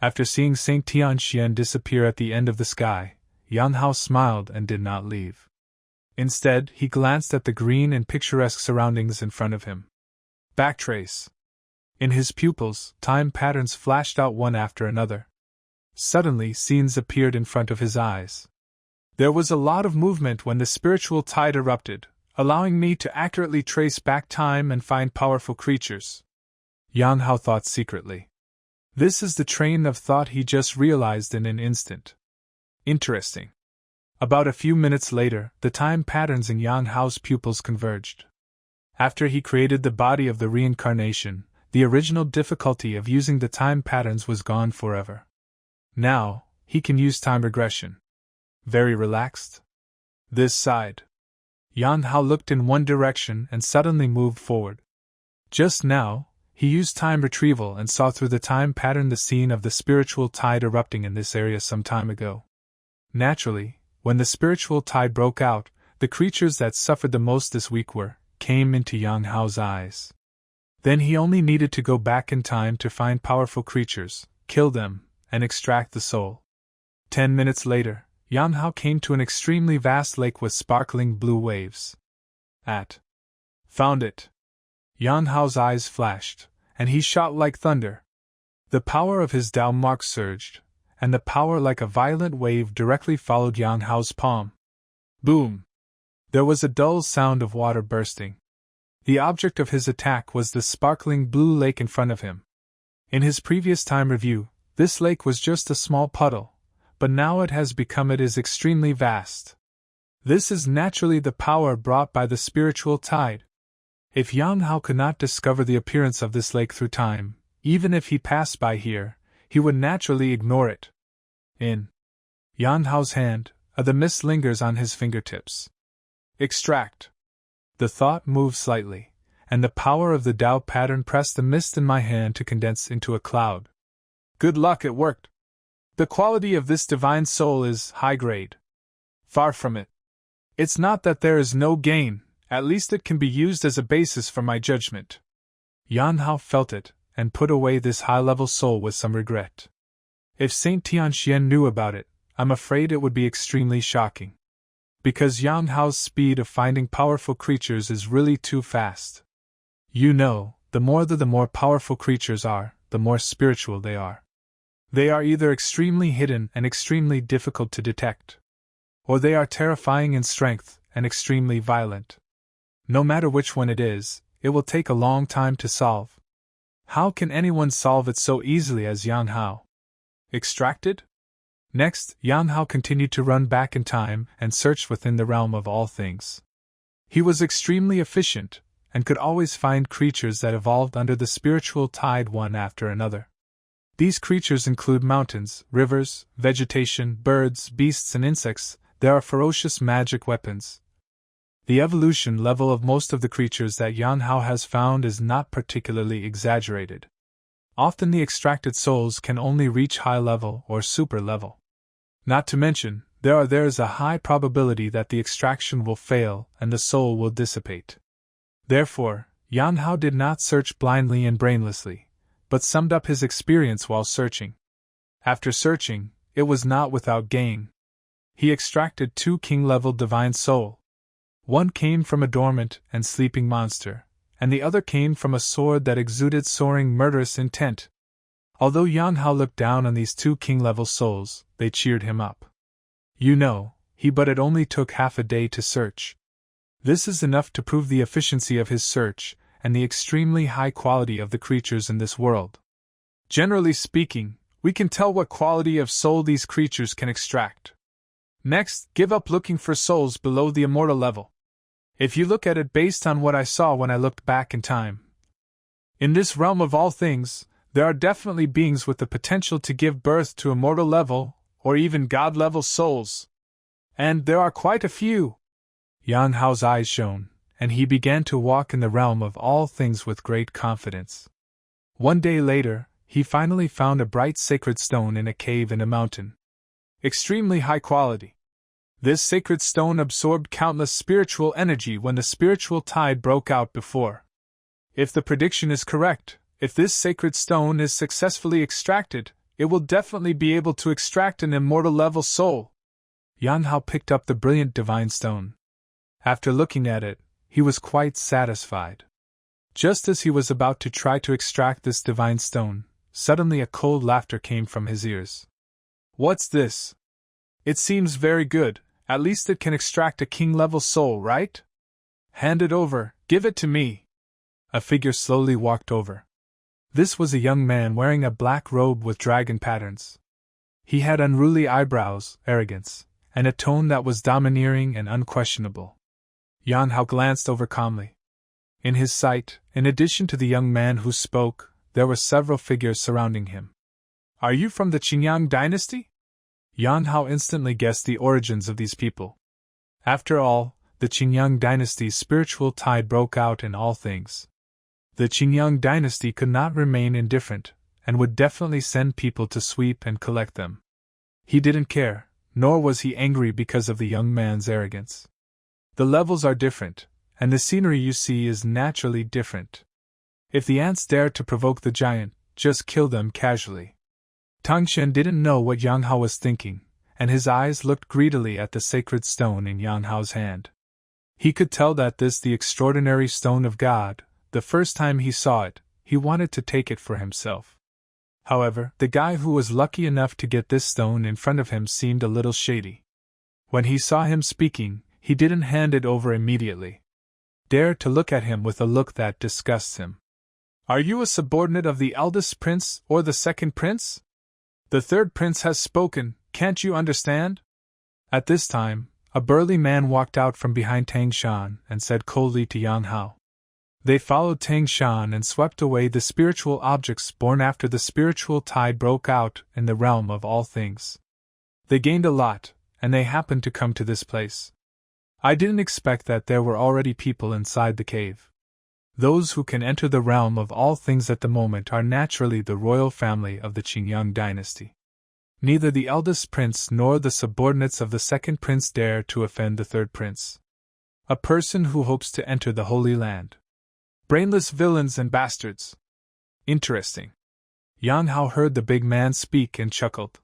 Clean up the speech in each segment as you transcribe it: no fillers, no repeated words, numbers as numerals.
After seeing St. Tianxian disappear at the end of the sky, Yang Hao smiled and did not leave. Instead, he glanced at the green and picturesque surroundings in front of him. Backtrace. In his pupils, time patterns flashed out one after another. Suddenly, scenes appeared in front of his eyes. There was a lot of movement when the spiritual tide erupted, allowing me to accurately trace back time and find powerful creatures. Yang Hao thought secretly. This is the train of thought he just realized in an instant. Interesting. About a few minutes later, the time patterns in Yang Hao's pupils converged. After he created the body of the reincarnation, the original difficulty of using the time patterns was gone forever. Now, he can use time regression. Very relaxed? This side. Yang Hao looked in one direction and suddenly moved forward. Just now, he used time retrieval and saw through the time pattern the scene of the spiritual tide erupting in this area some time ago. Naturally, when the spiritual tide broke out, the creatures that suffered the most this week came into Yang Hao's eyes. Then he only needed to go back in time to find powerful creatures, kill them, and extract the soul. 10 minutes later, Yang Hao came to an extremely vast lake with sparkling blue waves. Found it! Yang Hao's eyes flashed, and he shot like thunder. The power of his Dao mark surged, and the power like a violent wave directly followed Yang Hao's palm. Boom! There was a dull sound of water bursting. The object of his attack was the sparkling blue lake in front of him. In his previous time review, this lake was just a small puddle, but now it is extremely vast. This is naturally the power brought by the spiritual tide. If Yang Hao could not discover the appearance of this lake through time, even if he passed by here, he would naturally ignore it. In Yang Hao's hand, the mist lingers on his fingertips. Extract. The thought moved slightly, and the power of the Dao pattern pressed the mist in my hand to condense into a cloud. Good luck, it worked. The quality of this divine soul is high grade. Far from it. It's not that there is no gain, at least it can be used as a basis for my judgment. Yang Hao felt it, and put away this high-level soul with some regret. If St. Tianxian knew about it, I'm afraid it would be extremely shocking. Because Yang Hao's speed of finding powerful creatures is really too fast. You know, the more powerful creatures are, the more spiritual they are. They are either extremely hidden and extremely difficult to detect, or they are terrifying in strength and extremely violent. No matter which one it is, it will take a long time to solve. How can anyone solve it so easily as Yang Hao? Extracted? Next, Yang Hao continued to run back in time and search within the realm of all things. He was extremely efficient, and could always find creatures that evolved under the spiritual tide one after another. These creatures include mountains, rivers, vegetation, birds, beasts, and insects. There are ferocious magic weapons. The evolution level of most of the creatures that Yang Hao has found is not particularly exaggerated. Often the extracted souls can only reach high level or super level. Not to mention, there is a high probability that the extraction will fail and the soul will dissipate. Therefore, Yang Hao did not search blindly and brainlessly, but summed up his experience while searching. After searching, it was not without gain. He extracted 2 king-level divine soul. One came from a dormant and sleeping monster, and the other came from a sword that exuded soaring murderous intent. Although Yang Hao looked down on these 2 king-level souls, they cheered him up. You know, it only took half a day to search. This is enough to prove the efficiency of his search, and the extremely high quality of the creatures in this world. Generally speaking, we can tell what quality of soul these creatures can extract. Next, give up looking for souls below the immortal level. If you look at it based on what I saw when I looked back in time. In this realm of all things, there are definitely beings with the potential to give birth to immortal level, or even god-level souls. And there are quite a few. Yang Hao's eyes shone, and he began to walk in the realm of all things with great confidence. One day later, he finally found a bright sacred stone in a cave in a mountain. Extremely high quality. This sacred stone absorbed countless spiritual energy when the spiritual tide broke out before. If the prediction is correct, if this sacred stone is successfully extracted, it will definitely be able to extract an immortal level soul. Yang Hao picked up the brilliant divine stone. After looking at it, he was quite satisfied. Just as he was about to try to extract this divine stone, suddenly a cold laughter came from his ears. What's this? It seems very good, at least it can extract a king-level soul, right? Hand it over, give it to me. A figure slowly walked over. This was a young man wearing a black robe with dragon patterns. He had unruly eyebrows, arrogance, and a tone that was domineering and unquestionable. Yang Hao glanced over calmly. In his sight, in addition to the young man who spoke, there were several figures surrounding him. Are you from the Qingyang dynasty? Yang Hao instantly guessed the origins of these people. After all, the Qingyang dynasty's spiritual tide broke out in all things. The Qingyang dynasty could not remain indifferent, and would definitely send people to sweep and collect them. He didn't care, nor was he angry because of the young man's arrogance. The levels are different, and the scenery you see is naturally different. If the ants dare to provoke the giant, just kill them casually. Tang Shen didn't know what Yang Hao was thinking, and his eyes looked greedily at the sacred stone in Yang Hao's hand. He could tell that this, the extraordinary stone of God, the first time he saw it, he wanted to take it for himself. However, the guy who was lucky enough to get this stone in front of him seemed a little shady. When he saw him speaking, he didn't hand it over immediately. Dare to look at him with a look that disgusts him. Are you a subordinate of the eldest prince or the second prince? The third prince has spoken, can't you understand? At this time, a burly man walked out from behind Tang Shan and said coldly to Yang Hao. They followed Tang Shan and swept away the spiritual objects born after the spiritual tide broke out in the realm of all things. They gained a lot, and they happened to come to this place. I didn't expect that there were already people inside the cave. Those who can enter the realm of all things at the moment are naturally the royal family of the Qingyang dynasty. Neither the eldest prince nor the subordinates of the second prince dare to offend the third prince. A person who hopes to enter the Holy Land. Brainless villains and bastards. Interesting. Yang Hao heard the big man speak and chuckled.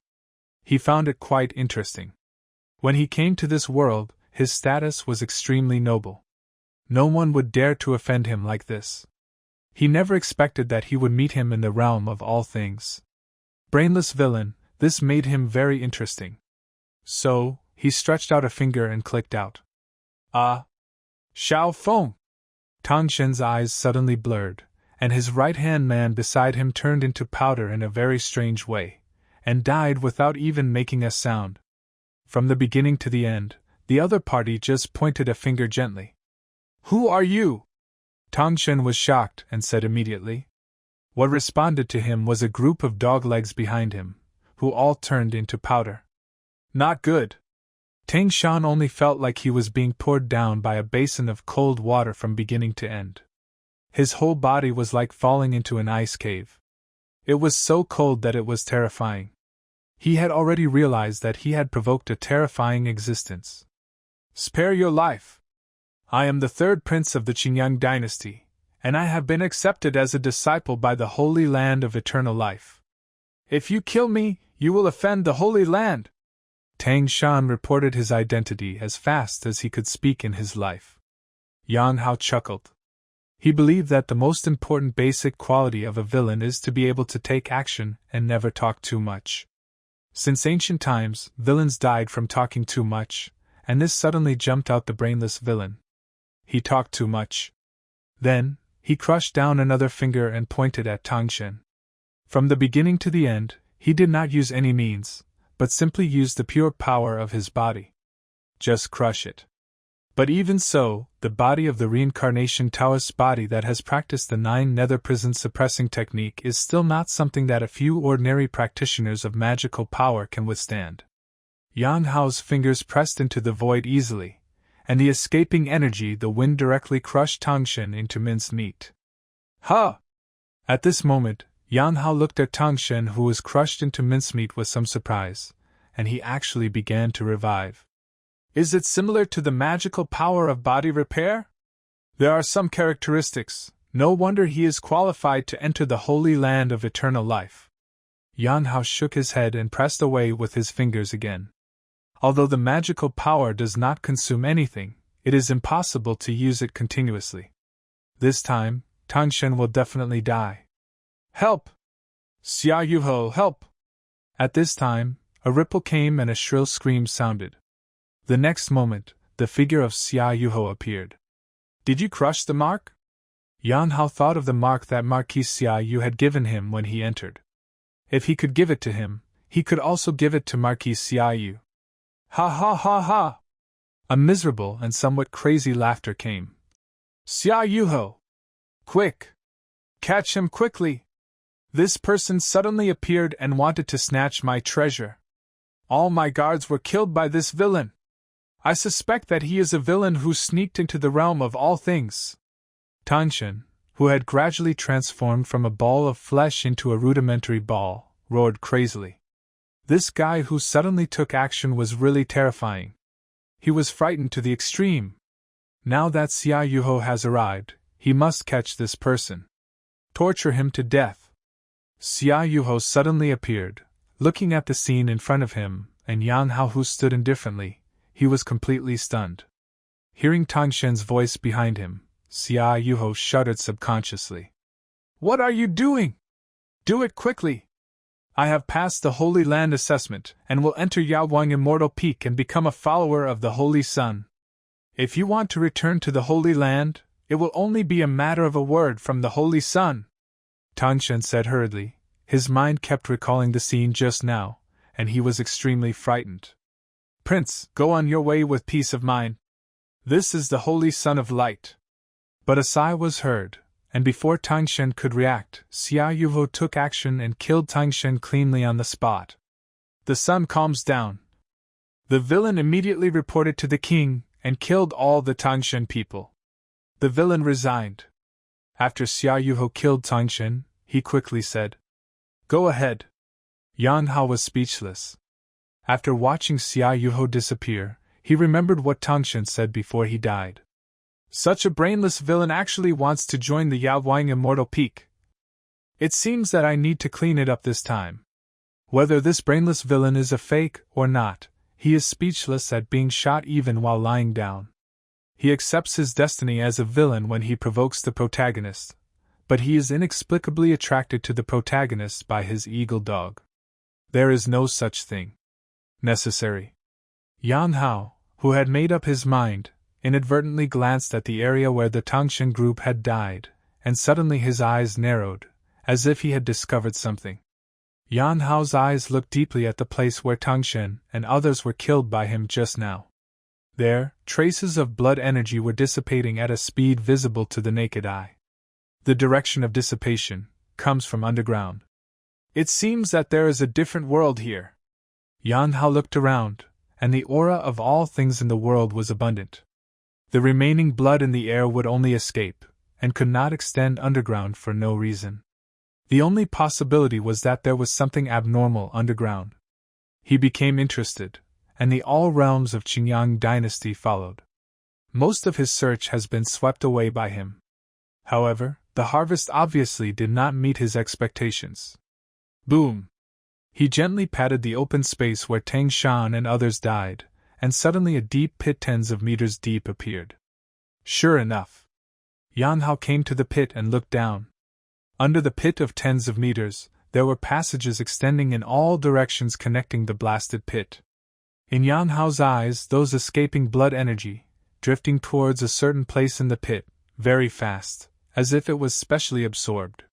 He found it quite interesting. When he came to this world, his status was extremely noble. No one would dare to offend him like this. He never expected that he would meet him in the realm of all things. Brainless villain, this made him very interesting. So, he stretched out a finger and clicked out. Ah! Xiao Feng! Tang Shen's eyes suddenly blurred, and his right-hand man beside him turned into powder in a very strange way, and died without even making a sound. From the beginning to the end, the other party just pointed a finger gently. Who are you? Tang Shen was shocked and said immediately. What responded to him was a group of dog legs behind him, who all turned into powder. Not good. Tang Shan only felt like he was being poured down by a basin of cold water from beginning to end. His whole body was like falling into an ice cave. It was so cold that it was terrifying. He had already realized that he had provoked a terrifying existence. Spare your life. I am the third prince of the Qingyang dynasty, and I have been accepted as a disciple by the Holy Land of Eternal Life. If you kill me, you will offend the Holy Land. Tang Shan reported his identity as fast as he could speak in his life. Yang Hao chuckled. He believed that the most important basic quality of a villain is to be able to take action and never talk too much. Since ancient times, villains died from talking too much, and this suddenly jumped out the brainless villain. He talked too much. Then, he crushed down another finger and pointed at Tang Shen. From the beginning to the end, he did not use any means, but simply used the pure power of his body. Just crush it. But even so, the body of the reincarnation Taoist body that has practiced the 9 nether prison suppressing technique is still not something that a few ordinary practitioners of magical power can withstand. Yang Hao's fingers pressed into the void easily, and the escaping energy the wind directly crushed Tang Shen into minced meat. Huh! At this moment, Yang Hao looked at Tang Shen, who was crushed into mincemeat, with some surprise, and he actually began to revive. Is it similar to the magical power of body repair? There are some characteristics. No wonder he is qualified to enter the Holy Land of Eternal Life. Yan Hao shook his head and pressed away with his fingers again. Although the magical power does not consume anything, it is impossible to use it continuously. This time, Tang Shen will definitely die. Help! Xia Yuho, help! At this time, a ripple came and a shrill scream sounded. The next moment, the figure of Xia Yuho appeared. Did you crush the mark? Yan Hao thought of the mark that Marquis Xia Yu had given him when he entered. If he could give it to him, he could also give it to Marquis Xia Yu. Ha ha ha ha! A miserable and somewhat crazy laughter came. Xia Yuho! Quick! Catch him quickly! This person suddenly appeared and wanted to snatch my treasure. All my guards were killed by this villain. I suspect that he is a villain who sneaked into the realm of all things. Tang Shen, who had gradually transformed from a ball of flesh into a rudimentary ball, roared crazily. This guy who suddenly took action was really terrifying. He was frightened to the extreme. Now that Xia Yuho has arrived, he must catch this person. Torture him to death. Xia Yuho suddenly appeared, looking at the scene in front of him, and Yan Hao, who stood indifferently. He was completely stunned. Hearing Tang Shen's voice behind him, Xia Yuho shuddered subconsciously. What are you doing? Do it quickly! I have passed the Holy Land assessment and will enter Yaoguang Immortal Peak and become a follower of the Holy Sun. If you want to return to the Holy Land, it will only be a matter of a word from the Holy Sun. Tang Shen said hurriedly. His mind kept recalling the scene just now, and he was extremely frightened. Prince, go on your way with peace of mind. This is the Holy Sun of Light. But a sigh was heard, and before Tang Shen could react, Xia Yuho took action and killed Tang Shen cleanly on the spot. The sun calms down. The villain immediately reported to the king and killed all the Tang Shen people. The villain resigned. After Xia Yuho killed Tang Shen, he quickly said, Go ahead. Yan Hao was speechless. After watching Xia Yuho disappear, he remembered what Tang Shen said before he died. Such a brainless villain actually wants to join the Yaoguang Immortal Peak. It seems that I need to clean it up this time. Whether this brainless villain is a fake or not, he is speechless at being shot even while lying down. He accepts his destiny as a villain when he provokes the protagonist, but he is inexplicably attracted to the protagonist by his eagle dog. There is no such thing necessary. Yan Hao, who had made up his mind, inadvertently glanced at the area where the Tang Shen group had died, and suddenly his eyes narrowed, as if he had discovered something. Yan Hao's eyes looked deeply at the place where Tang Shen and others were killed by him just now. There, traces of blood energy were dissipating at a speed visible to the naked eye. The direction of dissipation comes from underground. It seems that there is a different world here. Yan Hao looked around, and the aura of all things in the world was abundant. The remaining blood in the air would only escape, and could not extend underground for no reason. The only possibility was that there was something abnormal underground. He became interested, and the all realms of Qingyang dynasty followed. Most of his search has been swept away by him. However, the harvest obviously did not meet his expectations. Boom! He gently patted the open space where Tang Shan and others died, and suddenly a deep pit tens of meters deep appeared. Sure enough, Yan Hao came to the pit and looked down. Under the pit of tens of meters, there were passages extending in all directions connecting the blasted pit. In Yan Hao's eyes, those escaping blood energy, drifting towards a certain place in the pit, very fast, as if it was specially absorbed.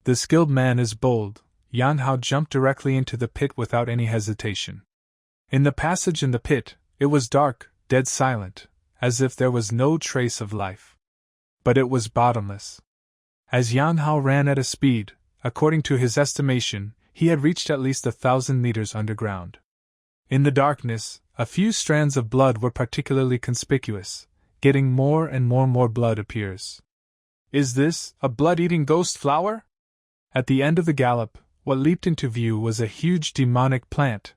The skilled man is bold. Yan Hao jumped directly into the pit without any hesitation. In the passage in the pit, it was dark, dead silent, as if there was no trace of life. But it was bottomless. As Yan Hao ran at a speed, according to his estimation, he had reached at least 1,000 meters underground. In the darkness, a few strands of blood were particularly conspicuous, getting more and more blood appears. Is this a blood-eating ghost flower? At the end of the gallop, what leaped into view was a huge demonic plant.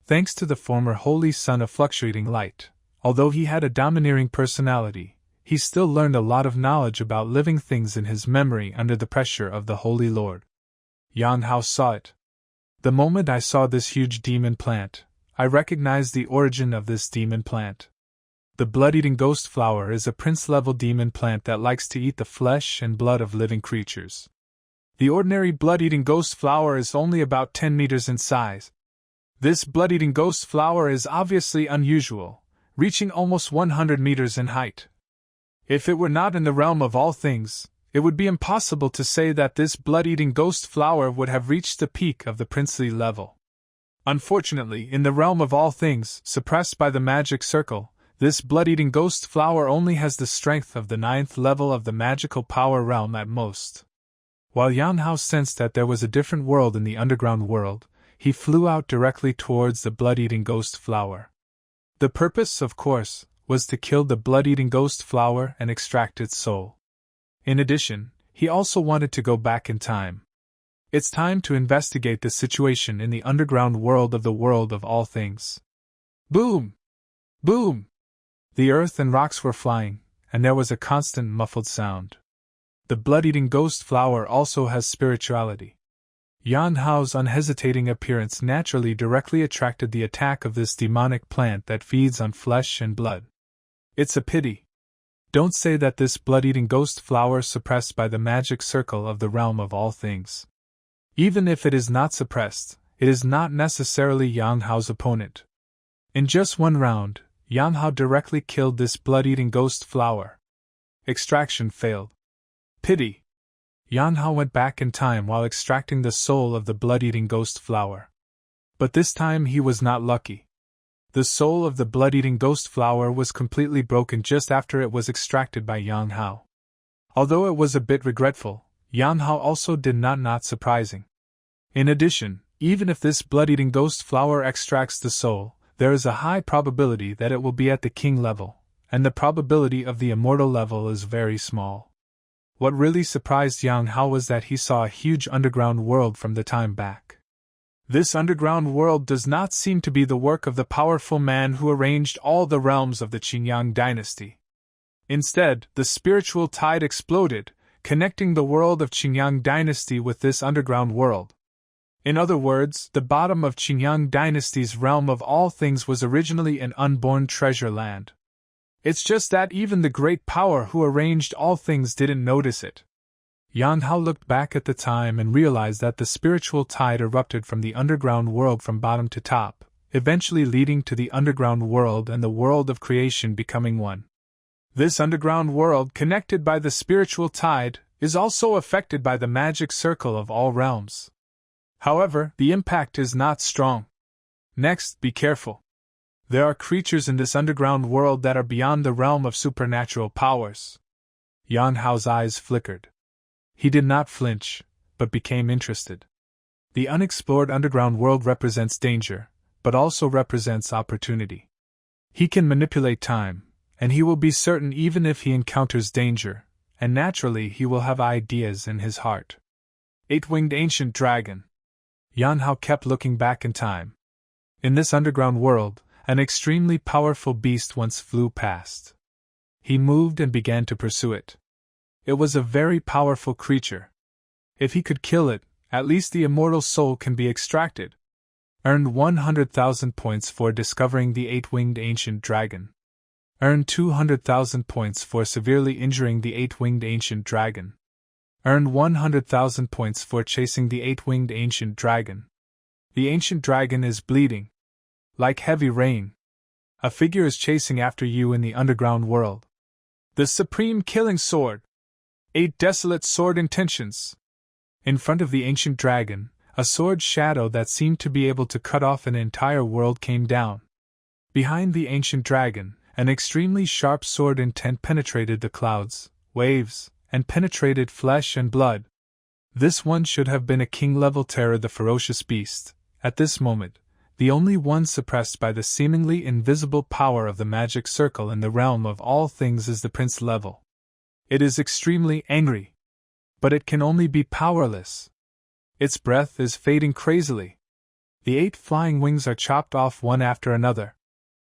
Thanks to the former Holy Sun of Fluctuating Light, although he had a domineering personality, he still learned a lot of knowledge about living things in his memory under the pressure of the Holy Lord. Yan Hao saw it. The moment I saw this huge demon plant, I recognized the origin of this demon plant. The blood-eating ghost flower is a prince-level demon plant that likes to eat the flesh and blood of living creatures. The ordinary blood-eating ghost flower is only about 10 meters in size. This blood-eating ghost flower is obviously unusual, reaching almost 100 meters in height. If it were not in the realm of all things, it would be impossible to say that this blood-eating ghost flower would have reached the peak of the princely level. Unfortunately, in the realm of all things, suppressed by the magic circle, this blood-eating ghost flower only has the strength of the 9th level of the magical power realm at most. While Yan Hao sensed that there was a different world in the underground world, he flew out directly towards the blood-eating ghost flower. The purpose, of course, was to kill the blood-eating ghost flower and extract its soul. In addition, he also wanted to go back in time. It's time to investigate the situation in the underground world of the world of all things. Boom! Boom! The earth and rocks were flying, and there was a constant muffled sound. The blood-eating ghost flower also has spirituality. Yan Hao's unhesitating appearance naturally directly attracted the attack of this demonic plant that feeds on flesh and blood. It's a pity. Don't say that this blood-eating ghost flower suppressed by the magic circle of the realm of all things. Even if it is not suppressed, it is not necessarily Yan Hao's opponent. In just one round, Yan Hao directly killed this blood-eating ghost flower. Extraction failed. Pity. Yan Hao went back in time while extracting the soul of the blood-eating ghost flower. But this time he was not lucky. The soul of the blood-eating ghost flower was completely broken just after it was extracted by Yan Hao. Although it was a bit regretful, Yan Hao also did not surprising. In addition, even if this blood-eating ghost flower extracts the soul, there is a high probability that it will be at the king level, and the probability of the immortal level is very small. What really surprised Yan Hao was that he saw a huge underground world from the time back. This underground world does not seem to be the work of the powerful man who arranged all the realms of the Qingyang dynasty. Instead, the spiritual tide exploded, connecting the world of Qingyang dynasty with this underground world. In other words, the bottom of Qingyang dynasty's realm of all things was originally an unborn treasure land. It's just that even the great power who arranged all things didn't notice it. Yan Hao looked back at the time and realized that the spiritual tide erupted from the underground world from bottom to top, eventually leading to the underground world and the world of creation becoming one. This underground world, connected by the spiritual tide, is also affected by the magic circle of all realms. However, the impact is not strong. Next, be careful. There are creatures in this underground world that are beyond the realm of supernatural powers. Yan Hao's eyes flickered. He did not flinch, but became interested. The unexplored underground world represents danger, but also represents opportunity. He can manipulate time, and he will be certain even if he encounters danger, and naturally he will have ideas in his heart. 8-winged ancient dragon. Yan Hao kept looking back in time. In this underground world, an extremely powerful beast once flew past. He moved and began to pursue it. It was a very powerful creature. If he could kill it, at least the immortal soul can be extracted. Earned 100,000 points for discovering the 8-winged ancient dragon. Earned 200,000 points for severely injuring the 8-winged ancient dragon. Earned 100,000 points for chasing the 8-winged ancient dragon. The ancient dragon is bleeding. Like heavy rain. A figure is chasing after you in the underground world. The supreme killing sword. 8 desolate sword intentions. In front of the ancient dragon, a sword shadow that seemed to be able to cut off an entire world came down. Behind the ancient dragon, an extremely sharp sword intent penetrated the clouds, waves, and penetrated flesh and blood. This one should have been a king-level terror, the ferocious beast. At this moment, the only one suppressed by the seemingly invisible power of the magic circle in the realm of all things is the prince level. It is extremely angry. But it can only be powerless. Its breath is fading crazily. The 8 flying wings are chopped off one after another.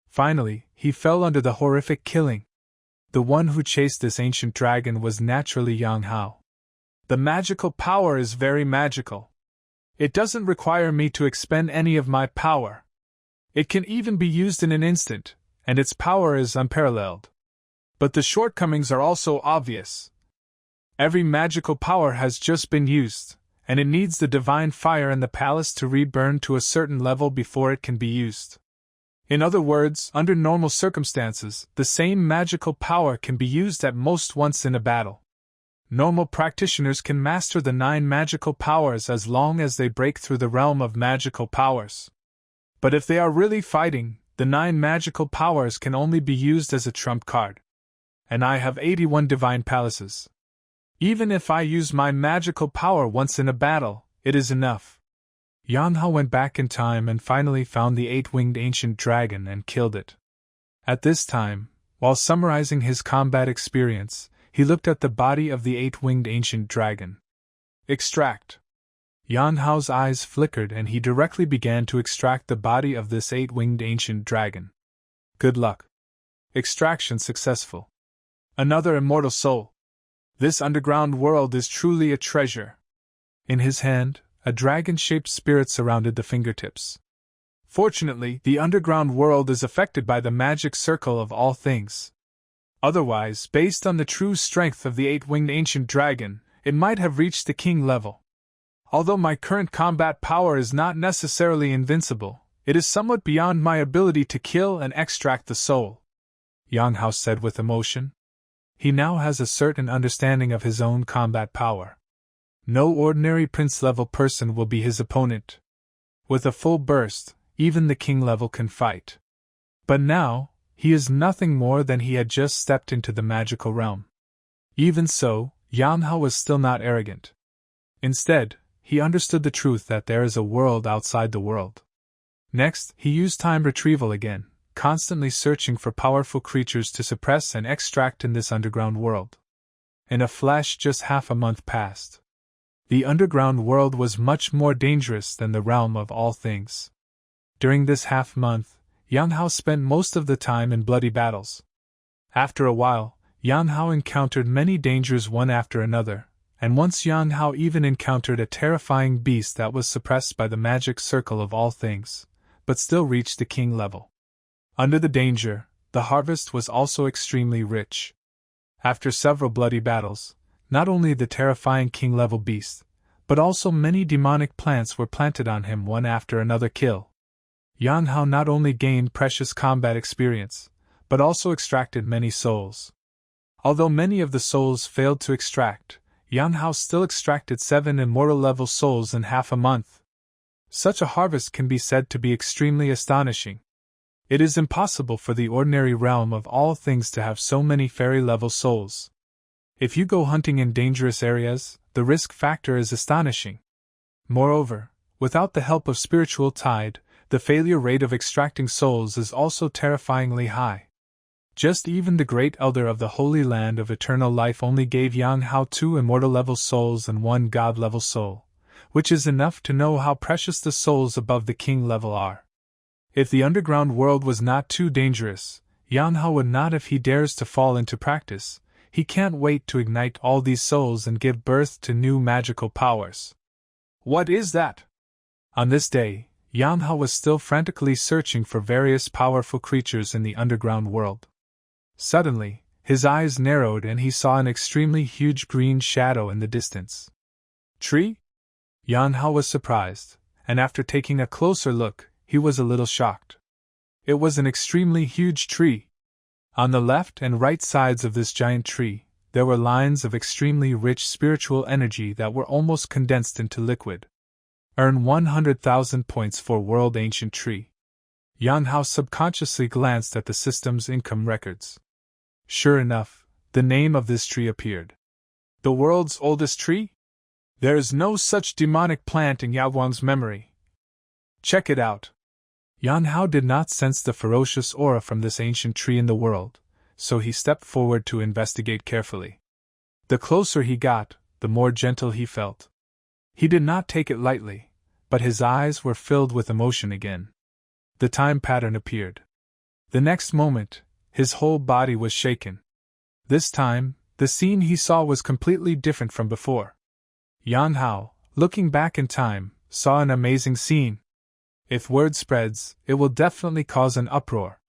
Finally, he fell under the horrific killing. The one who chased this ancient dragon was naturally Yan Hao. The magical power is very magical. It doesn't require me to expend any of my power. It can even be used in an instant, and its power is unparalleled. But the shortcomings are also obvious. Every magical power has just been used, and it needs the divine fire in the palace to reburn to a certain level before it can be used. In other words, under normal circumstances, the same magical power can be used at most once in a battle. Normal practitioners can master the 9 magical powers as long as they break through the realm of magical powers. But if they are really fighting, the 9 magical powers can only be used as a trump card. And I have 81 divine palaces. Even if I use my magical power once in a battle, it is enough. Yan Hao went back in time and finally found the 8-winged ancient dragon and killed it. At this time, while summarizing his combat experience, he looked at the body of the 8-winged ancient dragon. Extract. Yan Hao's eyes flickered and he directly began to extract the body of this 8-winged ancient dragon. Good luck. Extraction successful. Another immortal soul. This underground world is truly a treasure. In his hand, a dragon-shaped spirit surrounded the fingertips. Fortunately, the underground world is affected by the magic circle of all things. Otherwise, based on the true strength of the 8-winged ancient dragon, it might have reached the king level. Although my current combat power is not necessarily invincible, it is somewhat beyond my ability to kill and extract the soul, Yang Hao said with emotion. He now has a certain understanding of his own combat power. No ordinary prince-level person will be his opponent. With a full burst, even the king level can fight. But now, he is nothing more than he had just stepped into the magical realm. Even so, Yang Hao was still not arrogant. Instead, he understood the truth that there is a world outside the world. Next, he used time retrieval again, constantly searching for powerful creatures to suppress and extract in this underground world. In a flash, just half a month passed. The underground world was much more dangerous than the realm of all things. During this half-month, Yang Hao spent most of the time in bloody battles. After a while, Yang Hao encountered many dangers one after another, and once Yang Hao even encountered a terrifying beast that was suppressed by the magic circle of all things, but still reached the king level. Under the danger, the harvest was also extremely rich. After several bloody battles, not only the terrifying king-level beast, but also many demonic plants were planted on him one after another kill. Yang Hao not only gained precious combat experience, but also extracted many souls. Although many of the souls failed to extract, Yang Hao still extracted 7 immortal-level souls in half a month. Such a harvest can be said to be extremely astonishing. It is impossible for the ordinary realm of all things to have so many fairy-level souls. If you go hunting in dangerous areas, the risk factor is astonishing. Moreover, without the help of spiritual tide, the failure rate of extracting souls is also terrifyingly high. Just even the great elder of the Holy Land of Eternal Life only gave Yang Hao 2 immortal-level souls and 1 god-level soul, which is enough to know how precious the souls above the king level are. If the underground world was not too dangerous, Yang Hao would not if he dares to fall into practice. He can't wait to ignite all these souls and give birth to new magical powers. What is that? On this day, Yang Hao was still frantically searching for various powerful creatures in the underground world. Suddenly, his eyes narrowed and he saw an extremely huge green shadow in the distance. Tree? Yang Hao was surprised, and after taking a closer look, he was a little shocked. It was an extremely huge tree. On the left and right sides of this giant tree, there were lines of extremely rich spiritual energy that were almost condensed into liquid. Earn 100,000 points for World Ancient Tree. Yang Hao subconsciously glanced at the system's income records. Sure enough, the name of this tree appeared. The world's oldest tree? There is no such demonic plant in Yao Guang's memory. Check it out. Yang Hao did not sense the ferocious aura from this ancient tree in the world, so he stepped forward to investigate carefully. The closer he got, the more gentle he felt. He did not take it lightly, but his eyes were filled with emotion again. The time pattern appeared. The next moment, his whole body was shaken. This time, the scene he saw was completely different from before. Yang Hao, looking back in time, saw an amazing scene. If word spreads, it will definitely cause an uproar.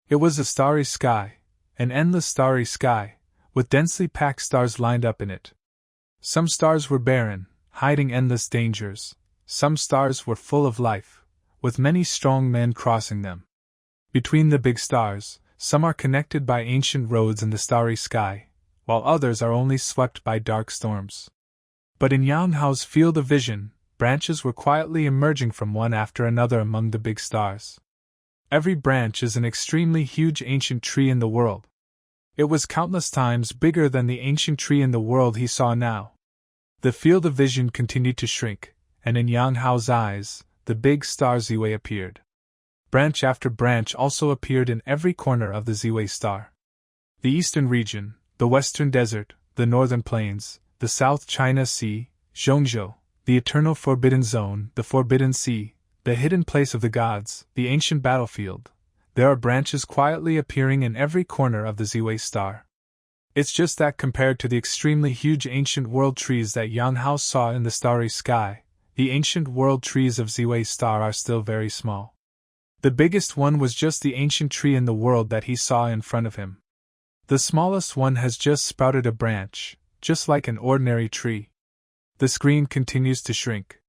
It was a starry sky, an endless starry sky, with densely packed stars lined up in it. Some stars were barren, hiding endless dangers. Some stars were full of life, with many strong men crossing them. Between the big stars, some are connected by ancient roads in the starry sky, while others are only swept by dark storms. But in Yang Hao's field of vision, branches were quietly emerging from one after another among the big stars. Every branch is an extremely huge ancient tree in the world. It was countless times bigger than the ancient tree in the world he saw now. The field of vision continued to shrink, and in Yang Hao's eyes, the big star Ziwei appeared. Branch after branch also appeared in every corner of the Ziwei star. The eastern region, the western desert, the northern plains, the South China Sea, Zhongzhou, the eternal forbidden zone, the forbidden sea, the hidden place of the gods, the ancient battlefield. There are branches quietly appearing in every corner of the Ziwei star. It's just that compared to the extremely huge ancient world trees that Yang Hao saw in the starry sky, the ancient world trees of Ziwei star are still very small. The biggest one was just the ancient tree in the world that he saw in front of him. The smallest one has just sprouted a branch, just like an ordinary tree. The screen continues to shrink.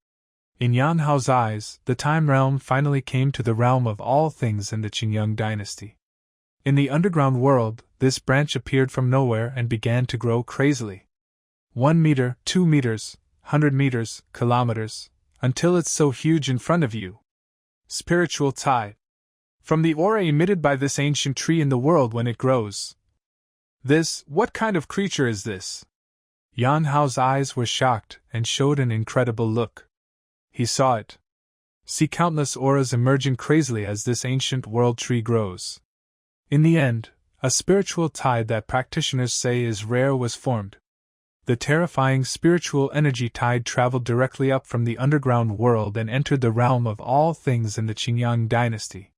In Yan Hao's eyes, the time realm finally came to the realm of all things in the Qingyang dynasty. In the underground world, this branch appeared from nowhere and began to grow crazily. 1 meter, 2 meters, 100 meters, kilometers, until it's so huge in front of you. Spiritual tide. From the aura emitted by this ancient tree in the world when it grows. What kind of creature is this? Yan Hao's eyes were shocked and showed an incredible look. He saw it. See countless auras emerging crazily as this ancient world tree grows. In the end, a spiritual tide that practitioners say is rare was formed. The terrifying spiritual energy tide traveled directly up from the underground world and entered the realm of all things in the Qingyang dynasty.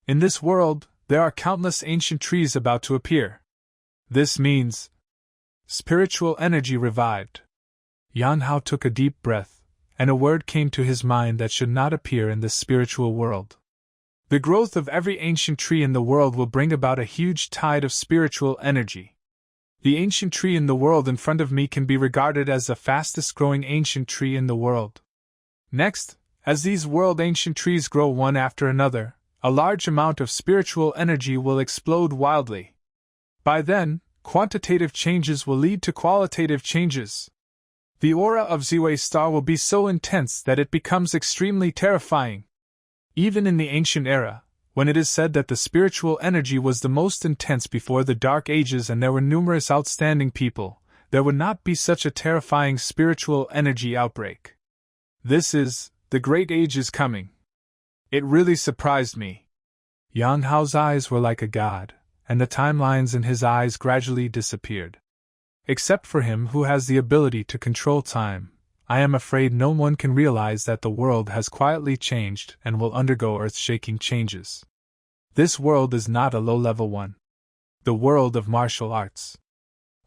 In this world, there are countless ancient trees about to appear. This means spiritual energy revived. Yan Hao took a deep breath, and a word came to his mind that should not appear in the spiritual world. The growth of every ancient tree in the world will bring about a huge tide of spiritual energy. The ancient tree in the world in front of me can be regarded as the fastest growing ancient tree in the world. Next, as these world ancient trees grow one after another, a large amount of spiritual energy will explode wildly. By then, quantitative changes will lead to qualitative changes. The aura of Ziwei star will be so intense that it becomes extremely terrifying. Even in the ancient era, when it is said that the spiritual energy was the most intense before the Dark Ages and there were numerous outstanding people, there would not be such a terrifying spiritual energy outbreak. The Great Age is coming. It really surprised me. Yang Hao's eyes were like a god, and the timelines in his eyes gradually disappeared. Except for him who has the ability to control time, I am afraid no one can realize that the world has quietly changed and will undergo earth-shaking changes. This world is not a low-level one. The world of martial arts.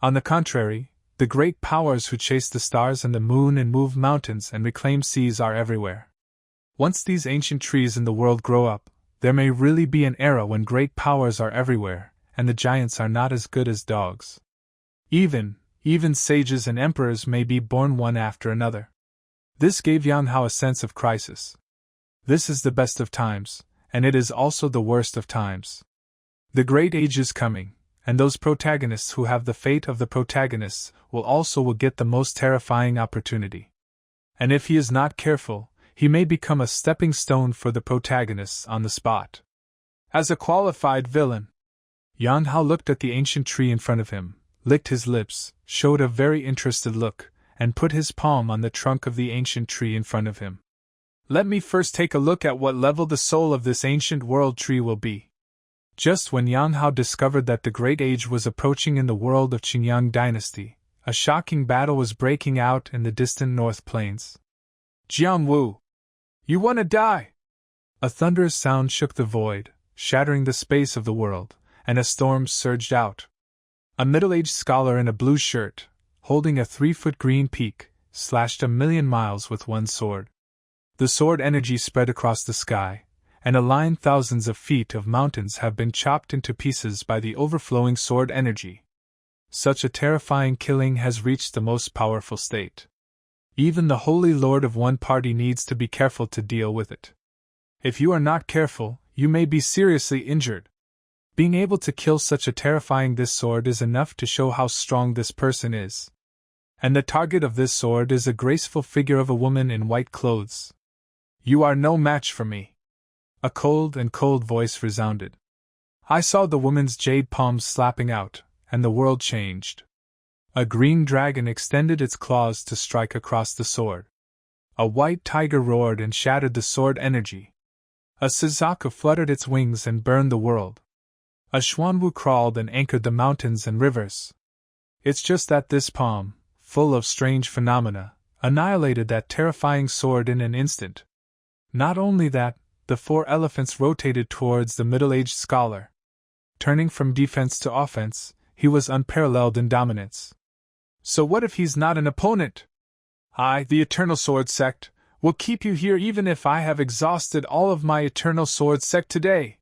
On the contrary, the great powers who chase the stars and the moon and move mountains and reclaim seas are everywhere. Once these ancient trees in the world grow up, there may really be an era when great powers are everywhere, and the giants are not as good as dogs. Even sages and emperors may be born one after another. This gave Yang Hao a sense of crisis. This is the best of times, and it is also the worst of times. The Great Age is coming, and those protagonists who have the fate of the protagonists will get the most terrifying opportunity. And if he is not careful, he may become a stepping stone for the protagonists on the spot. As a qualified villain, Yang Hao looked at the ancient tree in front of him, licked his lips, showed a very interested look, and put his palm on the trunk of the ancient tree in front of him. Let me first take a look at what level the soul of this ancient world tree will be. Just when Yang Hao discovered that the Great Age was approaching in the world of Qingyang dynasty, a shocking battle was breaking out in the distant North Plains. Jiang Wu! You wanna die! A thunderous sound shook the void, shattering the space of the world, and a storm surged out. A middle-aged scholar in a blue shirt, holding a 3-foot green peak, slashed 1,000,000 miles with one sword. The sword energy spread across the sky, and a line thousands of feet of mountains have been chopped into pieces by the overflowing sword energy. Such a terrifying killing has reached the most powerful state. Even the holy lord of one party needs to be careful to deal with it. If you are not careful, you may be seriously injured. Being able to kill such a terrifying this sword is enough to show how strong this person is. And the target of this sword is a graceful figure of a woman in white clothes. You are no match for me. A cold voice resounded. I saw the woman's jade palms slapping out, and the world changed. A green dragon extended its claws to strike across the sword. A white tiger roared and shattered the sword energy. A Suzaku fluttered its wings and burned the world. A Xuanwu crawled and anchored the mountains and rivers. It's just that this palm, full of strange phenomena, annihilated that terrifying sword in an instant. Not only that, the four elephants rotated towards the middle-aged scholar. Turning from defense to offense, he was unparalleled in dominance. So what if he's not an opponent? I, the Eternal Sword Sect, will keep you here even if I have exhausted all of my Eternal Sword Sect today.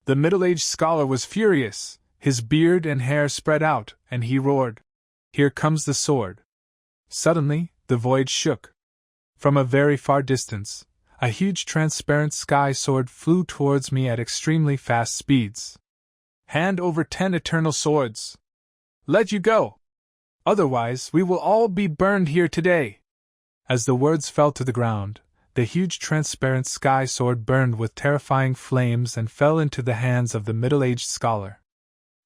The middle-aged scholar was furious, his beard and hair spread out, and he roared. Here comes the sword. Suddenly, the void shook. From a very far distance, a huge transparent sky sword flew towards me at extremely fast speeds. Hand over 10 eternal swords. Let you go. Otherwise, we will all be burned here today. As the words fell to the ground, the huge transparent sky sword burned with terrifying flames and fell into the hands of the middle-aged scholar.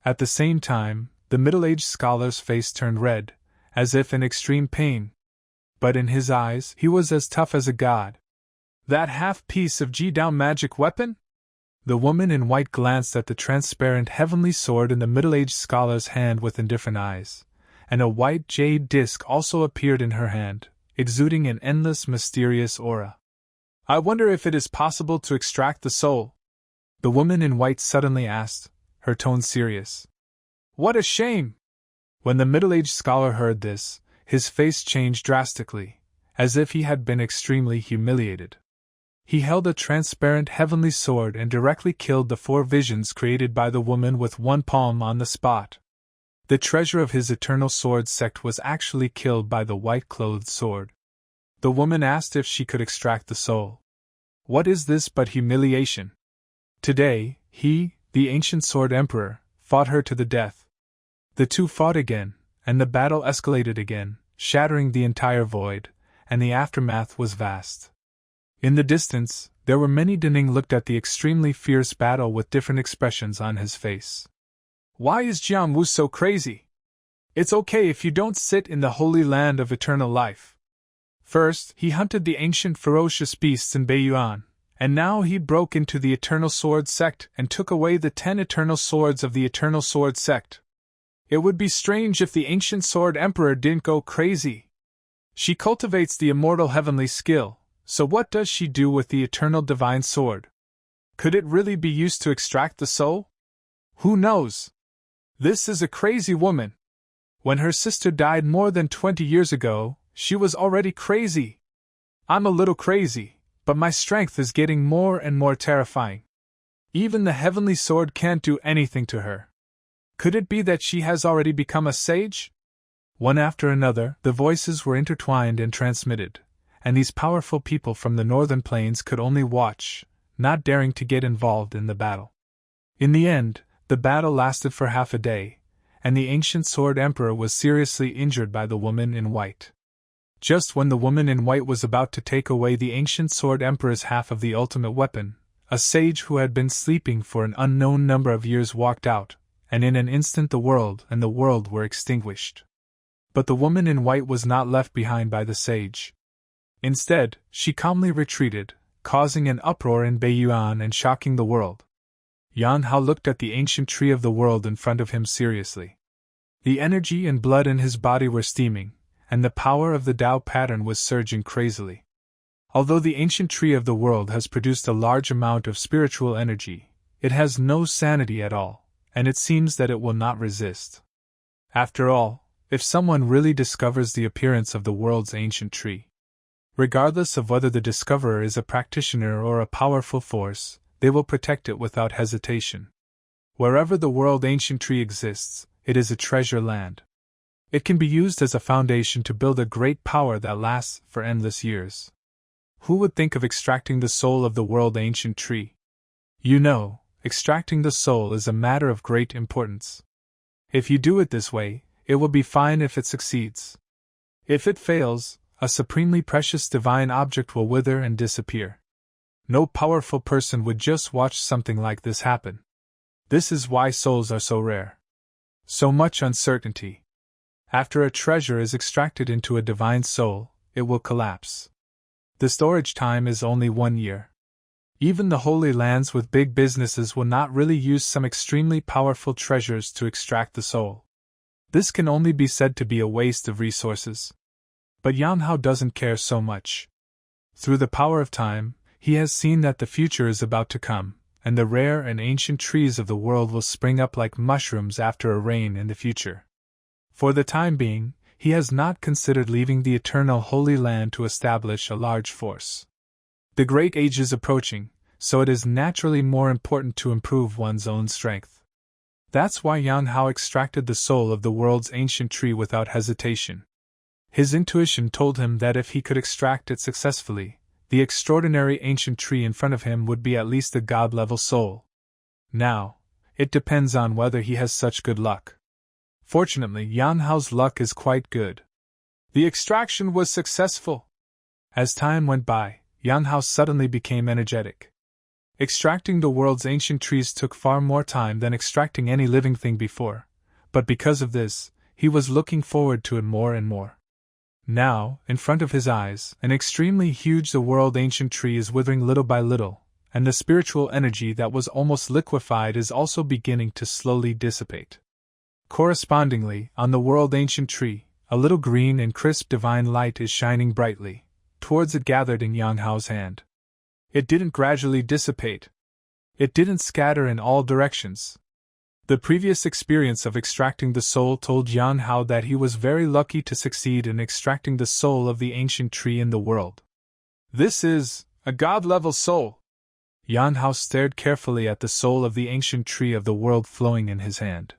At the same time, the middle-aged scholar's face turned red, as if in extreme pain. But in his eyes, he was as tough as a god. That half-piece of Ji-Dao magic weapon? The woman in white glanced at the transparent heavenly sword in the middle-aged scholar's hand with indifferent eyes, and a white jade disc also appeared in her hand, exuding an endless mysterious aura. I wonder if it is possible to extract the soul? The woman in white suddenly asked, her tone serious. What a shame! When the middle-aged scholar heard this, his face changed drastically, as if he had been extremely humiliated. He held a transparent heavenly sword and directly killed the 4 visions created by the woman with one palm on the spot. The treasure of his Eternal Sword Sect was actually killed by the white-clothed sword. The woman asked if she could extract the soul. What is this but humiliation? Today, he, the ancient Sword Emperor, fought her to the death. The two fought again, and the battle escalated again, shattering the entire void, and the aftermath was vast. In the distance, there were many. Dinning looked at the extremely fierce battle with different expressions on his face. Why is Jiangwu so crazy? It's okay if you don't sit in the holy land of eternal life. First, he hunted the ancient ferocious beasts in Beiyuan, and now he broke into the Eternal Sword Sect and took away the 10 eternal swords of the Eternal Sword Sect. It would be strange if the ancient Sword Emperor didn't go crazy. She cultivates the immortal heavenly skill, so what does she do with the eternal divine sword? Could it really be used to extract the soul? Who knows? This is a crazy woman. When her sister died more than 20 years ago, she was already crazy. I'm a little crazy, but my strength is getting more and more terrifying. Even the heavenly sword can't do anything to her. Could it be that she has already become a sage? One after another, the voices were intertwined and transmitted, and these powerful people from the northern plains could only watch, not daring to get involved in the battle. In the end, the battle lasted for half a day, and the ancient Sword Emperor was seriously injured by the woman in white. Just when the woman in white was about to take away the ancient Sword Emperor's half of the ultimate weapon, a sage who had been sleeping for an unknown number of years walked out, and in an instant the world and the world were extinguished. But the woman in white was not left behind by the sage. Instead, she calmly retreated, causing an uproar in Beiyuan and shocking the world. Yan Hao looked at the ancient tree of the world in front of him seriously. The energy and blood in his body were steaming, and the power of the Tao pattern was surging crazily. Although the ancient tree of the world has produced a large amount of spiritual energy, it has no sanity at all, and it seems that it will not resist. After all, if someone really discovers the appearance of the world's ancient tree, Regardless of whether the discoverer is a practitioner or a powerful force, they will protect it without hesitation. Wherever the world ancient tree exists, it is a treasure land. It can be used as a foundation to build a great power that lasts for endless years. Who would think of extracting the soul of the world ancient tree? You know, extracting the soul is a matter of great importance. If you do it this way, it will be fine if it succeeds. If it fails, a supremely precious divine object will wither and disappear. No powerful person would just watch something like this happen. This is why souls are so rare. So much uncertainty. After a treasure is extracted into a divine soul, it will collapse. The storage time is only 1 year. Even the Holy Lands with big businesses will not really use some extremely powerful treasures to extract the soul. This can only be said to be a waste of resources. But Yan Hao doesn't care so much. Through the power of time, he has seen that the future is about to come, and the rare and ancient trees of the world will spring up like mushrooms after a rain in the future. For the time being, he has not considered leaving the eternal Holy Land to establish a large force. The Great Age is approaching, so it is naturally more important to improve one's own strength. That's why Yan Hao extracted the soul of the world's ancient tree without hesitation. His intuition told him that if he could extract it successfully, the extraordinary ancient tree in front of him would be at least a god-level soul. Now, it depends on whether he has such good luck. Fortunately, Yan Hao's luck is quite good. The extraction was successful. As time went by, Yan Hao suddenly became energetic. Extracting the world's ancient trees took far more time than extracting any living thing before, but because of this, he was looking forward to it more and more. Now, in front of his eyes, an extremely huge the world ancient tree is withering little by little, and the spiritual energy that was almost liquefied is also beginning to slowly dissipate. Correspondingly, on the world ancient tree, a little green and crisp divine light is shining brightly, towards it gathered in Yan Hao's hand. It didn't gradually dissipate. It didn't scatter in all directions. The previous experience of extracting the soul told Yan Hao that he was very lucky to succeed in extracting the soul of the ancient tree in the world. This is a god-level soul. Yan Hao stared carefully at the soul of the ancient tree of the world flowing in his hand.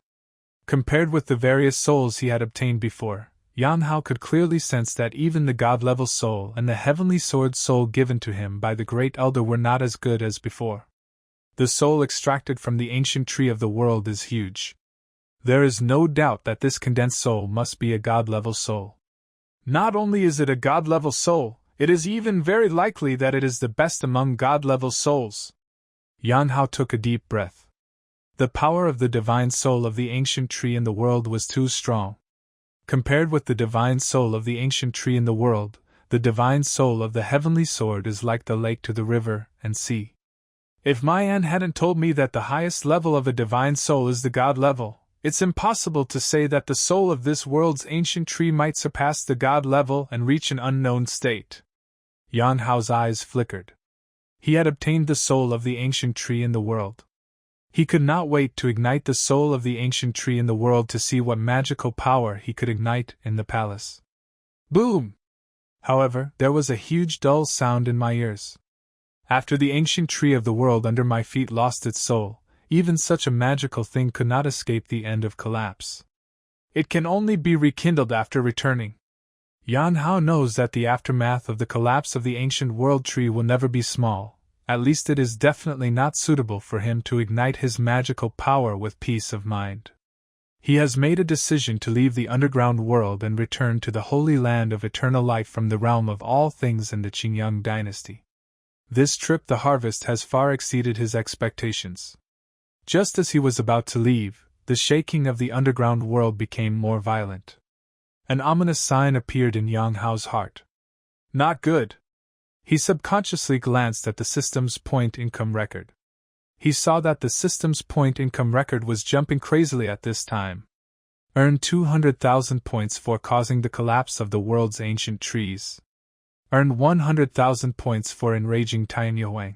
Compared with the various souls he had obtained before, Yan Hao could clearly sense that even the god-level soul and the heavenly sword soul given to him by the Great Elder were not as good as before. The soul extracted from the ancient tree of the world is huge. There is no doubt that this condensed soul must be a god-level soul. Not only is it a god-level soul, it is even very likely that it is the best among god-level souls. Yan Hao took a deep breath. The power of the divine soul of the ancient tree in the world was too strong. Compared with the divine soul of the ancient tree in the world, the divine soul of the heavenly sword is like the lake to the river and sea. If Mayan hadn't told me that the highest level of a divine soul is the god level, it's impossible to say that the soul of this world's ancient tree might surpass the god level and reach an unknown state. Yan Hao's eyes flickered. He had obtained the soul of the ancient tree in the world. He could not wait to ignite the soul of the ancient tree in the world to see what magical power he could ignite in the palace. Boom! However, there was a huge dull sound in my ears. After the ancient tree of the world under my feet lost its soul, even such a magical thing could not escape the end of collapse. It can only be rekindled after returning. Yan Hao knows that the aftermath of the collapse of the ancient world tree will never be small. At least it is definitely not suitable for him to ignite his magical power with peace of mind. He has made a decision to leave the underground world and return to the Holy Land of eternal life from the realm of all things in the Qingyang dynasty. This trip the harvest has far exceeded his expectations. Just as he was about to leave, the shaking of the underground world became more violent. An ominous sign appeared in Yan Hao's heart. Not good. He subconsciously glanced at the system's point income record. He saw that the system's point income record was jumping crazily at this time. Earned 200,000 points for causing the collapse of the world's ancient trees. Earned 100,000 points for enraging Tianyuan.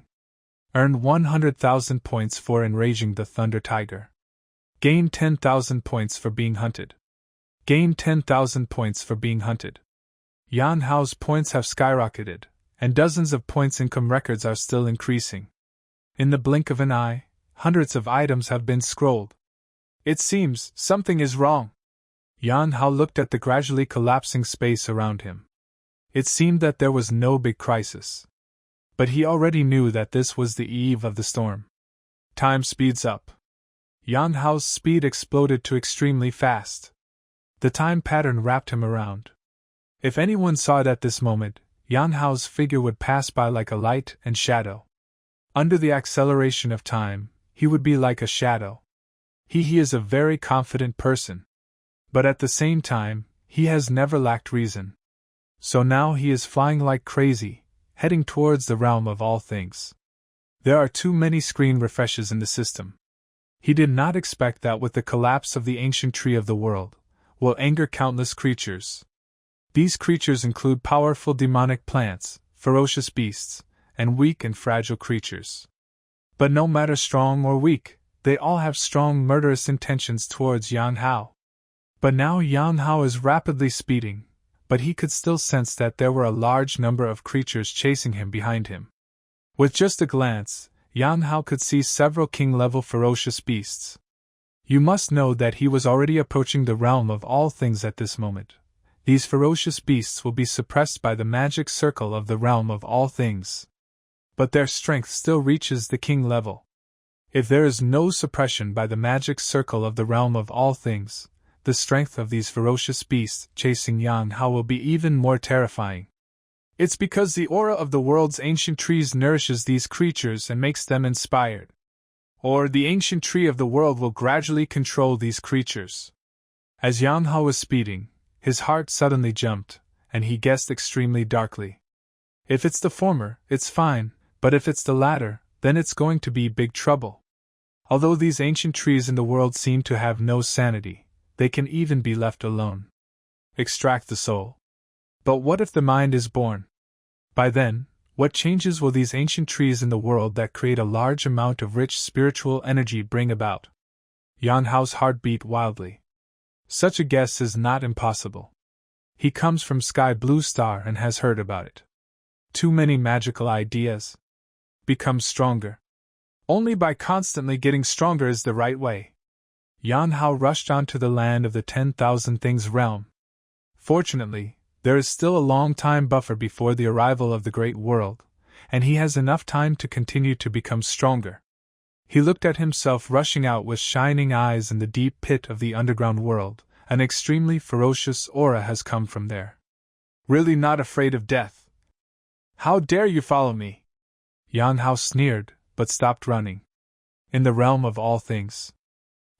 Earned 100,000 points for enraging the Thunder Tiger. Gained 10,000 points for being hunted. Gained 10,000 points for being hunted. Yan Hao's points have skyrocketed, and dozens of points income records are still increasing. In the blink of an eye, hundreds of items have been scrolled. It seems something is wrong. Yan Hao looked at the gradually collapsing space around him. It seemed that there was no big crisis. But he already knew that this was the eve of the storm. Time speeds up. Yan Hao's speed exploded to extremely fast. The time pattern wrapped him around. If anyone saw it at this moment, Yan Hao's figure would pass by like a light and shadow. Under the acceleration of time, he would be like a shadow. He is a very confident person. But at the same time, he has never lacked reason. So now he is flying like crazy, heading towards the realm of all things. There are too many screen refreshes in the system. He did not expect that with the collapse of the ancient tree of the world, will anger countless creatures. These creatures include powerful demonic plants, ferocious beasts, and weak and fragile creatures. But no matter strong or weak, they all have strong murderous intentions towards Yan Hao. But now Yan Hao is rapidly speeding, but he could still sense that there were a large number of creatures chasing him behind him. With just a glance, Yan Hao could see several king-level ferocious beasts. You must know that he was already approaching the realm of all things at this moment. These ferocious beasts will be suppressed by the magic circle of the realm of all things. But their strength still reaches the king level. If there is no suppression by the magic circle of the realm of all things, the strength of these ferocious beasts chasing Yan Hao will be even more terrifying. It's because the aura of the world's ancient trees nourishes these creatures and makes them inspired. Or the ancient tree of the world will gradually control these creatures. As Yan Hao was speeding, his heart suddenly jumped, and he guessed extremely darkly. If it's the former, it's fine, but if it's the latter, then it's going to be big trouble. Although these ancient trees in the world seem to have no sanity, they can even be left alone. Extract the soul. But what if the mind is born? By then, what changes will these ancient trees in the world that create a large amount of rich spiritual energy bring about? Yan Hao's heart beat wildly. Such a guess is not impossible. He comes from Sky Blue Star and has heard about it. Too many magical ideas. Become stronger. Only by constantly getting stronger is the right way. Yan Hao rushed on to the land of the 10,000 Things realm. Fortunately, there is still a long time buffer before the arrival of the Great World, and he has enough time to continue to become stronger. He looked at himself rushing out with shining eyes in the deep pit of the underground world. An extremely ferocious aura has come from there. Really not afraid of death? How dare you follow me? Yan Hao sneered, but stopped running. In the realm of all things.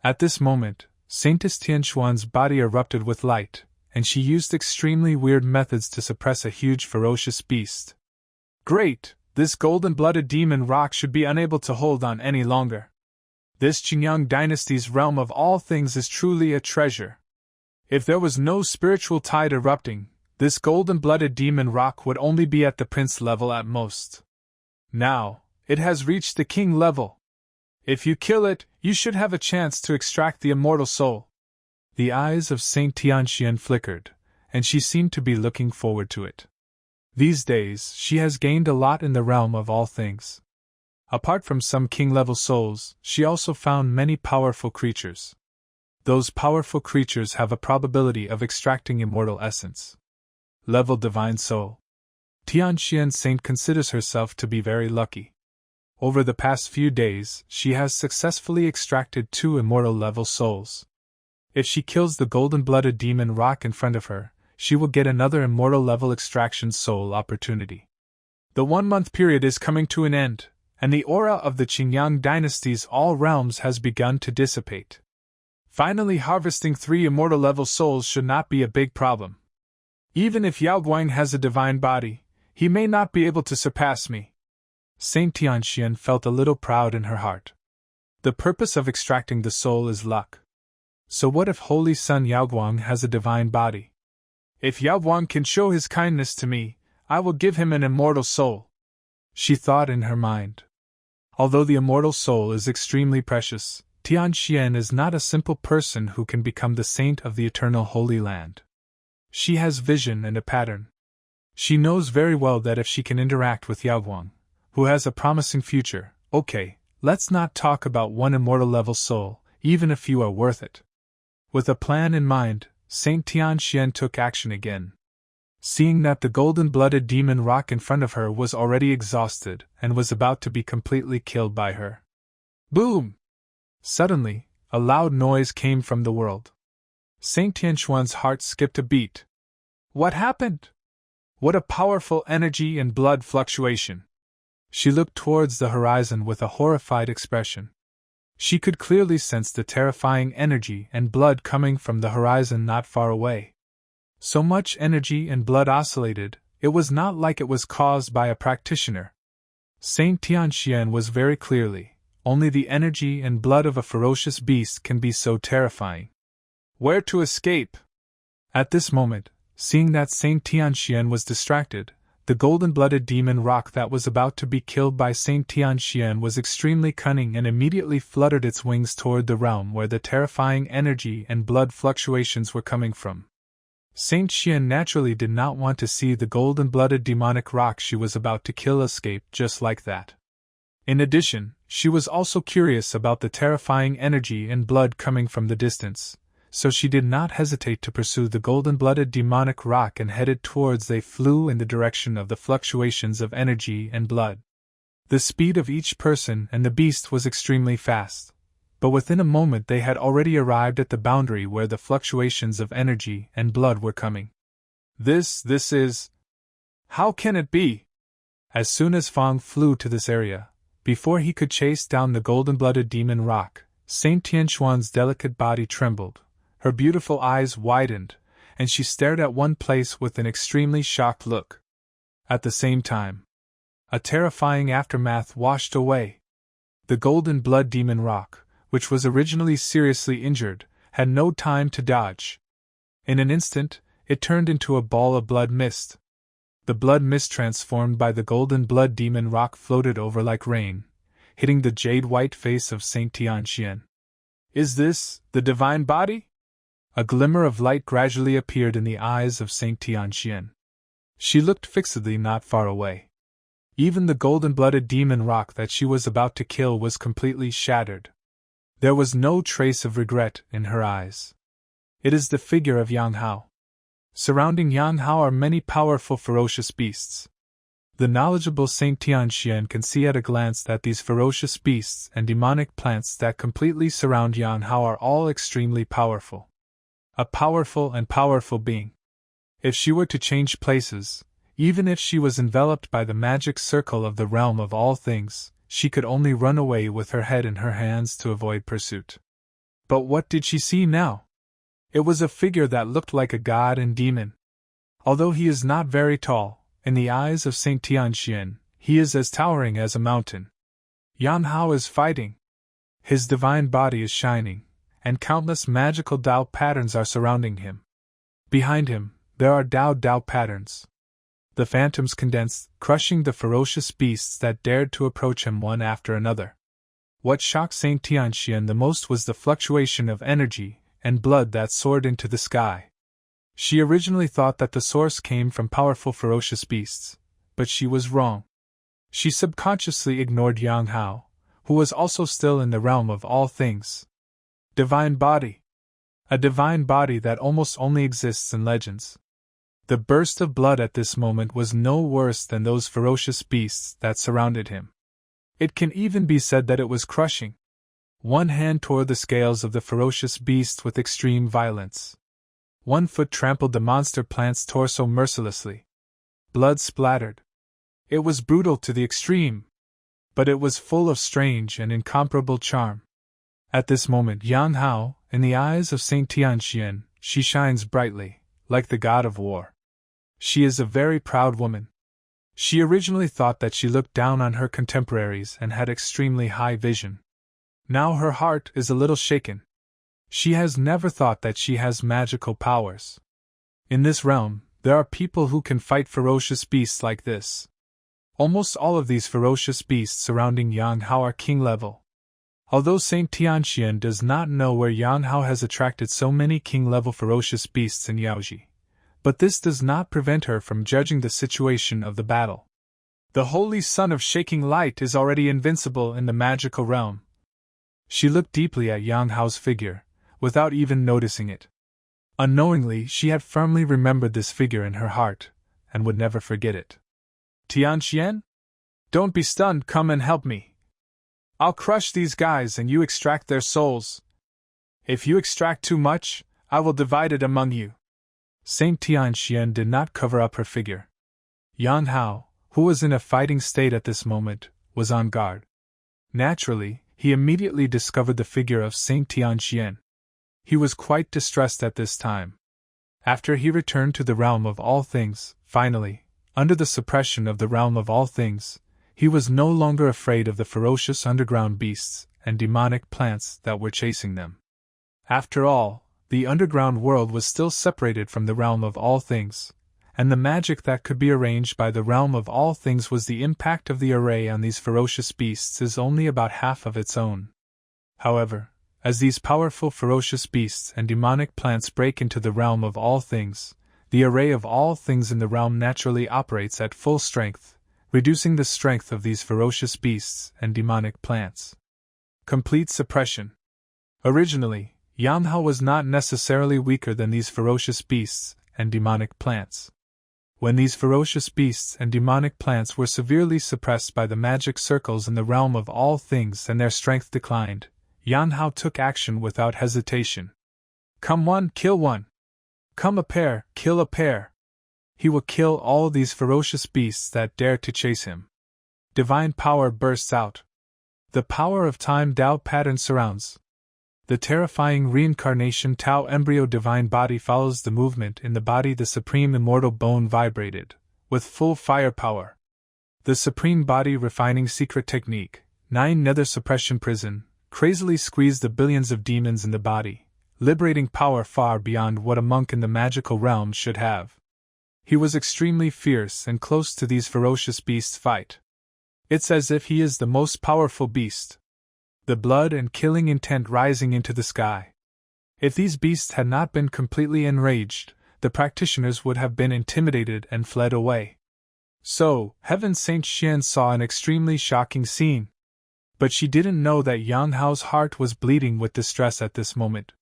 At this moment, Saintess Tianxuan's body erupted with light, and she used extremely weird methods to suppress a huge ferocious beast. Great! This golden-blooded demon rock should be unable to hold on any longer. This Qingyang dynasty's realm of all things is truly a treasure. If there was no spiritual tide erupting, this golden-blooded demon rock would only be at the prince level at most. Now, it has reached the king level. If you kill it, you should have a chance to extract the immortal soul. The eyes of Saint Tianxian flickered, and she seemed to be looking forward to it. These days, she has gained a lot in the realm of all things. Apart from some king-level souls, she also found many powerful creatures. Those powerful creatures have a probability of extracting immortal essence. Level Divine Soul. Tianxian Saint considers herself to be very lucky. Over the past few days, she has successfully extracted 2 immortal level souls. If she kills the golden-blooded demon rock in front of her, she will get another immortal level extraction soul opportunity. The 1-month period is coming to an end, and the aura of the Qingyang dynasty's all realms has begun to dissipate. Finally, harvesting 3 immortal level souls should not be a big problem. Even if Yao Guang has a divine body, he may not be able to surpass me. Saint Tianxian felt a little proud in her heart. The purpose of extracting the soul is luck. So what if Holy Son Yao Guang has a divine body? If Yao Guang can show his kindness to me, I will give him an immortal soul. She thought in her mind. Although the immortal soul is extremely precious, Tianxian is not a simple person who can become the saint of the eternal Holy Land. She has vision and a pattern. She knows very well that if she can interact with Yao Guang, who has a promising future, okay, let's not talk about one immortal level soul, even if you are worth it. With a plan in mind, Saint Tianxian took action again. Seeing that the golden-blooded demon rock in front of her was already exhausted and was about to be completely killed by her. Boom! Suddenly, a loud noise came from the world. Saint Tianxuan's heart skipped a beat. What happened? What a powerful energy and blood fluctuation! She looked towards the horizon with a horrified expression. She could clearly sense the terrifying energy and blood coming from the horizon not far away. So much energy and blood oscillated, it was not like it was caused by a practitioner. Saint Tianxian was very clearly, only the energy and blood of a ferocious beast can be so terrifying. Where to escape? At this moment, seeing that Saint Tianxian was distracted, the golden-blooded demon rock that was about to be killed by Saint Tianxian was extremely cunning and immediately fluttered its wings toward the realm where the terrifying energy and blood fluctuations were coming from. Saint Xian naturally did not want to see the golden-blooded demonic rock she was about to kill escape just like that. In addition, she was also curious about the terrifying energy and blood coming from the distance, so she did not hesitate to pursue the golden-blooded demonic rock and headed towards. They flew in the direction of the fluctuations of energy and blood. The speed of each person and the beast was extremely fast, but within a moment they had already arrived at the boundary where the fluctuations of energy and blood were coming. This is... How can it be? As soon as Fang flew to this area, before he could chase down the golden-blooded demon rock, Saint Tianxuan's delicate body trembled, her beautiful eyes widened, and she stared at one place with an extremely shocked look. At the same time, a terrifying aftermath washed away. The golden blood demon rock, which was originally seriously injured, had no time to dodge. In an instant, it turned into a ball of blood mist. The blood mist transformed by the golden blood demon rock floated over like rain, hitting the jade-white face of Saint Tianxian. Is this the divine body? A glimmer of light gradually appeared in the eyes of Saint Tianxian. She looked fixedly not far away. Even the golden-blooded demon rock that she was about to kill was completely shattered. There was no trace of regret in her eyes. It is the figure of Yang Hao. Surrounding Yang Hao are many powerful ferocious beasts. The knowledgeable Saint Tianxian can see at a glance that these ferocious beasts and demonic plants that completely surround Yang Hao are all extremely powerful. A powerful and powerful being. If she were to change places, even if she was enveloped by the magic circle of the realm of all things, she could only run away with her head in her hands to avoid pursuit. But what did she see now? It was a figure that looked like a god and demon. Although he is not very tall, in the eyes of Saint Tianxian, he is as towering as a mountain. Yang Hao is fighting. His divine body is shining, and countless magical Dao patterns are surrounding him. Behind him, there are Dao patterns. The phantoms condensed, crushing the ferocious beasts that dared to approach him one after another. What shocked Saint Tianxian the most was the fluctuation of energy and blood that soared into the sky. She originally thought that the source came from powerful ferocious beasts, but she was wrong. She subconsciously ignored Yang Hao, who was also still in the realm of all things. Divine body. A divine body that almost only exists in legends. The burst of blood at this moment was no worse than those ferocious beasts that surrounded him. It can even be said that it was crushing. One hand tore the scales of the ferocious beast with extreme violence. One foot trampled the monster plant's torso mercilessly. Blood splattered. It was brutal to the extreme, but it was full of strange and incomparable charm. At this moment Yang Hao, in the eyes of Saint Tianxian, she shines brightly, like the god of war. She is a very proud woman. She originally thought that she looked down on her contemporaries and had extremely high vision. Now her heart is a little shaken. She has never thought that she has magical powers. In this realm, there are people who can fight ferocious beasts like this. Almost all of these ferocious beasts surrounding Yang Hao are king level. Although Saint Tianxian does not know where Yang Hao has attracted so many king level ferocious beasts in Yaoji, But this does not prevent her from judging the situation of the battle. The holy sun of shaking light is already invincible in the magical realm. She looked deeply at Yang Hao's figure, without even noticing it. Unknowingly, she had firmly remembered this figure in her heart, and would never forget it. Tianxian? Don't be stunned, come and help me. I'll crush these guys and you extract their souls. If you extract too much, I will divide it among you. Saint Tianxian did not cover up her figure. Yang Hao, who was in a fighting state at this moment, was on guard. Naturally, he immediately discovered the figure of Saint Tianxian. He was quite distressed at this time. After he returned to the realm of all things, finally, under the suppression of the realm of all things, he was no longer afraid of the ferocious underground beasts and demonic plants that were chasing them. After all, the underground world was still separated from the realm of all things, and the magic that could be arranged by the realm of all things was the impact of the array on these ferocious beasts is only about half of its own. However, as these powerful ferocious beasts and demonic plants break into the realm of all things, the array of all things in the realm naturally operates at full strength, reducing the strength of these ferocious beasts and demonic plants. Complete suppression. Originally, Yang Hao was not necessarily weaker than these ferocious beasts and demonic plants. When these ferocious beasts and demonic plants were severely suppressed by the magic circles in the realm of all things and their strength declined, Yang Hao took action without hesitation. Come one, kill one. Come a pair, kill a pair. He will kill all these ferocious beasts that dare to chase him. Divine power bursts out. The power of time Tao pattern surrounds. The terrifying reincarnation Tao embryo divine body follows the movement in the body. The supreme immortal bone vibrated, with full firepower. The supreme body refining secret technique, 9 nether suppression prison, crazily squeezed the billions of demons in the body, liberating power far beyond what a monk in the magical realm should have. He was extremely fierce and close to these ferocious beasts' fight. It's as if he is the most powerful beast. The blood and killing intent rising into the sky. If these beasts had not been completely enraged, the practitioners would have been intimidated and fled away. So, Heaven Saint Xian saw an extremely shocking scene. But she didn't know that Yang Hao's heart was bleeding with distress at this moment.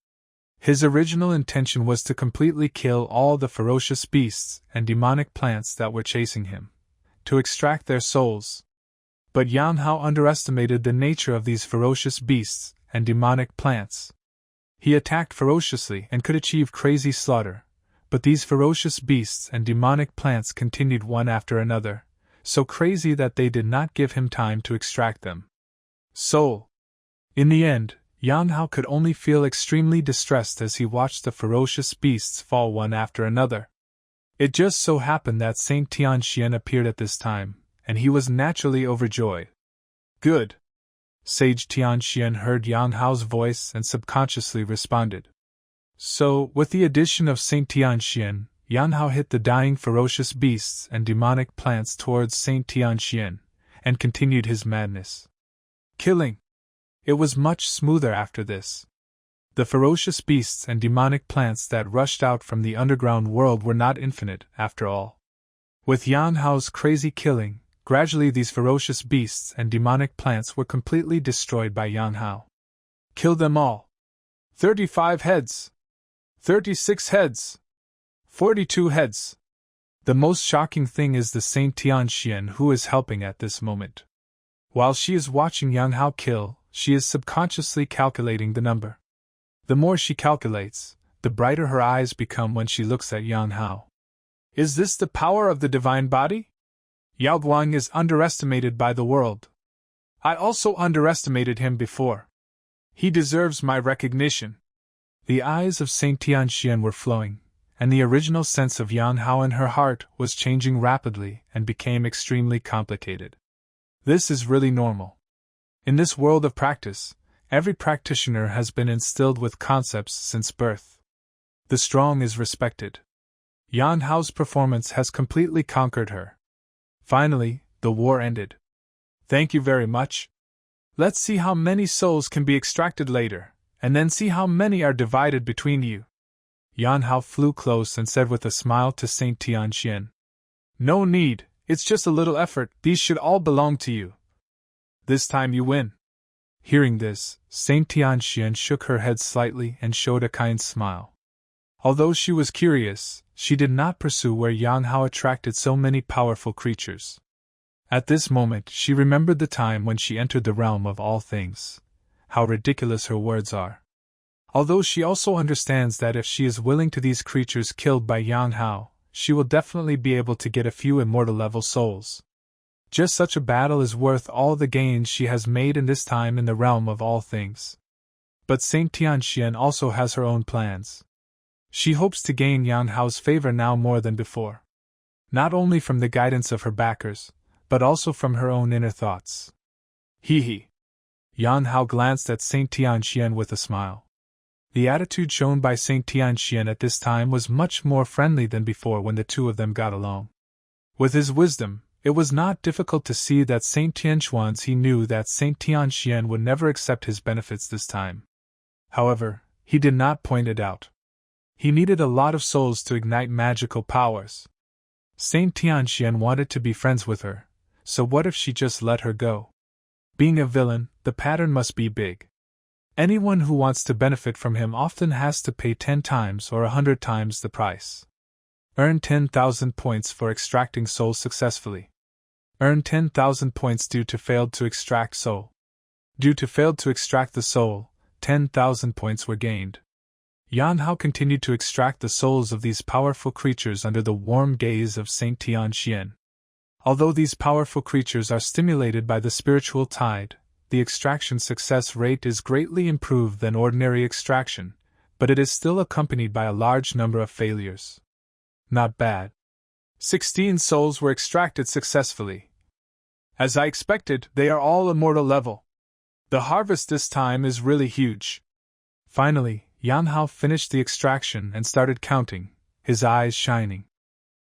His original intention was to completely kill all the ferocious beasts and demonic plants that were chasing him, to extract their souls. But Yang Hao underestimated the nature of these ferocious beasts and demonic plants. He attacked ferociously and could achieve crazy slaughter, but these ferocious beasts and demonic plants continued one after another, so crazy that they did not give him time to extract them. Soul. In the end, Yang Hao could only feel extremely distressed as he watched the ferocious beasts fall one after another. It just so happened that Saint Tianxian appeared at this time, and he was naturally overjoyed. Good. Sage Tianxian heard Yang Hao's voice and subconsciously responded. So, with the addition of Saint Tianxian, Yang Hao hit the dying ferocious beasts and demonic plants towards Saint Tianxian, and continued his madness. Killing. It was much smoother after this. The ferocious beasts and demonic plants that rushed out from the underground world were not infinite, after all. With Yang Hao's crazy killing, gradually these ferocious beasts and demonic plants were completely destroyed by Yang Hao. Kill them all. 35 heads. 36 heads. 42 heads. The most shocking thing is the Saint Tianxian who is helping at this moment. While she is watching Yang Hao kill, she is subconsciously calculating the number. The more she calculates, the brighter her eyes become when she looks at Yang Hao. Is this the power of the divine body? Yao Guang is underestimated by the world. I also underestimated him before. He deserves my recognition. The eyes of Saint Tianxian were flowing, and the original sense of Yang Hao in her heart was changing rapidly and became extremely complicated. This is really normal. In this world of practice, every practitioner has been instilled with concepts since birth. The strong is respected. Yang Hao's performance has completely conquered her. Finally, the war ended. Thank you very much. Let's see how many souls can be extracted later, and then see how many are divided between you. Yan Hao flew close and said with a smile to Saint Tianxian. No need, it's just a little effort, these should all belong to you. This time you win. Hearing this, Saint Tianxian shook her head slightly and showed a kind smile. Although she was curious, she did not pursue where Yang Hao attracted so many powerful creatures. At this moment she remembered the time when she entered the realm of all things. How ridiculous her words are. Although she also understands that if she is willing to these creatures killed by Yang Hao, she will definitely be able to get a few immortal level souls. Just such a battle is worth all the gains she has made in this time in the realm of all things. But Saint Tianxian also has her own plans. She hopes to gain Yang Hao's favor now more than before. Not only from the guidance of her backers, but also from her own inner thoughts. Hee hee. Yang Hao glanced at Saint Tianxian with a smile. The attitude shown by Saint Tianxian at this time was much more friendly than before when the two of them got along. With his wisdom, it was not difficult to see that Saint Tianxuan's he knew that Saint Tianxian would never accept his benefits this time. However, he did not point it out. He needed a lot of souls to ignite magical powers. Saint Tianxian wanted to be friends with her, so what if she just let her go? Being a villain, the pattern must be big. Anyone who wants to benefit from him often has to pay 10 times or 100 times the price. Earn 10,000 points for extracting soul successfully. Earn 10,000 points due to failed to extract soul. Due to failed to extract the soul, 10,000 points were gained. Yan Hao continued to extract the souls of these powerful creatures under the warm gaze of Saint Tianxian. Although these powerful creatures are stimulated by the spiritual tide, the extraction success rate is greatly improved than ordinary extraction, but it is still accompanied by a large number of failures. Not bad. 16 souls were extracted successfully. As I expected, they are all immortal level. The harvest this time is really huge. Finally, Yan Hao finished the extraction and started counting, his eyes shining.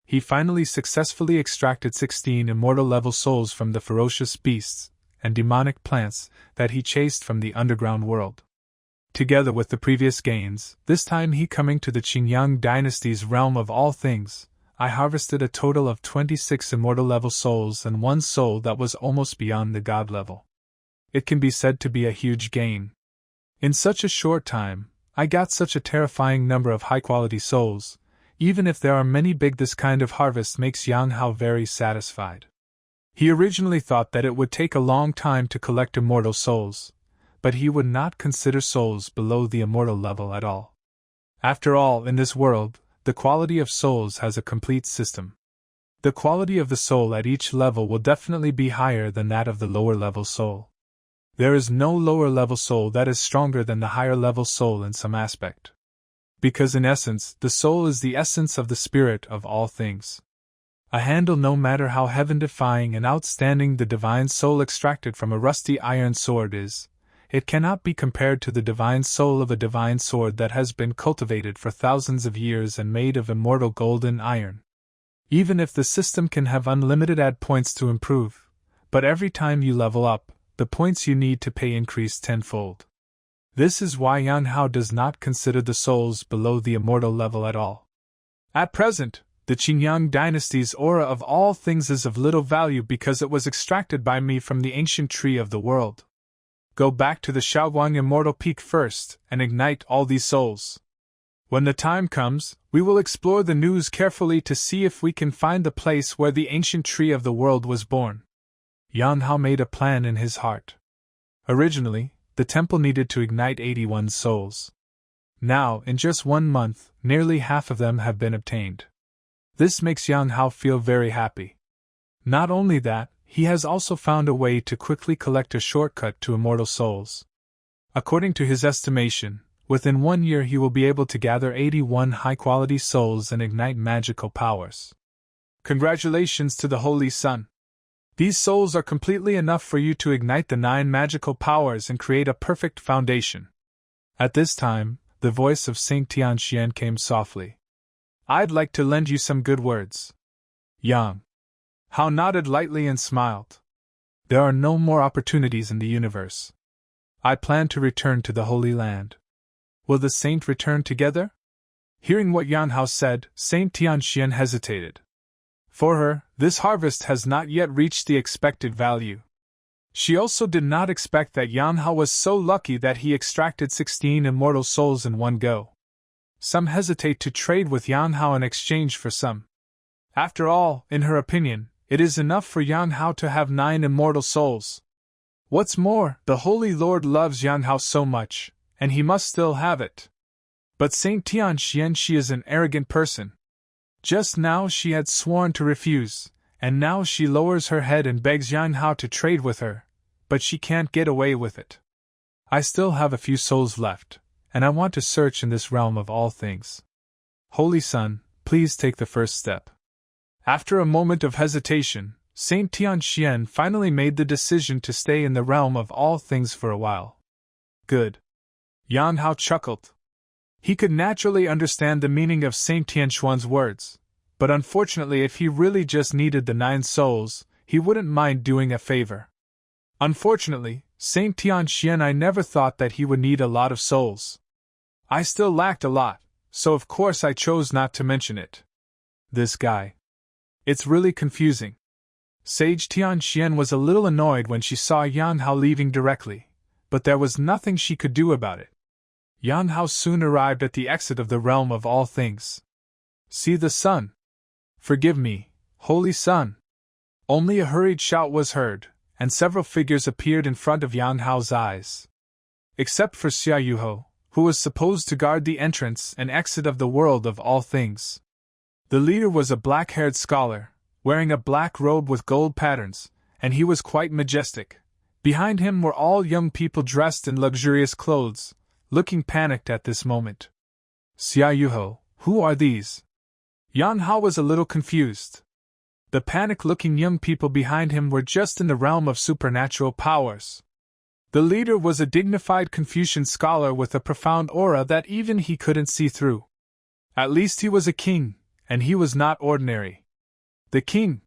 He finally successfully extracted 16 immortal level souls from the ferocious beasts and demonic plants that he chased from the underground world. Together with the previous gains, this time he coming to the Qingyang dynasty's realm of all things, I harvested a total of 26 immortal level souls and one soul that was almost beyond the god level. It can be said to be a huge gain. In such a short time, I got such a terrifying number of high-quality souls. Even if there are many big, this kind of harvest makes Yang Hao very satisfied. He originally thought that it would take a long time to collect immortal souls, but he would not consider souls below the immortal level at all. After all, in this world, the quality of souls has a complete system. The quality of the soul at each level will definitely be higher than that of the lower level soul. There is no lower level soul that is stronger than the higher level soul in some aspect. Because in essence, the soul is the essence of the spirit of all things. A handle, no matter how heaven-defying and outstanding the divine soul extracted from a rusty iron sword is, it cannot be compared to the divine soul of a divine sword that has been cultivated for thousands of years and made of immortal golden iron. Even if the system can have unlimited add points to improve, but every time you level up, the points you need to pay increase tenfold. This is why Yang Hao does not consider the souls below the immortal level at all. At present, the Qingyang dynasty's aura of all things is of little value because it was extracted by me from the ancient tree of the world. Go back to the Shaoguang Immortal Peak first and ignite all these souls. When the time comes, we will explore the news carefully to see if we can find the place where the ancient tree of the world was born. Yan Hao made a plan in his heart. Originally, the temple needed to ignite 81 souls. Now, in just 1 month, nearly half of them have been obtained. This makes Yang Hao feel very happy. Not only that, he has also found a way to quickly collect a shortcut to immortal souls. According to his estimation, within 1 year he will be able to gather 81 high-quality souls and ignite magical powers. Congratulations to the Holy Sun! These souls are completely enough for you to ignite the 9 magical powers and create a perfect foundation. At this time, the voice of Saint Tianxian came softly. I'd like to lend you some good words. Yang Hao nodded lightly and smiled. There are no more opportunities in the universe. I plan to return to the Holy Land. Will the saint return together? Hearing what Yan Hao said, Saint Tianxian hesitated. For her, this harvest has not yet reached the expected value. She also did not expect that Yan Hao was so lucky that he extracted 16 immortal souls in one go. Some hesitate to trade with Yan Hao in exchange for some. After all, in her opinion, it is enough for Yan Hao to have 9 immortal souls. What's more, the Holy Lord loves Yan Hao so much, and he must still have it. But Saint Tianxian, she is an arrogant person. Just now she had sworn to refuse, and now she lowers her head and begs Yan Hao to trade with her, but she can't get away with it. I still have a few souls left, and I want to search in this realm of all things. Holy Son, please take the first step. After a moment of hesitation, Saint Tianxian finally made the decision to stay in the realm of all things for a while. Good. Yan Hao chuckled. He could naturally understand the meaning of Saint Tianxuan's words, but unfortunately if he really just needed the 9 souls, he wouldn't mind doing a favor. Unfortunately, Saint Tianxian, I never thought that he would need a lot of souls. I still lacked a lot, so of course I chose not to mention it. This guy. It's really confusing. Sage Tianxian was a little annoyed when she saw Yan Hao leaving directly, but there was nothing she could do about it. Yan Hao soon arrived at the exit of the realm of all things. See the sun. Forgive me, Holy Sun. Only a hurried shout was heard, and several figures appeared in front of Yan Hao's eyes. Except for Xia Yuho, who was supposed to guard the entrance and exit of the world of all things. The leader was a black-haired scholar, wearing a black robe with gold patterns, and he was quite majestic. Behind him were all young people dressed in luxurious clothes, looking panicked at this moment. Xia Yuho, who are these? Yan Hao was a little confused. The panic-looking young people behind him were just in the realm of supernatural powers. The leader was a dignified Confucian scholar with a profound aura that even he couldn't see through. At least he was a king, and he was not ordinary. The king.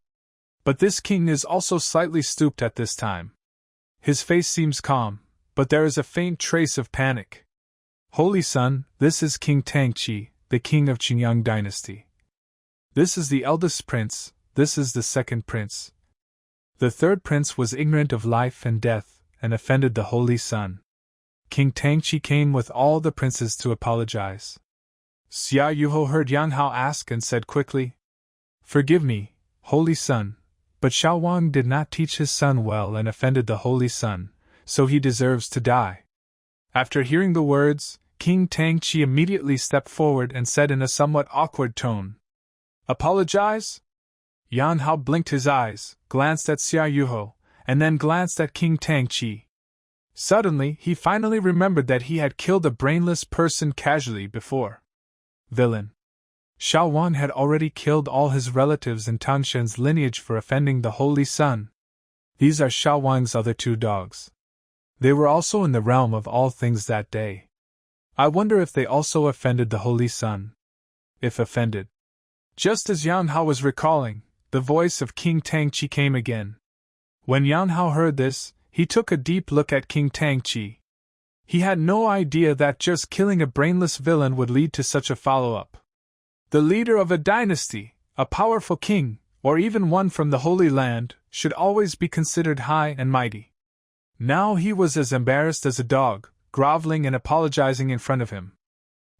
But this king is also slightly stooped at this time. His face seems calm, but there is a faint trace of panic. Holy Son, this is King Tangqi, the king of Qingyang dynasty. This is the eldest prince, this is the second prince. The third prince was ignorant of life and death, and offended the Holy Son. King Tangqi came with all the princes to apologize. Xia Yuho heard Yan Hao ask and said quickly, Forgive me, Holy Son, but Xiao Wang did not teach his son well and offended the Holy Son, so he deserves to die. After hearing the words, King Tangqi immediately stepped forward and said in a somewhat awkward tone, Apologize? Yan Hao blinked his eyes, glanced at Xia Yuho, and then glanced at King Tangqi. Suddenly, he finally remembered that he had killed a brainless person casually before. Villain. Xiao Wan had already killed all his relatives in Tangshen's lineage for offending the Holy Son. These are Xiao Wang's other 2 dogs. They were also in the realm of all things that day. I wonder if they also offended the Holy Son. If offended. Just as Yan Hao was recalling, the voice of King Tangqi came again. When Yan Hao heard this, he took a deep look at King Tangqi. He had no idea that just killing a brainless villain would lead to such a follow-up. The leader of a dynasty, a powerful king, or even one from the Holy Land, should always be considered high and mighty. Now he was as embarrassed as a dog, groveling and apologizing in front of him.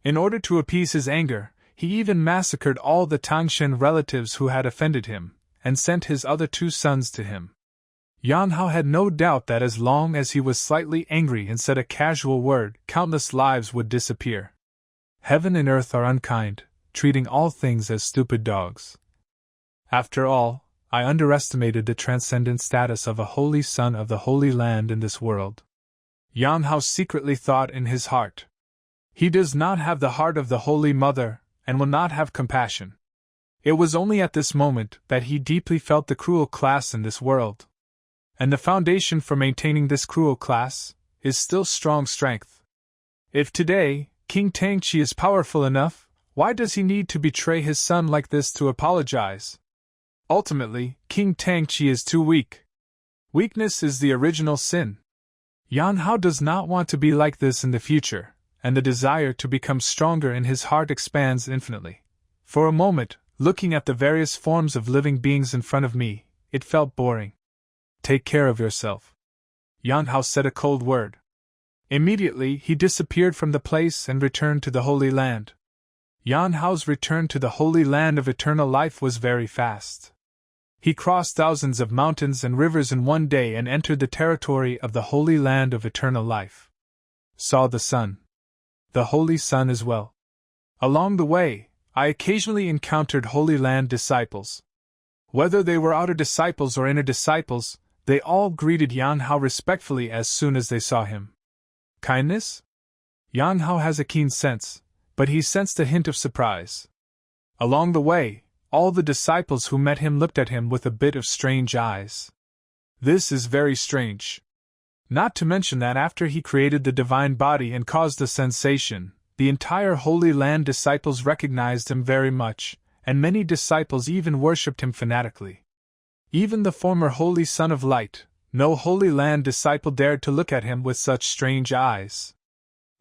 In order to appease his anger, he even massacred all the Tangshen relatives who had offended him, and sent his other 2 sons to him. Yan Hao had no doubt that as long as he was slightly angry and said a casual word, countless lives would disappear. Heaven and earth are unkind, treating all things as stupid dogs. After all, I underestimated the transcendent status of a holy son of the Holy Land in this world. Yan Hao secretly thought in his heart. He does not have the heart of the Holy Mother, and will not have compassion. It was only at this moment that he deeply felt the cruel class in this world. And the foundation for maintaining this cruel class is still strong strength. If today, King Tangqi is powerful enough, why does he need to betray his son like this to apologize? Ultimately, King Tangqi is too weak. Weakness is the original sin. Yan Hao does not want to be like this in the future, and the desire to become stronger in his heart expands infinitely. For a moment, looking at the various forms of living beings in front of me, it felt boring. Take care of yourself. Yan Hao said a cold word. Immediately, he disappeared from the place and returned to the Holy Land. Yan Hao's return to the Holy Land of Eternal Life was very fast. He crossed thousands of mountains and rivers in one day and entered the territory of the Holy Land of Eternal Life. Saw the sun. The Holy Sun as well. Along the way, I occasionally encountered Holy Land disciples. Whether they were outer disciples or inner disciples, they all greeted Yan Hao respectfully as soon as they saw him. Kindness? Yan Hao has a keen sense, but he sensed a hint of surprise. Along the way, all the disciples who met him looked at him with a bit of strange eyes. This is very strange. Not to mention that after he created the divine body and caused a sensation, the entire Holy Land disciples recognized him very much, and many disciples even worshipped him fanatically. Even the former Holy Son of Light, no Holy Land disciple dared to look at him with such strange eyes.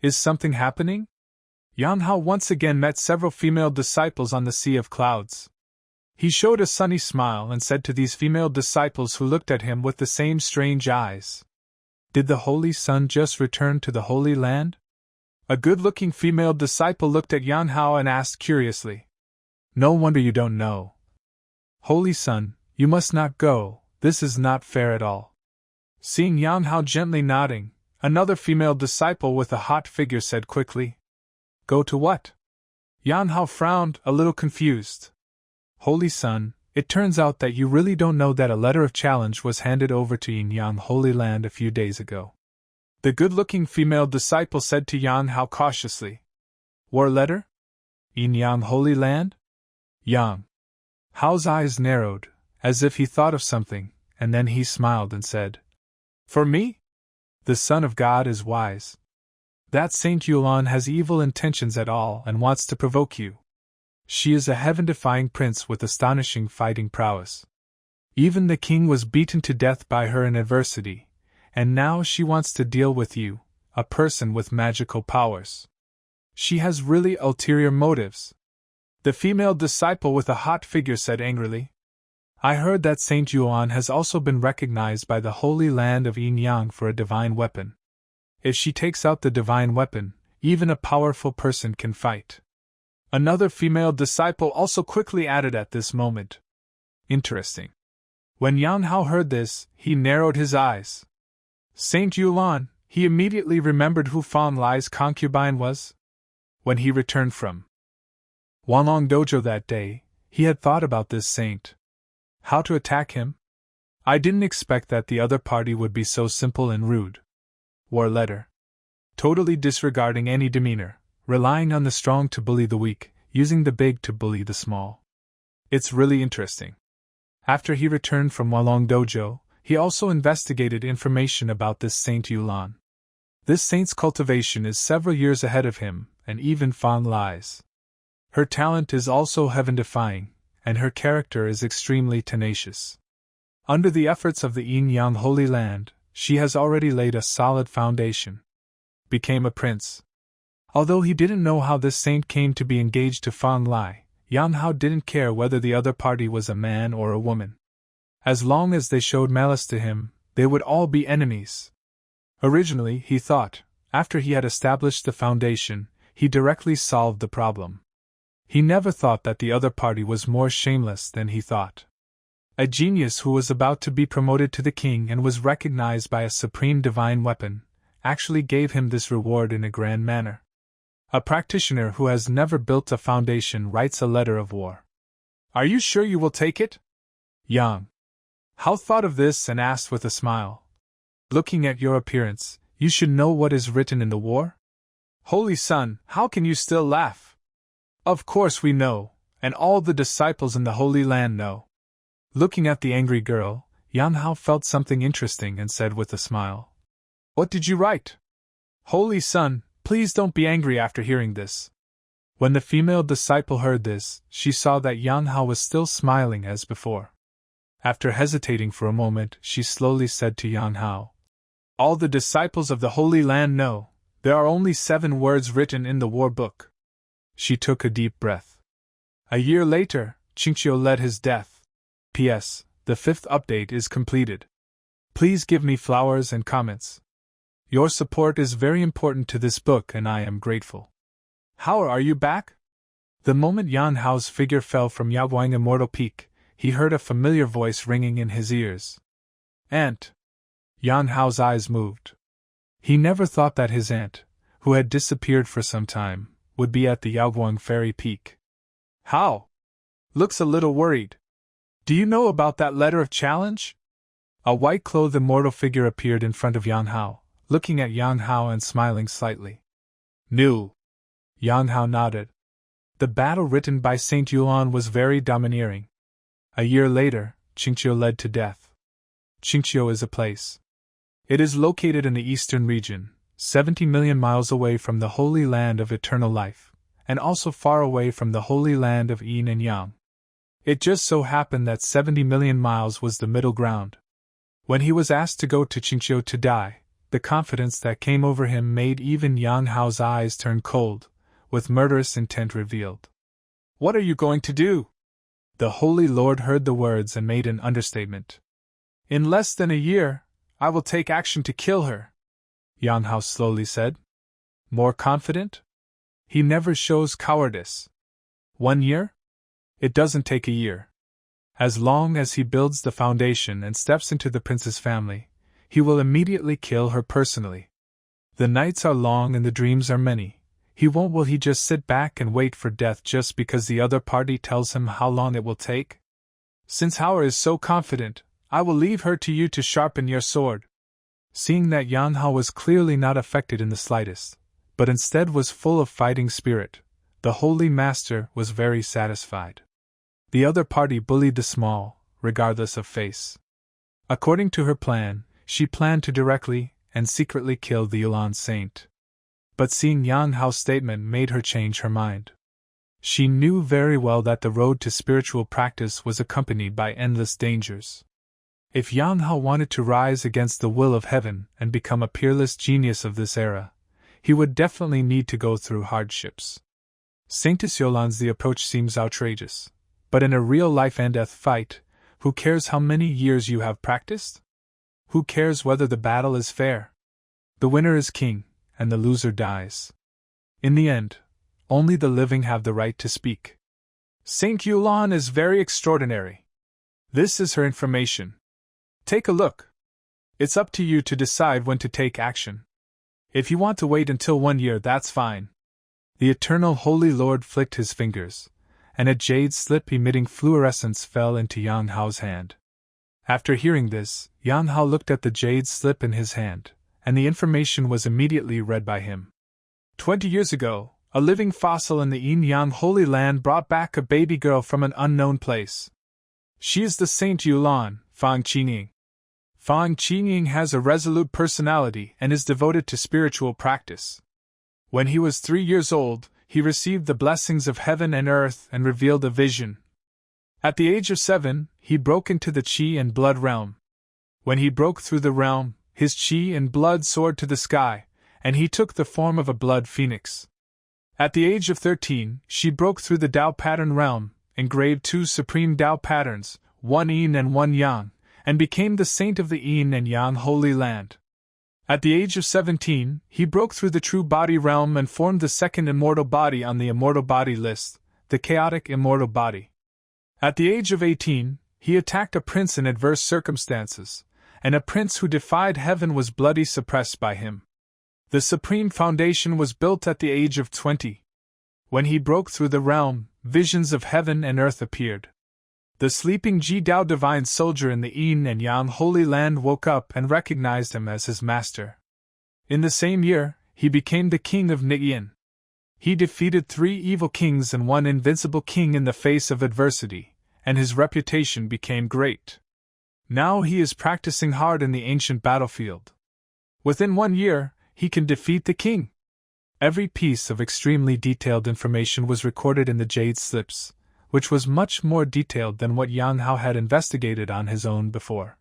Is something happening? Yan Hao once again met several female disciples on the Sea of Clouds. He showed a sunny smile and said to these female disciples who looked at him with the same strange eyes, "Did the Holy Sun just return to the Holy Land?" A good-looking female disciple looked at Yan Hao and asked curiously, "No wonder you don't know. Holy Sun, you must not go, this is not fair at all." Seeing Yan Hao gently nodding, another female disciple with a hot figure said quickly, "Go to what?" Yan Hao frowned, a little confused. "Holy Sun, it turns out that you really don't know that a letter of challenge was handed over to Yin Yang Holy Land a few days ago." The good-looking female disciple said to Yan Hao cautiously, "War letter? Yin Yang Holy Land?" Yang Hao's eyes narrowed, as if he thought of something, and then he smiled and said, "For me? The Son of God is wise. That Saint Yuan has evil intentions at all and wants to provoke you. She is a heaven-defying prince with astonishing fighting prowess. Even the king was beaten to death by her in adversity, and now she wants to deal with you, a person with magical powers. She has really ulterior motives." The female disciple with a hot figure said angrily, "I heard that Saint Yuan has also been recognized by the Holy Land of Yin Yang for a divine weapon. If she takes out the divine weapon, even a powerful person can fight." Another female disciple also quickly added at this moment, "Interesting." When Yan Hao heard this, he narrowed his eyes. Saint Yuan, he immediately remembered who Fan Lai's concubine was. When he returned from Wanlong Dojo that day, he had thought about this saint. How to attack him? I didn't expect that the other party would be so simple and rude. War letter. Totally disregarding any demeanor, relying on the strong to bully the weak, using the big to bully the small. It's really interesting. After he returned from Wanlong Dojo, he also investigated information about this Saint Yulan. This saint's cultivation is several years ahead of him, and even Fan Lai's. Her talent is also heaven-defying, and her character is extremely tenacious. Under the efforts of the Yin Yang Holy Land, she has already laid a solid foundation. Became a prince. Although he didn't know how this saint came to be engaged to Fan Lai, Yan Hao didn't care whether the other party was a man or a woman. As long as they showed malice to him, they would all be enemies. Originally, he thought, after he had established the foundation, he directly solved the problem. He never thought that the other party was more shameless than he thought. A genius who was about to be promoted to the king and was recognized by a supreme divine weapon, actually gave him this reward in a grand manner. A practitioner who has never built a foundation writes a letter of war. Are you sure you will take it? Yang Hao thought of this and asked with a smile. Looking at your appearance, you should know what is written in the war? Holy Sun, how can you still laugh? Of course we know, and all the disciples in the Holy Land know. Looking at the angry girl, Yan Hao felt something interesting and said with a smile, What did you write? Holy Sun, please don't be angry after hearing this. When the female disciple heard this, she saw that Yan Hao was still smiling as before. After hesitating for a moment, she slowly said to Yan Hao, All the disciples of the Holy Land know There are only 7 words written in the war book. She took a deep breath. A year later, Qingqiu led his death. P.S. The 5th update is completed. Please give me flowers and comments. Your support is very important to this book and I am grateful. How are you back? The moment Yan Hao's figure fell from Yaoguang Immortal Peak, he heard a familiar voice ringing in his ears. Aunt! Yan Hao's eyes moved. He never thought that his aunt, who had disappeared for some time, would be at the Yaoguang Fairy Peak. How? Looks a little worried. Do you know about that letter of challenge? A white-clothed immortal figure appeared in front of Yang Hao, looking at Yang Hao and smiling slightly. No. Yang Hao nodded. The battle written by Saint Yuan was very domineering. A year later, Qingqiu led to death. Qingqiu is a place. It is located in the eastern region, 70 million miles away from the holy land of eternal life, and also far away from the holy land of yin and yang. It just so happened that 70 million miles was the middle ground. When he was asked to go to Qingqiu to die, the confidence that came over him made even Yang Hao's eyes turn cold, with murderous intent revealed. What are you going to do? The Holy Lord heard the words and made an understatement. In less than a year, I will take action to kill her, Yang Hao slowly said. More confident? He never shows cowardice. 1 year? It doesn't take a year. As long as he builds the foundation and steps into the prince's family, he will immediately kill her personally. The nights are long and the dreams are many. Will he just sit back and wait for death just because the other party tells him how long it will take? Since Hao is so confident, I will leave her to you to sharpen your sword. Seeing that Yang Hao was clearly not affected in the slightest, but instead was full of fighting spirit, the Holy Master was very satisfied. The other party bullied the small, regardless of face. According to her plan, she planned to directly and secretly kill the Yulan saint. But seeing Yang Hao's statement made her change her mind. She knew very well that the road to spiritual practice was accompanied by endless dangers. If Yang Hao wanted to rise against the will of heaven and become a peerless genius of this era, he would definitely need to go through hardships. Saintess Yolan's the approach seems outrageous, but in a real life and death fight, who cares how many years you have practiced? Who cares whether the battle is fair? The winner is king, and the loser dies. In the end, only the living have the right to speak. Saint Yulan is very extraordinary. This is her information. Take a look. It's up to you to decide when to take action. If you want to wait until 1 year, that's fine. The Eternal Holy Lord flicked his fingers, and a jade slip emitting fluorescence fell into Yang Hao's hand. After hearing this, Yang Hao looked at the jade slip in his hand, and the information was immediately read by him. 20 years ago, a living fossil in the Yin-Yang Holy Land brought back a baby girl from an unknown place. She is the Saint Yulan, Fang Qingying. Fang Qingying has a resolute personality and is devoted to spiritual practice. When he was 3 years old, he received the blessings of heaven and earth and revealed a vision. At the age of 7, he broke into the Qi and Blood realm. When he broke through the realm, his Qi and Blood soared to the sky, and he took the form of a blood phoenix. At the age of 13, she broke through the Dao pattern realm, engraved 2 supreme Dao patterns, 1 Yin and 1 Yang, and became the saint of the Yin and Yang Holy Land. At the age of 17, he broke through the true body realm and formed the second immortal body on the immortal body list, the chaotic immortal body. At the age of 18, he attacked a prince in adverse circumstances, and a prince who defied heaven was bloody suppressed by him. The supreme foundation was built at the age of 20. When he broke through the realm, visions of heaven and earth appeared. The sleeping Ji Dao divine soldier in the Yin and Yang Holy Land woke up and recognized him as his master. In the same year, he became the king of Niyin. He defeated 3 evil kings and 1 invincible king in the face of adversity, and his reputation became great. Now he is practicing hard in the ancient battlefield. Within 1 year, he can defeat the king. Every piece of extremely detailed information was recorded in the jade slips, which was much more detailed than what Yang Hao had investigated on his own before.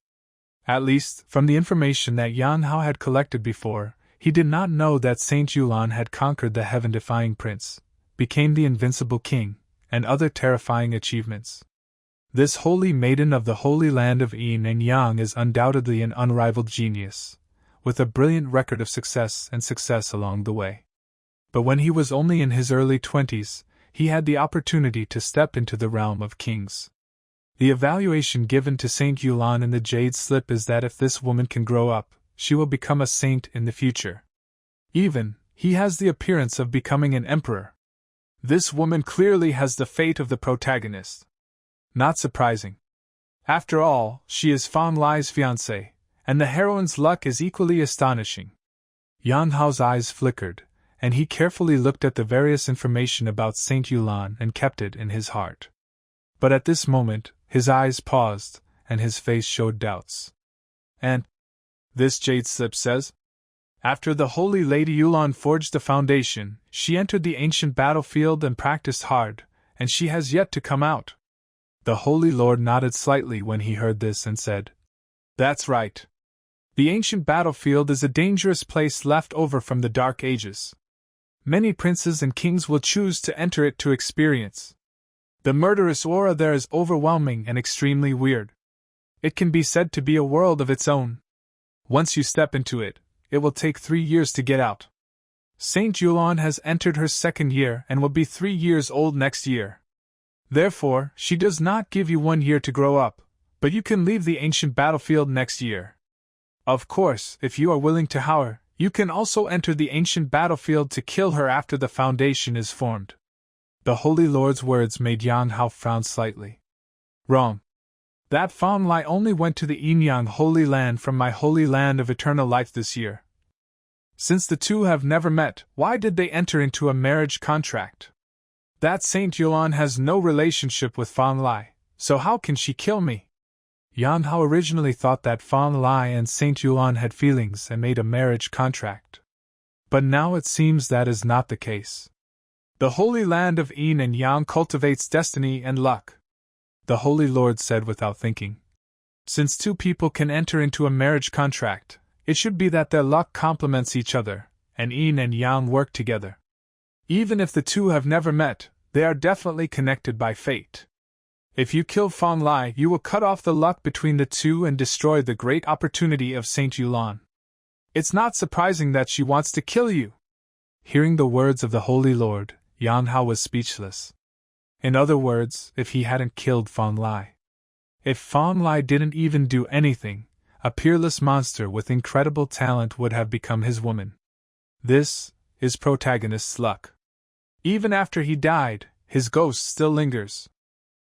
At least, from the information that Yang Hao had collected before, He did not know that Saint Yulan had conquered the heaven-defying prince, became the invincible king, and other terrifying achievements. This holy maiden of the holy land of Yin and Yang is undoubtedly an unrivaled genius, with a brilliant record of success and success along the way. But when he was only in his early 20s, he had the opportunity to step into the realm of kings. The evaluation given to Saint Yulan in the Jade Slip is that if this woman can grow up, she will become a saint in the future. Even, he has the appearance of becoming an emperor. This woman clearly has the fate of the protagonist. Not surprising. After all, she is Fan Lai's fiancée, and the heroine's luck is equally astonishing. Yan Hao's eyes flickered, and he carefully looked at the various information about Saint Yulan and kept it in his heart. But at this moment, his eyes paused, and his face showed doubts. And this Jade Slip says? After the Holy Lady Yulan forged the foundation, she entered the ancient battlefield and practiced hard, and she has yet to come out. The Holy Lord nodded slightly when he heard this and said, "That's right. The ancient battlefield is a dangerous place left over from the Dark Ages. Many princes and kings will choose to enter it to experience. The murderous aura there is overwhelming and extremely weird. It can be said to be a world of its own. Once you step into it, it will take 3 years to get out. Saint Yulan has entered her 2nd year and will be 3 years old next year. Therefore, she does not give you 1 year to grow up, but you can leave the ancient battlefield next year. Of course, if you are willing to howl, you can also enter the ancient battlefield to kill her after the foundation is formed." The Holy Lord's words made Yang Hao frown slightly. "Wrong. That Fan Lai only went to the Yin Yang Holy Land from my Holy Land of Eternal Life this year. Since the two have never met, why did they enter into a marriage contract? That Saint Yulan has no relationship with Fan Lai, so how can she kill me?" Yan Hao originally thought that Fan Lai and Saint Yulan had feelings and made a marriage contract. But now it seems that is not the case. The Holy Land of Yin and Yang cultivates destiny and luck. The Holy Lord said without thinking. Since two people can enter into a marriage contract, it should be that their luck complements each other, and Yin and Yang work together. Even if the two have never met, they are definitely connected by fate. If you kill Fan Lai, you will cut off the luck between the two and destroy the great opportunity of Saint Yulan. It's not surprising that she wants to kill you." Hearing the words of the Holy Lord, Yan Hao was speechless. In other words, if he hadn't killed Fan Lai. If Fan Lai didn't even do anything, a peerless monster with incredible talent would have become his woman. This is protagonist's luck. Even after he died, his ghost still lingers.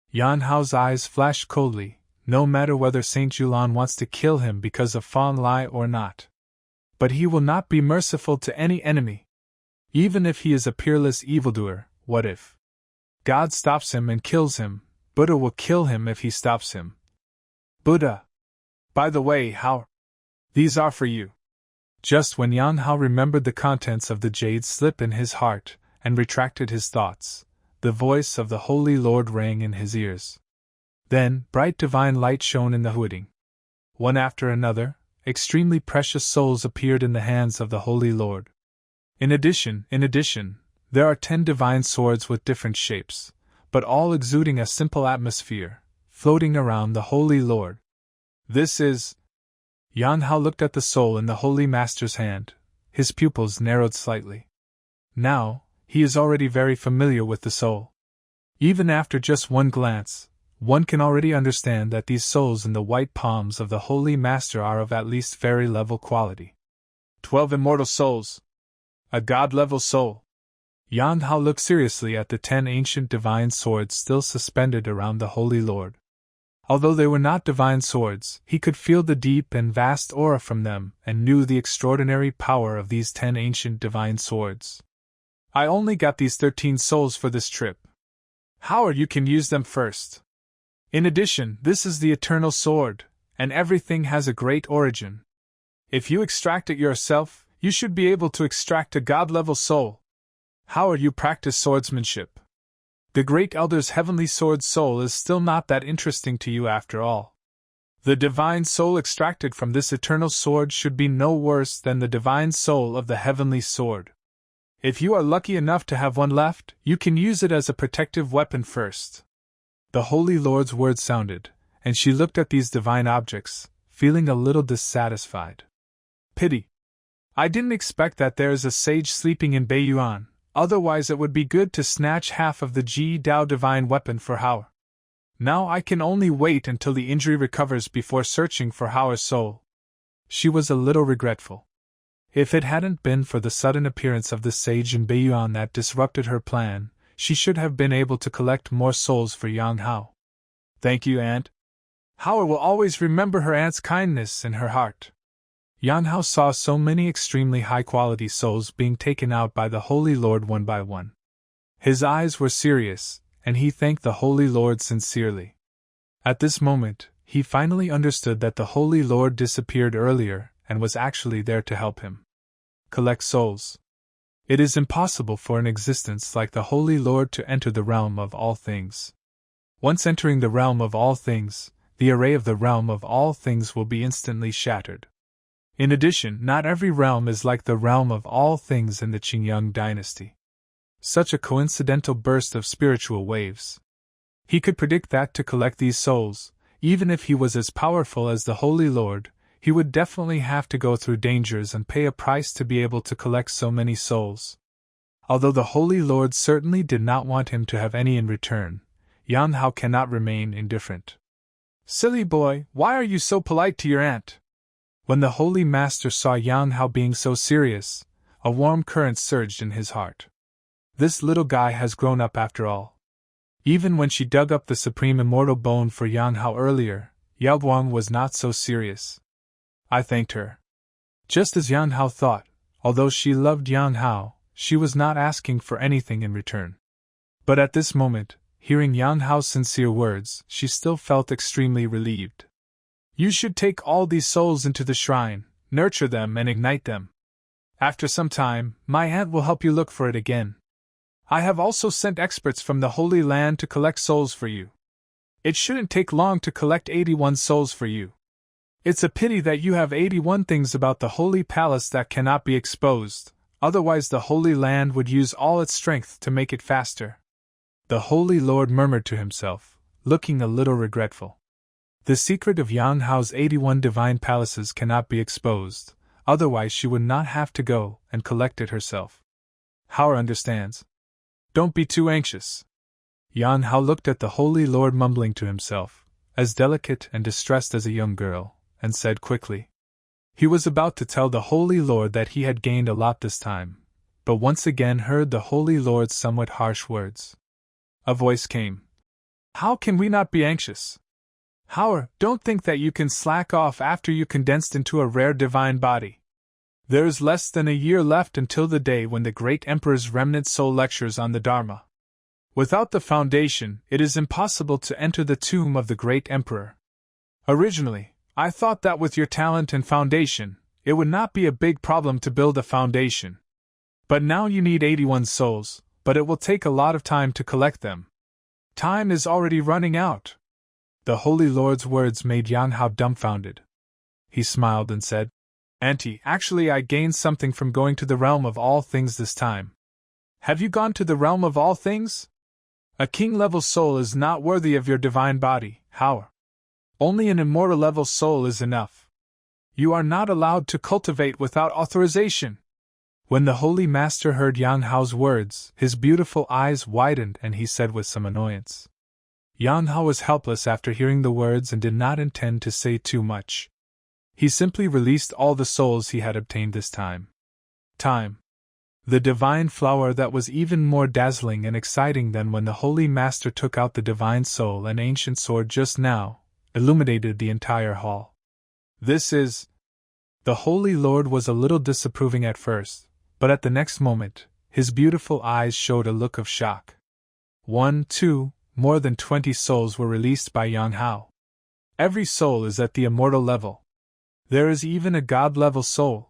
Yan Hao's eyes flashed coldly, no matter whether Saint Yulan wants to kill him because of Fan Lai or not. But he will not be merciful to any enemy. Even if he is a peerless evildoer, what if God stops him and kills him? Buddha will kill him if he stops him. Buddha! By the way, Hao, these are for you. Just when Yan Hao remembered the contents of the Jade Slip in his heart, and retracted his thoughts, the voice of the Holy Lord rang in his ears. Then, bright divine light shone in the hooding. One after another, extremely precious souls appeared in the hands of the Holy Lord. In addition, there are 10 divine swords with different shapes, but all exuding a simple atmosphere, floating around the Holy Lord. This is... Yan Hao looked at the soul in the Holy Master's hand, his pupils narrowed slightly. Now, he is already very familiar with the soul. Even after just one glance, one can already understand that these souls in the white palms of the Holy Master are of at least fairy-level quality. 12 immortal souls. A god-level soul. Yan Hao looked seriously at the 10 ancient divine swords still suspended around the Holy Lord. Although they were not divine swords, he could feel the deep and vast aura from them and knew the extraordinary power of these 10 ancient divine swords. I only got these 13 souls for this trip. Howard, you can use them first. In addition, this is the eternal sword, and everything has a great origin. If you extract it yourself, you should be able to extract a god-level soul. Howard, you practice swordsmanship. The Great Elder's heavenly sword soul is still not that interesting to you after all. The divine soul extracted from this eternal sword should be no worse than the divine soul of the heavenly sword. If you are lucky enough to have one left, you can use it as a protective weapon first. The Holy Lord's words sounded, and she looked at these divine objects, feeling a little dissatisfied. Pity. I didn't expect that there is a sage sleeping in Beiyuan, otherwise it would be good to snatch half of the Ji Dao divine weapon for Hao. Now I can only wait until the injury recovers before searching for Hao's soul. She was a little regretful. If it hadn't been for the sudden appearance of the sage in Beiyuan that disrupted her plan, she should have been able to collect more souls for Yang Hao. Thank you, Aunt. Hao will always remember her aunt's kindness in her heart. Yang Hao saw so many extremely high-quality souls being taken out by the Holy Lord one by one. His eyes were serious, and he thanked the Holy Lord sincerely. At this moment, he finally understood that the Holy Lord disappeared earlier and was actually there to help him collect souls. It is impossible for an existence like the Holy Lord to enter the realm of all things. Once entering the realm of all things, the array of the realm of all things will be instantly shattered. In addition, not every realm is like the realm of all things in the Qingyang dynasty. Such a coincidental burst of spiritual waves. He could predict that to collect these souls, even if he was as powerful as the Holy Lord, he would definitely have to go through dangers and pay a price to be able to collect so many souls. Although the Holy Lord certainly did not want him to have any in return, Yang Hao cannot remain indifferent. Silly boy, why are you so polite to your aunt? When the Holy Master saw Yang Hao being so serious, a warm current surged in his heart. This little guy has grown up after all. Even when she dug up the supreme immortal bone for Yang Hao earlier, Yao Guang was not so serious. I thanked her. Just as Yang Hao thought, although she loved Yang Hao, she was not asking for anything in return. But at this moment, hearing Yang Hao's sincere words, she still felt extremely relieved. You should take all these souls into the shrine, nurture them and ignite them. After some time, my aunt will help you look for it again. I have also sent experts from the Holy Land to collect souls for you. It shouldn't take long to collect 81 souls for you. It's a pity that you have 81 things about the Holy Palace that cannot be exposed, otherwise the Holy Land would use all its strength to make it faster. The Holy Lord murmured to himself, looking a little regretful. The secret of Yang Hao's 81 divine palaces cannot be exposed, otherwise she would not have to go and collect it herself. Hao understands. Don't be too anxious. Yang Hao looked at the Holy Lord mumbling to himself, as delicate and distressed as a young girl, and said quickly. He was about to tell the Holy Lord that he had gained a lot this time, but once again heard the Holy Lord's somewhat harsh words. A voice came. How can we not be anxious? Hao, don't think that you can slack off after you condensed into a rare divine body. There is less than a year left until the day when the great Emperor's remnant soul lectures on the Dharma. Without the foundation, it is impossible to enter the tomb of the great Emperor. Originally, I thought that with your talent and foundation, it would not be a big problem to build a foundation. But now you need 81 souls, but it will take a lot of time to collect them. Time is already running out. The Holy Lord's words made Yang Hao dumbfounded. He smiled and said, Auntie, actually I gained something from going to the realm of all things this time. Have you gone to the realm of all things? A king-level soul is not worthy of your divine body, Hao. Only an immortal-level soul is enough. You are not allowed to cultivate without authorization. When the Holy Master heard Yang Hao's words, his beautiful eyes widened and he said with some annoyance. Yang Hao was helpless after hearing the words and did not intend to say too much. He simply released all the souls he had obtained this time. The divine flower that was even more dazzling and exciting than when the Holy Master took out the divine soul and ancient sword just now, illuminated the entire hall. This is... The Holy Lord was a little disapproving at first, but at the next moment, his beautiful eyes showed a look of shock. More than 20 souls were released by Yang Hao. Every soul is at the immortal level. There is even a god-level soul.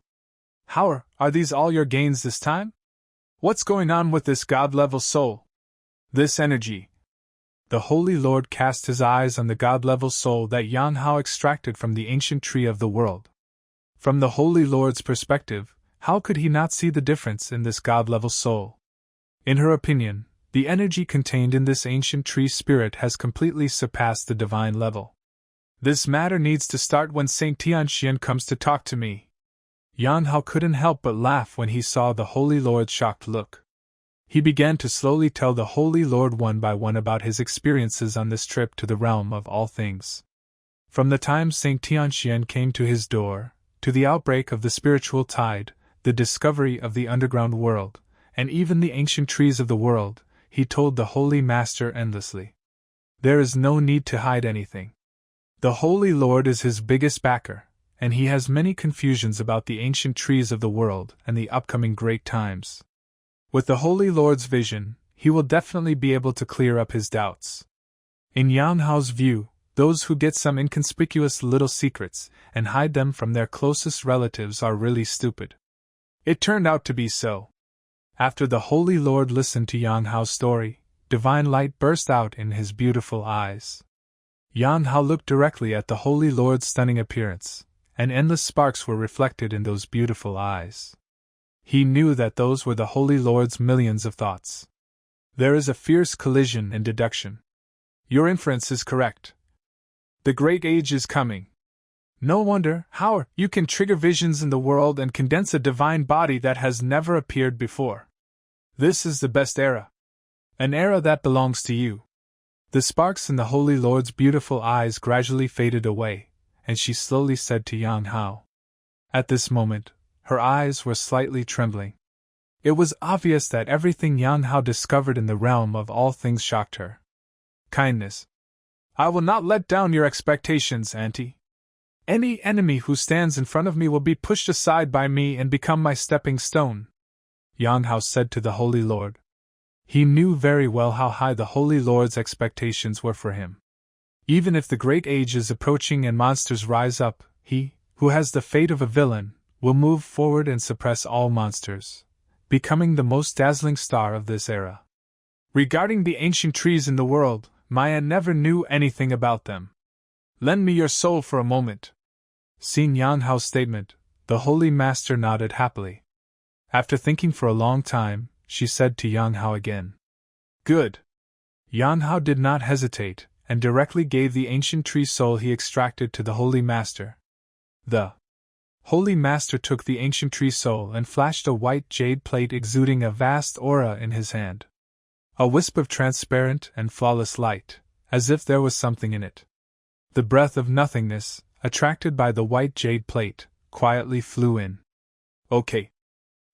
Hao, are these all your gains this time? What's going on with this god-level soul? This energy. The Holy Lord cast his eyes on the God-level soul that Yan Hao extracted from the ancient tree of the world. From the Holy Lord's perspective, how could he not see the difference in this God-level soul? In her opinion, the energy contained in this ancient tree spirit has completely surpassed the divine level. This matter needs to start when Saint Tianxian comes to talk to me. Yan Hao couldn't help but laugh when he saw the Holy Lord's shocked look. He began to slowly tell the Holy Lord one by one about his experiences on this trip to the realm of all things. From the time Saint Tianxian came to his door, to the outbreak of the spiritual tide, the discovery of the underground world, and even the ancient trees of the world, he told the Holy Master endlessly. There is no need to hide anything. The Holy Lord is his biggest backer, and he has many confusions about the ancient trees of the world and the upcoming great times. With the Holy Lord's vision, he will definitely be able to clear up his doubts. In Yan Hao's view, those who get some inconspicuous little secrets and hide them from their closest relatives are really stupid. It turned out to be so. After the Holy Lord listened to Yan Hao's story, divine light burst out in his beautiful eyes. Yan Hao looked directly at the Holy Lord's stunning appearance, and endless sparks were reflected in those beautiful eyes. He knew that those were the Holy Lord's millions of thoughts. There is a fierce collision in deduction. Your inference is correct. The great age is coming. No wonder, Hao, you can trigger visions in the world and condense a divine body that has never appeared before. This is the best era. An era that belongs to you. The sparks in the Holy Lord's beautiful eyes gradually faded away, and she slowly said to Yan Hao. At this moment, her eyes were slightly trembling. It was obvious that everything Yan Hao discovered in the realm of all things shocked her. Kindness. I will not let down your expectations, Auntie. Any enemy who stands in front of me will be pushed aside by me and become my stepping stone, Yan Hao said to the Holy Lord. He knew very well how high the Holy Lord's expectations were for him. Even if the great age is approaching and monsters rise up, he, who has the fate of a villain, will move forward and suppress all monsters, becoming the most dazzling star of this era. Regarding the ancient trees in the world, Maya never knew anything about them. Lend me your soul for a moment. Seeing Yan Hao's statement, the Holy Master nodded happily. After thinking for a long time, she said to Yan Hao again. Good. Yan Hao did not hesitate, and directly gave the ancient tree soul he extracted to the Holy Master. The Holy Master took the ancient tree soul and flashed a white jade plate exuding a vast aura in his hand. A wisp of transparent and flawless light, as if there was something in it. The breath of nothingness, attracted by the white jade plate, quietly flew in. Okay.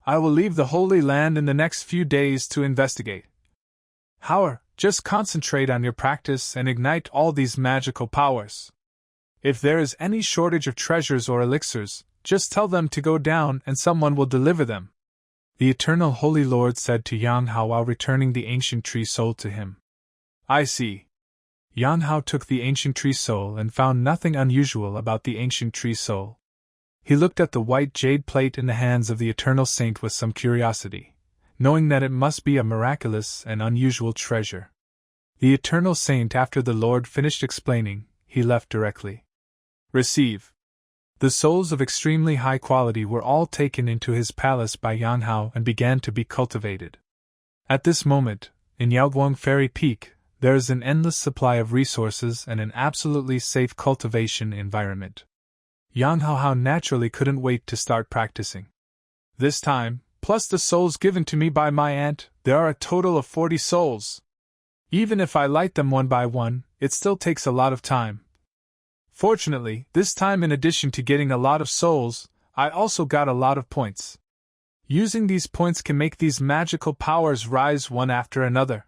I will leave the Holy Land in the next few days to investigate. Hao, just concentrate on your practice and ignite all these magical powers. If there is any shortage of treasures or elixirs, just tell them to go down and someone will deliver them. The Eternal Holy Lord said to Yan Hao while returning the ancient tree soul to him. I see. Yan Hao took the ancient tree soul and found nothing unusual about the ancient tree soul. He looked at the white jade plate in the hands of the Eternal Saint with some curiosity, knowing that it must be a miraculous and unusual treasure. The Eternal Saint, after the Lord finished explaining, he left directly. Receive. The souls of extremely high quality were all taken into his palace by Yan Hao and began to be cultivated. At this moment, in Yaoguang Fairy Peak, there is an endless supply of resources and an absolutely safe cultivation environment. Yan Hao naturally couldn't wait to start practicing. This time, plus the souls given to me by my aunt, there are a total of 40 souls. Even if I light them one by one, it still takes a lot of time. Fortunately, this time in addition to getting a lot of souls, I also got a lot of points. Using these points can make these magical powers rise one after another.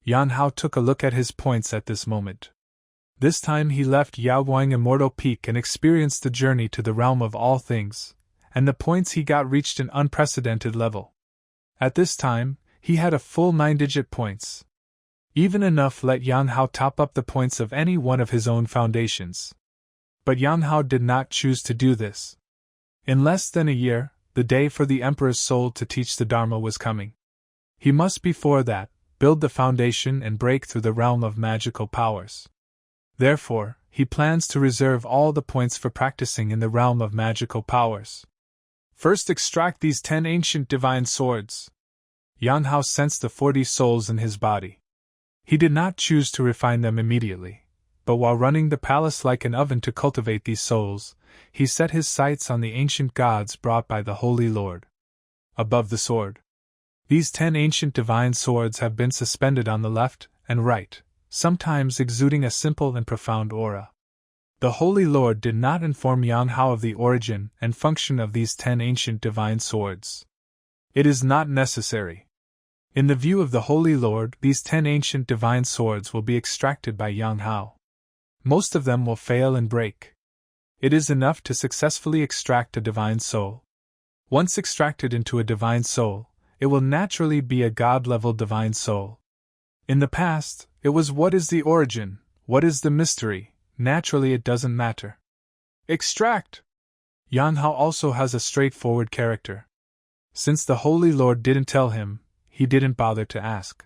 Yan Hao took a look at his points at this moment. This time he left Yaoguang Immortal Peak and experienced the journey to the realm of all things, and the points he got reached an unprecedented level. At this time, he had a full 9-digit points. Even enough let Yan Hao top up the points of any one of his own foundations. But Yan Hao did not choose to do this. In less than a year, the day for the Emperor's soul to teach the Dharma was coming. He must before that, build the foundation and break through the realm of magical powers. Therefore, he plans to reserve all the points for practicing in the realm of magical powers. First, extract these 10 ancient divine swords. Yan Hao sensed the 40 souls in his body. He did not choose to refine them immediately, but while running the palace like an oven to cultivate these souls, he set his sights on the ancient gods brought by the Holy Lord. Above the sword, these 10 ancient divine swords have been suspended on the left and right, sometimes exuding a simple and profound aura. The Holy Lord did not inform Yan Hao of the origin and function of these 10 ancient divine swords. It is not necessary. In the view of the Holy Lord, these 10 ancient divine swords will be extracted by Yan Hao. Most of them will fail and break. It is enough to successfully extract a divine soul. Once extracted into a divine soul, it will naturally be a God-level divine soul. In the past, it was what is the origin, what is the mystery, naturally it doesn't matter. Extract! Yan Hao also has a straightforward character. Since the Holy Lord didn't tell him, he didn't bother to ask.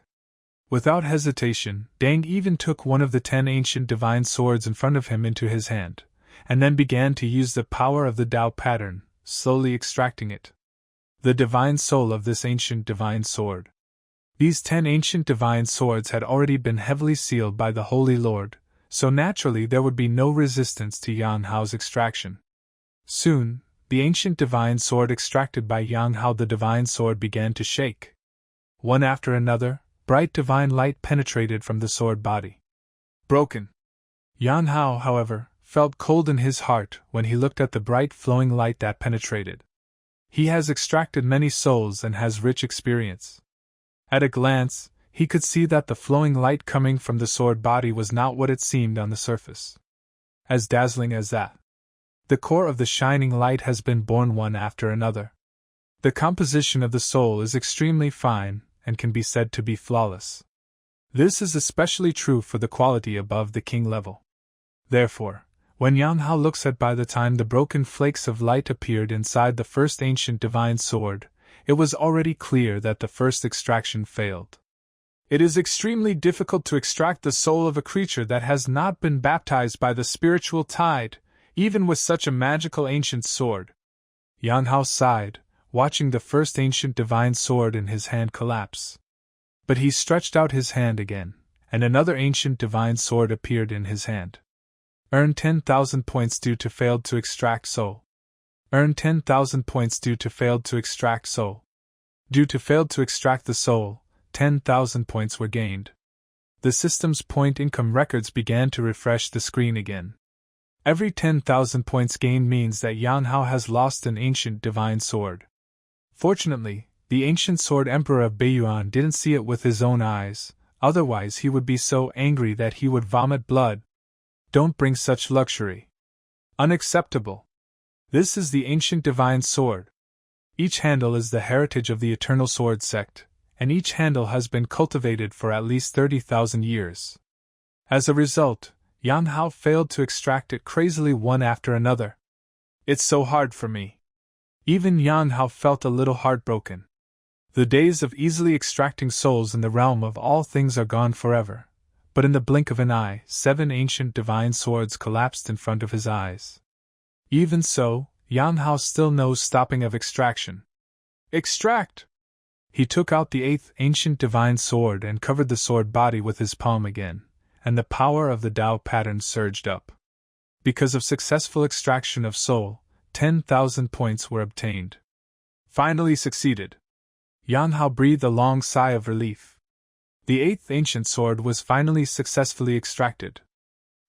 Without hesitation, Deng even took one of the 10 ancient divine swords in front of him into his hand, and then began to use the power of the Tao pattern, slowly extracting it. The divine soul of this ancient divine sword. These 10 ancient divine swords had already been heavily sealed by the Holy Lord, so naturally there would be no resistance to Yan Hao's extraction. Soon, the ancient divine sword extracted by Yan Hao, the divine sword, began to shake. One after another, bright divine light penetrated from the sword body. Broken. Yan Hao, however, felt cold in his heart when he looked at the bright flowing light that penetrated. He has extracted many souls and has rich experience. At a glance, he could see that the flowing light coming from the sword body was not what it seemed on the surface. As dazzling as that. The core of the shining light has been born one after another. The composition of the soul is extremely fine and can be said to be flawless. This is especially true for the quality above the king level. Therefore, when Yan Hao looks at by the time the broken flakes of light appeared inside the first ancient divine sword, it was already clear that the first extraction failed. It is extremely difficult to extract the soul of a creature that has not been baptized by the spiritual tide, even with such a magical ancient sword. Yan Hao sighed, watching the first ancient divine sword in his hand collapse. But he stretched out his hand again, and another ancient divine sword appeared in his hand. Earn 10,000 points due to failed to extract soul. Earn 10,000 points due to failed to extract soul. Due to failed to extract the soul, 10,000 points were gained. The system's point income records began to refresh the screen again. Every 10,000 points gained means that Yan Hao has lost an ancient divine sword. Fortunately, the ancient sword Emperor of Beiyuan didn't see it with his own eyes, otherwise he would be so angry that he would vomit blood. Don't bring such luxury. Unacceptable. This is the ancient divine sword. Each handle is the heritage of the Eternal Sword sect, and each handle has been cultivated for at least 30,000 years. As a result, Yan Hao failed to extract it crazily one after another. It's so hard for me. Even Yan Hao felt a little heartbroken. The days of easily extracting souls in the realm of all things are gone forever, but in the blink of an eye, 7 ancient divine swords collapsed in front of his eyes. Even so, Yan Hao still knows stopping of extraction. Extract! He took out the 8th ancient divine sword and covered the sword body with his palm again, and the power of the Tao pattern surged up. Because of successful extraction of soul, 10,000 points were obtained. Finally succeeded. Yan Hao breathed a long sigh of relief. The 8th ancient sword was finally successfully extracted.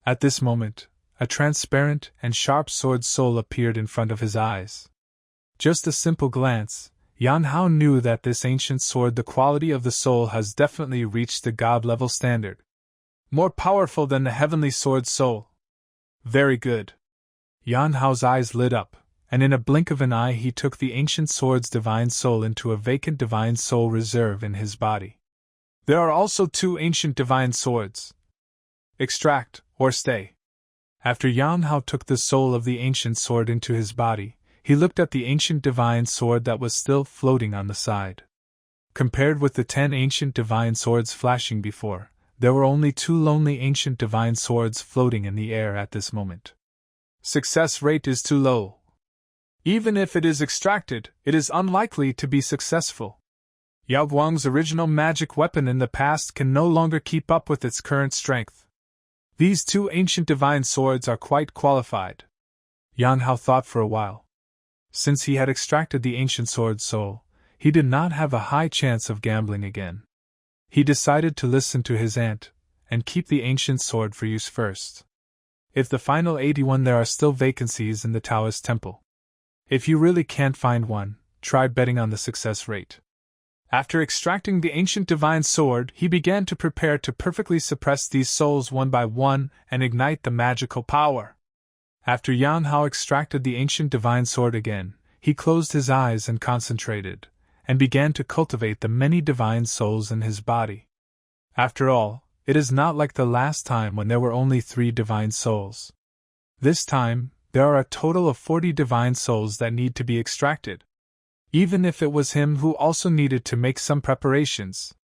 At this moment, a transparent and sharp sword soul appeared in front of his eyes. Just a simple glance, Yan Hao knew that this ancient sword, the quality of the soul, has definitely reached the God-level standard. More powerful than the heavenly sword soul. Very good. Yan Hao's eyes lit up, and in a blink of an eye he took the ancient sword's divine soul into a vacant divine soul reserve in his body. There are also 2 ancient divine swords. Extract, or stay. After Yan Hao took the soul of the ancient sword into his body, he looked at the ancient divine sword that was still floating on the side. Compared with the 10 ancient divine swords flashing before, there were only 2 lonely ancient divine swords floating in the air at this moment. Success rate is too low. Even if it is extracted, it is unlikely to be successful. Yao Guang's original magic weapon in the past can no longer keep up with its current strength. These 2 ancient divine swords are quite qualified. Yan Hao thought for a while. Since he had extracted the ancient sword's soul, he did not have a high chance of gambling again. He decided to listen to his aunt, and keep the ancient sword for use first. If the final 81 there are still vacancies in the Taoist temple. If you really can't find one, try betting on the success rate. After extracting the ancient divine sword, he began to prepare to perfectly suppress these souls one by one and ignite the magical power. After Yan Hao extracted the ancient divine sword again, he closed his eyes and concentrated, and began to cultivate the many divine souls in his body. After all, it is not like the last time when there were only 3 divine souls. This time, there are a total of 40 divine souls that need to be extracted. Even if it was him who also needed to make some preparations.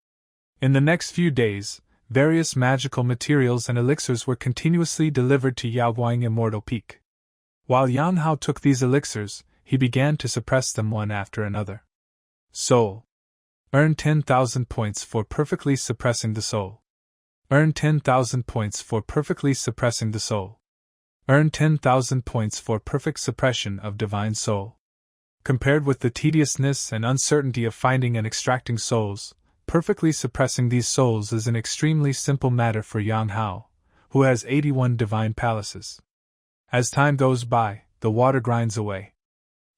In the next few days, various magical materials and elixirs were continuously delivered to Yaoguang Immortal Peak. While Yan Hao took these elixirs, he began to suppress them one after another. Soul. Earn 10,000 points for perfectly suppressing the soul. Earn 10,000 points for perfectly suppressing the soul. Earn 10,000 points for perfect suppression of divine soul. Compared with the tediousness and uncertainty of finding and extracting souls, perfectly suppressing these souls is an extremely simple matter for Yan Hao, who has 81 divine palaces. As time goes by, the water grinds away.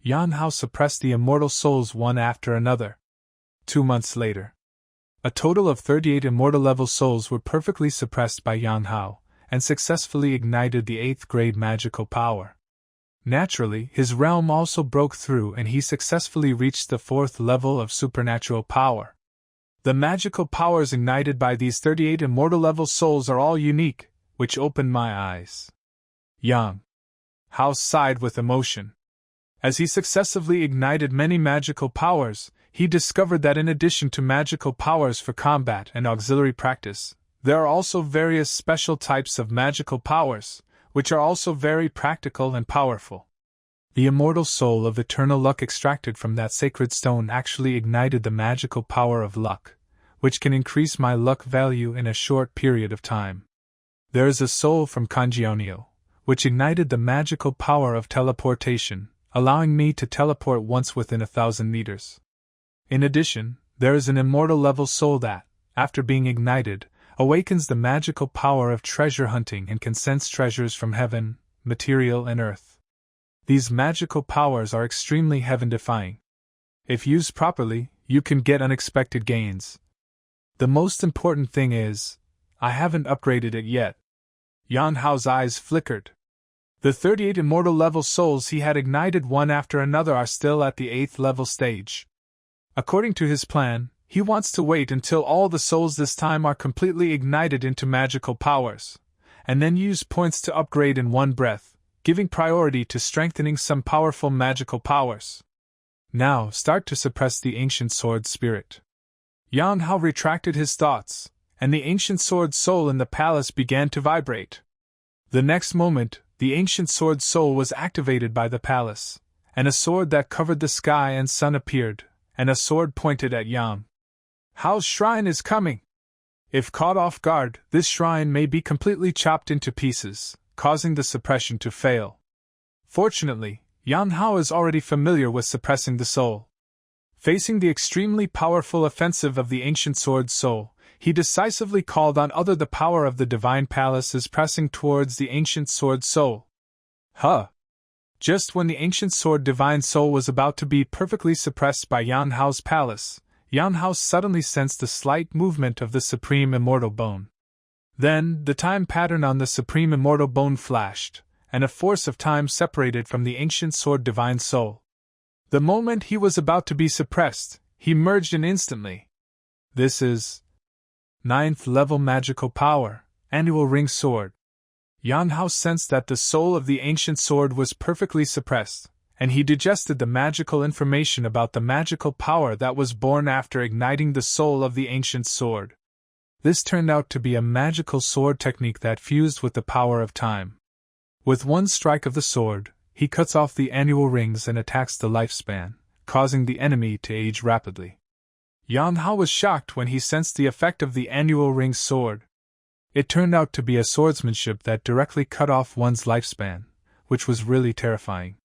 Yan Hao suppressed the immortal souls one after another. 2 months later, a total of 38 immortal level souls were perfectly suppressed by Yan Hao, and successfully ignited the 8th grade magical power. Naturally, his realm also broke through and he successfully reached the 4th level of supernatural power. The magical powers ignited by these 38 immortal level souls are all unique, which opened my eyes. Yang Hao sighed with emotion. As he successively ignited many magical powers, he discovered that in addition to magical powers for combat and auxiliary practice, there are also various special types of magical powers, which are also very practical and powerful. The immortal soul of eternal luck extracted from that sacred stone actually ignited the magical power of luck, which can increase my luck value in a short period of time. There is a soul from Kanjianio, which ignited the magical power of teleportation, allowing me to teleport once within 1,000 meters. In addition, there is an immortal level soul that, after being ignited, awakens the magical power of treasure hunting and can sense treasures from heaven, material and earth. These magical powers are extremely heaven-defying. If used properly, you can get unexpected gains. The most important thing is, I haven't upgraded it yet. Yan Hao's eyes flickered. The 38 immortal level souls he had ignited one after another are still at the 8th level stage. According to his plan, he wants to wait until all the souls this time are completely ignited into magical powers, and then use points to upgrade in one breath, giving priority to strengthening some powerful magical powers. Now start to suppress the ancient sword spirit. Yan Hao retracted his thoughts, and the ancient sword soul in the palace began to vibrate. The next moment, the ancient sword soul was activated by the palace, and a sword that covered the sky and sun appeared, and a sword pointed at Yan Hao's shrine is coming. If caught off guard, this shrine may be completely chopped into pieces, causing the suppression to fail. Fortunately, Yan Hao is already familiar with suppressing the soul. Facing the extremely powerful offensive of the ancient sword soul, he decisively called on the power of the divine palace is pressing towards the ancient sword soul. Just when the ancient sword divine soul was about to be perfectly suppressed by Yan Hao's palace, Yan Hao suddenly sensed a slight movement of the supreme immortal bone. Then, the time pattern on the supreme immortal bone flashed, and a force of time separated from the ancient sword divine soul. The moment he was about to be suppressed, he merged in instantly. This is 9th level magical power, annual ring sword. Yan Hao sensed that the soul of the ancient sword was perfectly suppressed, and he digested the magical information about the magical power that was born after igniting the soul of the ancient sword. This turned out to be a magical sword technique that fused with the power of time. With one strike of the sword, he cuts off the annual rings and attacks the lifespan, causing the enemy to age rapidly. Yan Hao was shocked when he sensed the effect of the annual ring sword. It turned out to be a swordsmanship that directly cut off one's lifespan, which was really terrifying.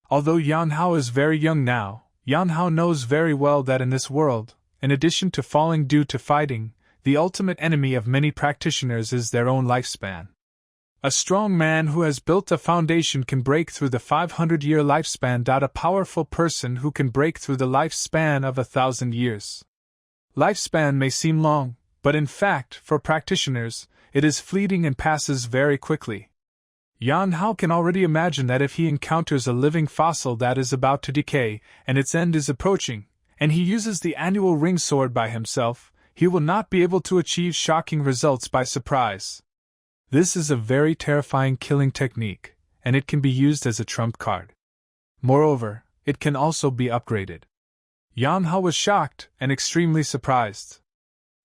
Although Yan Hao is very young now, Yan Hao knows very well that in this world, in addition to falling due to fighting, the ultimate enemy of many practitioners is their own lifespan. A strong man who has built a foundation can break through the 500-year lifespan. A powerful person who can break through the lifespan of 1,000 years. Lifespan may seem long, but in fact, for practitioners, it is fleeting and passes very quickly. Yan Hao can already imagine that if he encounters a living fossil that is about to decay, and its end is approaching, and he uses the annual ring sword by himself, he will not be able to achieve shocking results by surprise. This is a very terrifying killing technique, and it can be used as a trump card. Moreover, it can also be upgraded. Yan Hao was shocked and extremely surprised.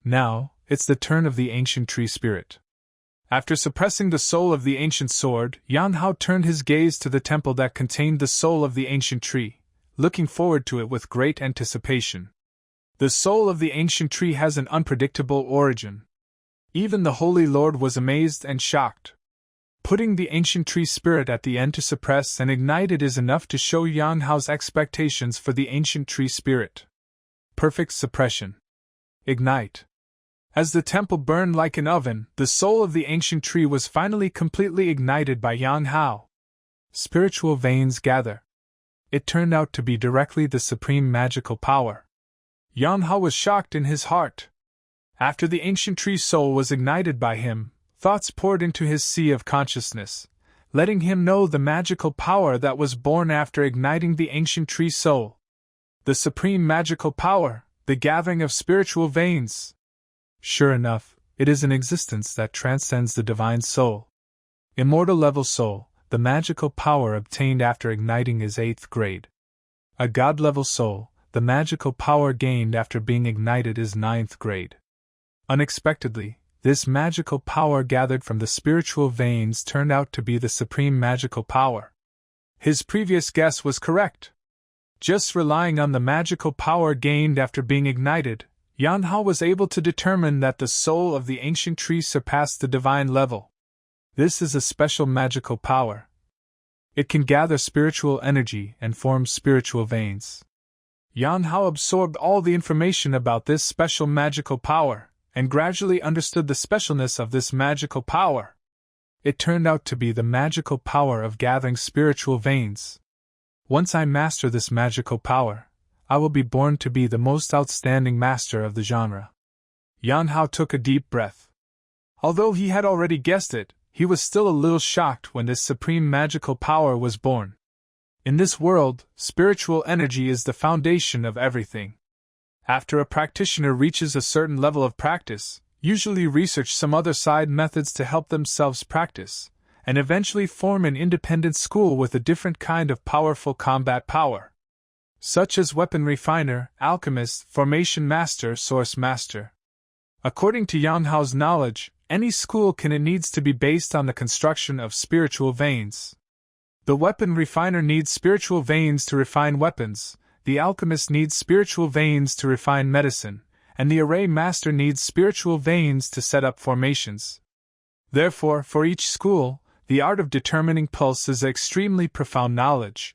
Now, it's the turn of the ancient tree spirit. After suppressing the soul of the ancient sword, Yan Hao turned his gaze to the temple that contained the soul of the ancient tree, looking forward to it with great anticipation. The soul of the ancient tree has an unpredictable origin. Even the Holy Lord was amazed and shocked. Putting the ancient tree spirit at the end to suppress and ignite it is enough to show Yan Hao's expectations for the ancient tree spirit. Perfect suppression. Ignite. As the temple burned like an oven, the soul of the ancient tree was finally completely ignited by Yan Hao. Spiritual veins gather. It turned out to be directly the supreme magical power. Yan Hao was shocked in his heart. After the ancient tree soul was ignited by him, thoughts poured into his sea of consciousness, letting him know the magical power that was born after igniting the ancient tree soul. The supreme magical power, the gathering of spiritual veins. Sure enough, it is an existence that transcends the divine soul. Immortal level soul, the magical power obtained after igniting is 8th grade. A god level soul, the magical power gained after being ignited is 9th grade. Unexpectedly, this magical power gathered from the spiritual veins turned out to be the supreme magical power. His previous guess was correct. Just relying on the magical power gained after being ignited, Yan Hao was able to determine that the soul of the ancient tree surpassed the divine level. This is a special magical power. It can gather spiritual energy and form spiritual veins. Yan Hao absorbed all the information about this special magical power, and gradually understood the specialness of this magical power. It turned out to be the magical power of gathering spiritual veins. Once I master this magical power, I will be born to be the most outstanding master of the genre. Yan Hao took a deep breath. Although he had already guessed it, he was still a little shocked when this supreme magical power was born. In this world, spiritual energy is the foundation of everything. After a practitioner reaches a certain level of practice, usually research some other side methods to help themselves practice, and eventually form an independent school with a different kind of powerful combat power. Such as weapon refiner, alchemist, formation master, source master. According to Yan Hao's knowledge, any school needs to be based on the construction of spiritual veins. The weapon refiner needs spiritual veins to refine weapons, the alchemist needs spiritual veins to refine medicine, and the array master needs spiritual veins to set up formations. Therefore, for each school, the art of determining pulse is extremely profound knowledge.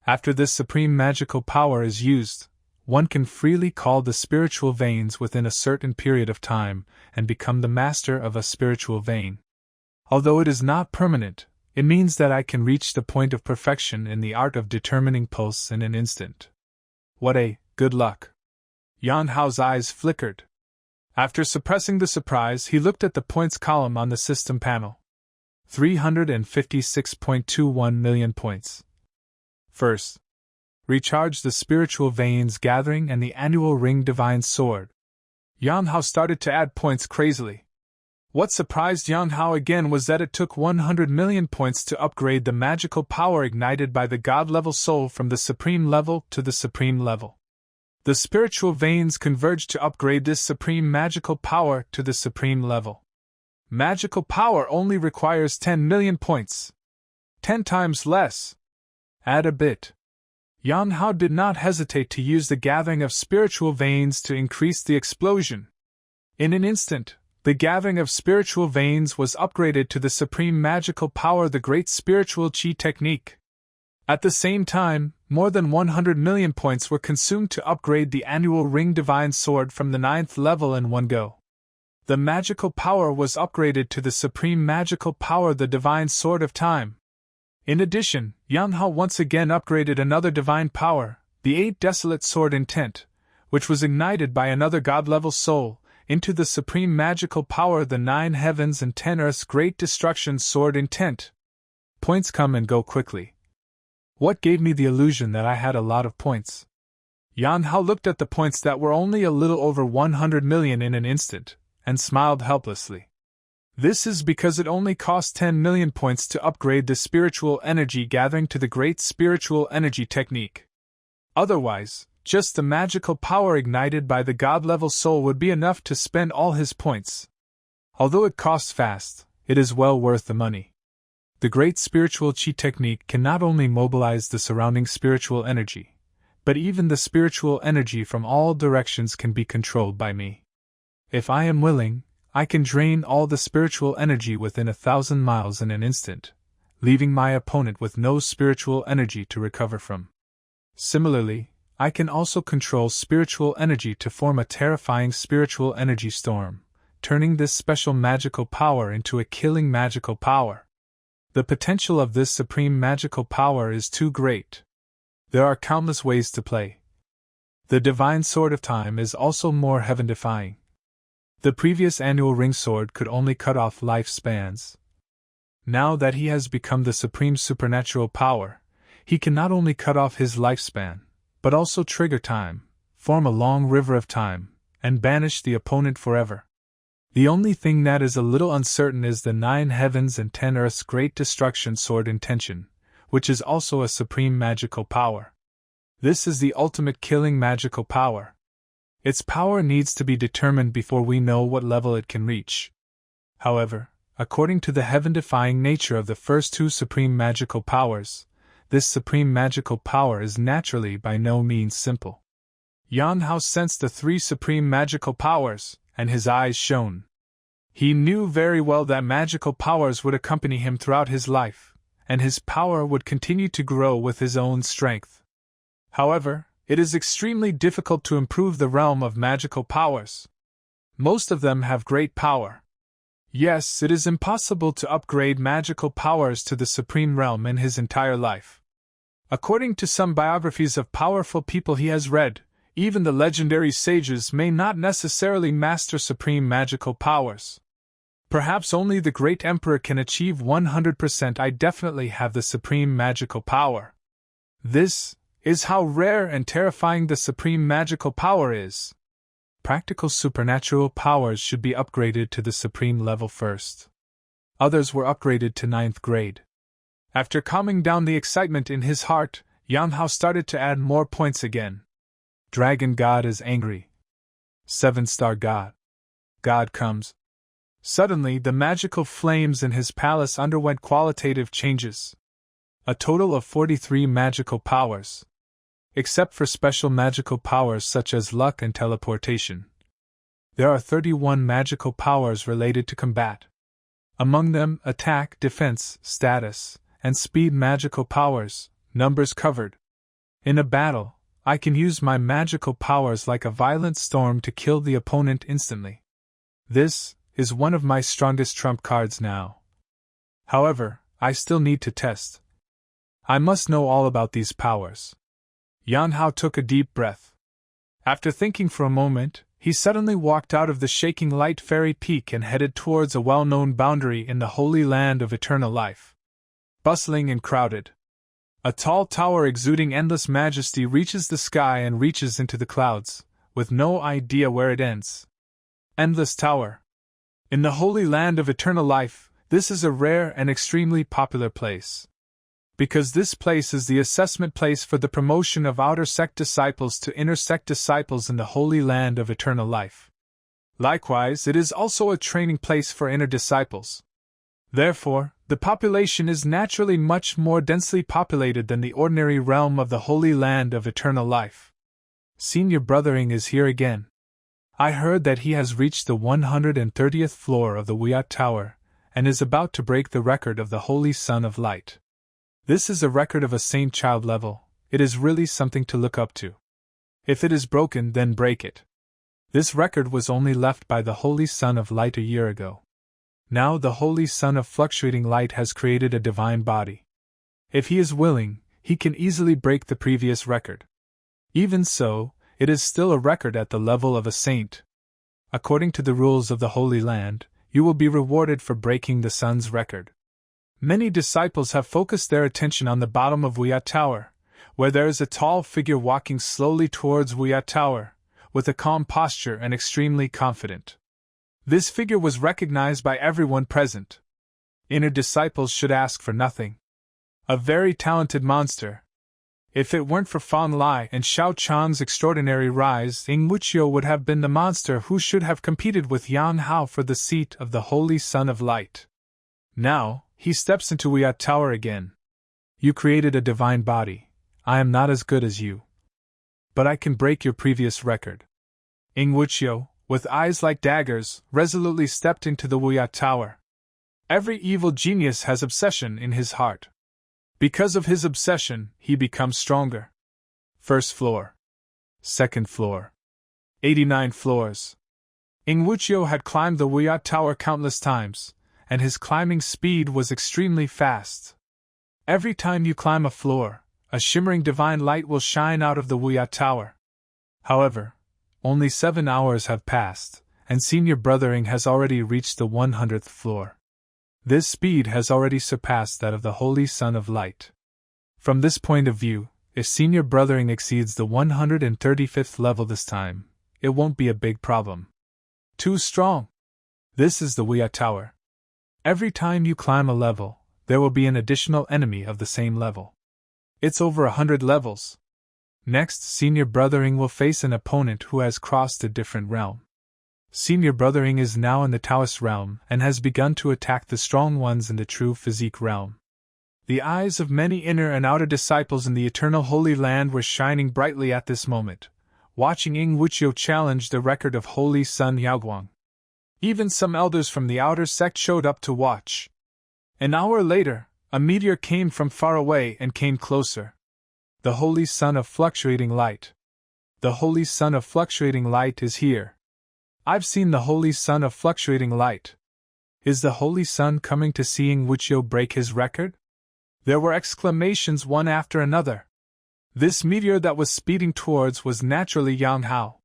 After this supreme magical power is used, one can freely call the spiritual veins within a certain period of time and become the master of a spiritual vein. Although it is not permanent, it means that I can reach the point of perfection in the art of determining pulse in an instant. What a good luck! Yan Hao's eyes flickered. After suppressing the surprise, he looked at the points column on the system panel. 356.21 million points. First, recharge the spiritual veins gathering and the annual ring divine sword. Yan Hao started to add points crazily. What surprised Yang Hao again was that it took 100 million points to upgrade the magical power ignited by the God-level soul from the supreme level to the supreme level. The spiritual veins converged to upgrade this supreme magical power to the supreme level. Magical power only requires 10 million points. 10 times less. Add a bit. Yang Hao did not hesitate to use the gathering of spiritual veins to increase the explosion. In an instant, the gathering of spiritual veins was upgraded to the supreme magical power, the great spiritual Qi technique. At the same time, more than 100 million points were consumed to upgrade the annual Ring Divine Sword from the 9th level in one go. The magical power was upgraded to the supreme magical power, the Divine Sword of Time. In addition, Yang Hao once again upgraded another divine power, the 8 Desolate Sword Intent, which was ignited by another God-level soul, into the supreme magical power, the 9 Heavens and 10 Earths Great Destruction Sword Intent. Points come and go quickly. What gave me the illusion that I had a lot of points? Yang Hao looked at the points that were only a little over 100 million in an instant, and smiled helplessly. This is because it only cost 10 million points to upgrade the spiritual energy gathering to the great spiritual energy technique. Otherwise, just the magical power ignited by the God-level soul would be enough to spend all his points. Although it costs fast, it is well worth the money. The great spiritual Qi technique can not only mobilize the surrounding spiritual energy, but even the spiritual energy from all directions can be controlled by me. If I am willing, I can drain all the spiritual energy within 1,000 miles in an instant, leaving my opponent with no spiritual energy to recover from. Similarly, I can also control spiritual energy to form a terrifying spiritual energy storm, turning this special magical power into a killing magical power. The potential of this supreme magical power is too great. There are countless ways to play. The Divine Sword of Time is also more heaven-defying. The previous annual ring sword could only cut off lifespans. Now that he has become the supreme supernatural power, he can not only cut off his lifespan, but also trigger time, form a long river of time, and banish the opponent forever. The only thing that is a little uncertain is the 9 Heavens and 10 Earths Great Destruction Sword Intention, which is also a supreme magical power. This is the ultimate killing magical power. Its power needs to be determined before we know what level it can reach. However, according to the heaven-defying nature of the first 2 supreme magical powers, this supreme magical power is naturally by no means simple. Yang Hao sensed the 3 supreme magical powers, and his eyes shone. He knew very well that magical powers would accompany him throughout his life, and his power would continue to grow with his own strength. However, it is extremely difficult to improve the realm of magical powers. Most of them have great power. Yes, it is impossible to upgrade magical powers to the supreme realm in his entire life. According to some biographies of powerful people he has read, even the legendary sages may not necessarily master supreme magical powers. Perhaps only the great emperor can achieve 100%. I definitely have the supreme magical power. This is how rare and terrifying the supreme magical power is. Practical supernatural powers should be upgraded to the supreme level first. Others were upgraded to 9th grade. After calming down the excitement in his heart, Yang Hao started to add more points again. Dragon God is angry. 7-star God. God comes. Suddenly, the magical flames in his palace underwent qualitative changes. A total of 43 magical powers. Except for special magical powers such as luck and teleportation. There are 31 magical powers related to combat. Among them, attack, defense, status, and speed magical powers, numbers covered. In a battle, I can use my magical powers like a violent storm to kill the opponent instantly. This is one of my strongest trump cards now. However, I still need to test. I must know all about these powers. Yang Hao took a deep breath. After thinking for a moment, he suddenly walked out of the shaking light fairy peak and headed towards a well-known boundary in the holy land of eternal life. Bustling and crowded. A tall tower exuding endless majesty reaches the sky and reaches into the clouds, with no idea where it ends. Endless tower. In the Holy Land of Eternal Life, this is a rare and extremely popular place. Because this place is the assessment place for the promotion of outer sect disciples to inner sect disciples in the Holy Land of Eternal Life. Likewise, it is also a training place for inner disciples. Therefore, the population is naturally much more densely populated than the ordinary realm of the Holy Land of Eternal Life. Senior Brothering is here again. I heard that he has reached the 130th floor of the Wiyat Tower, and is about to break the record of the Holy Son of Light. This is a record of a saint child level. It is really something to look up to. If it is broken, then break it. This record was only left by the Holy Son of Light a year ago. Now the Holy Son of Fluctuating Light has created a divine body. If he is willing, he can easily break the previous record. Even so, it is still a record at the level of a saint. According to the rules of the Holy Land, you will be rewarded for breaking the Son's record. Many disciples have focused their attention on the bottom of Wiyat Tower, where there is a tall figure walking slowly towards Wiyat Tower, with a calm posture and extremely confident. This figure was recognized by everyone present. Inner disciples should ask for nothing. A very talented monster. If it weren't for Fan Lai and Xiao Chang's extraordinary rise, Ying Wuqiu would have been the monster who should have competed with Yan Hao for the seat of the Holy Son of Light. Now, he steps into Wiyat Tower again. You created a divine body. I am not as good as you. But I can break your previous record. Ying Wuqiu, with eyes like daggers, resolutely stepped into the Wiyat Tower. Every evil genius has obsession in his heart. Because of his obsession, he becomes stronger. First floor. Second floor. 89 floors. Ying Wuqiu had climbed the Wiyat Tower countless times, and his climbing speed was extremely fast. Every time you climb a floor, a shimmering divine light will shine out of the Wiyat Tower. However, only 7 hours have passed, and Senior Brothering has already reached the 100th floor. This speed has already surpassed that of the Holy Son of Light. From this point of view, if Senior Brothering exceeds the 135th level this time, it won't be a big problem. Too strong. This is the Wiyat Tower. Every time you climb a level, there will be an additional enemy of the same level. It's over 100 levels. Next, Senior Brothering will face an opponent who has crossed a different realm. Senior Brothering is now in the Taoist realm and has begun to attack the strong ones in the true physique realm. The eyes of many inner and outer disciples in the Eternal Holy Land were shining brightly at this moment, watching Ying Wuqiu challenge the record of Holy Son Yaoguang. Even some elders from the outer sect showed up to watch. An hour later, a meteor came from far away and came closer. The Holy Son of Fluctuating Light. The Holy Son of Fluctuating Light is here. I've seen the Holy Son of Fluctuating Light. Is the Holy Son coming to see Ying Wuqiu break his record? There were exclamations one after another. This meteor that was speeding towards was naturally Yang Hao.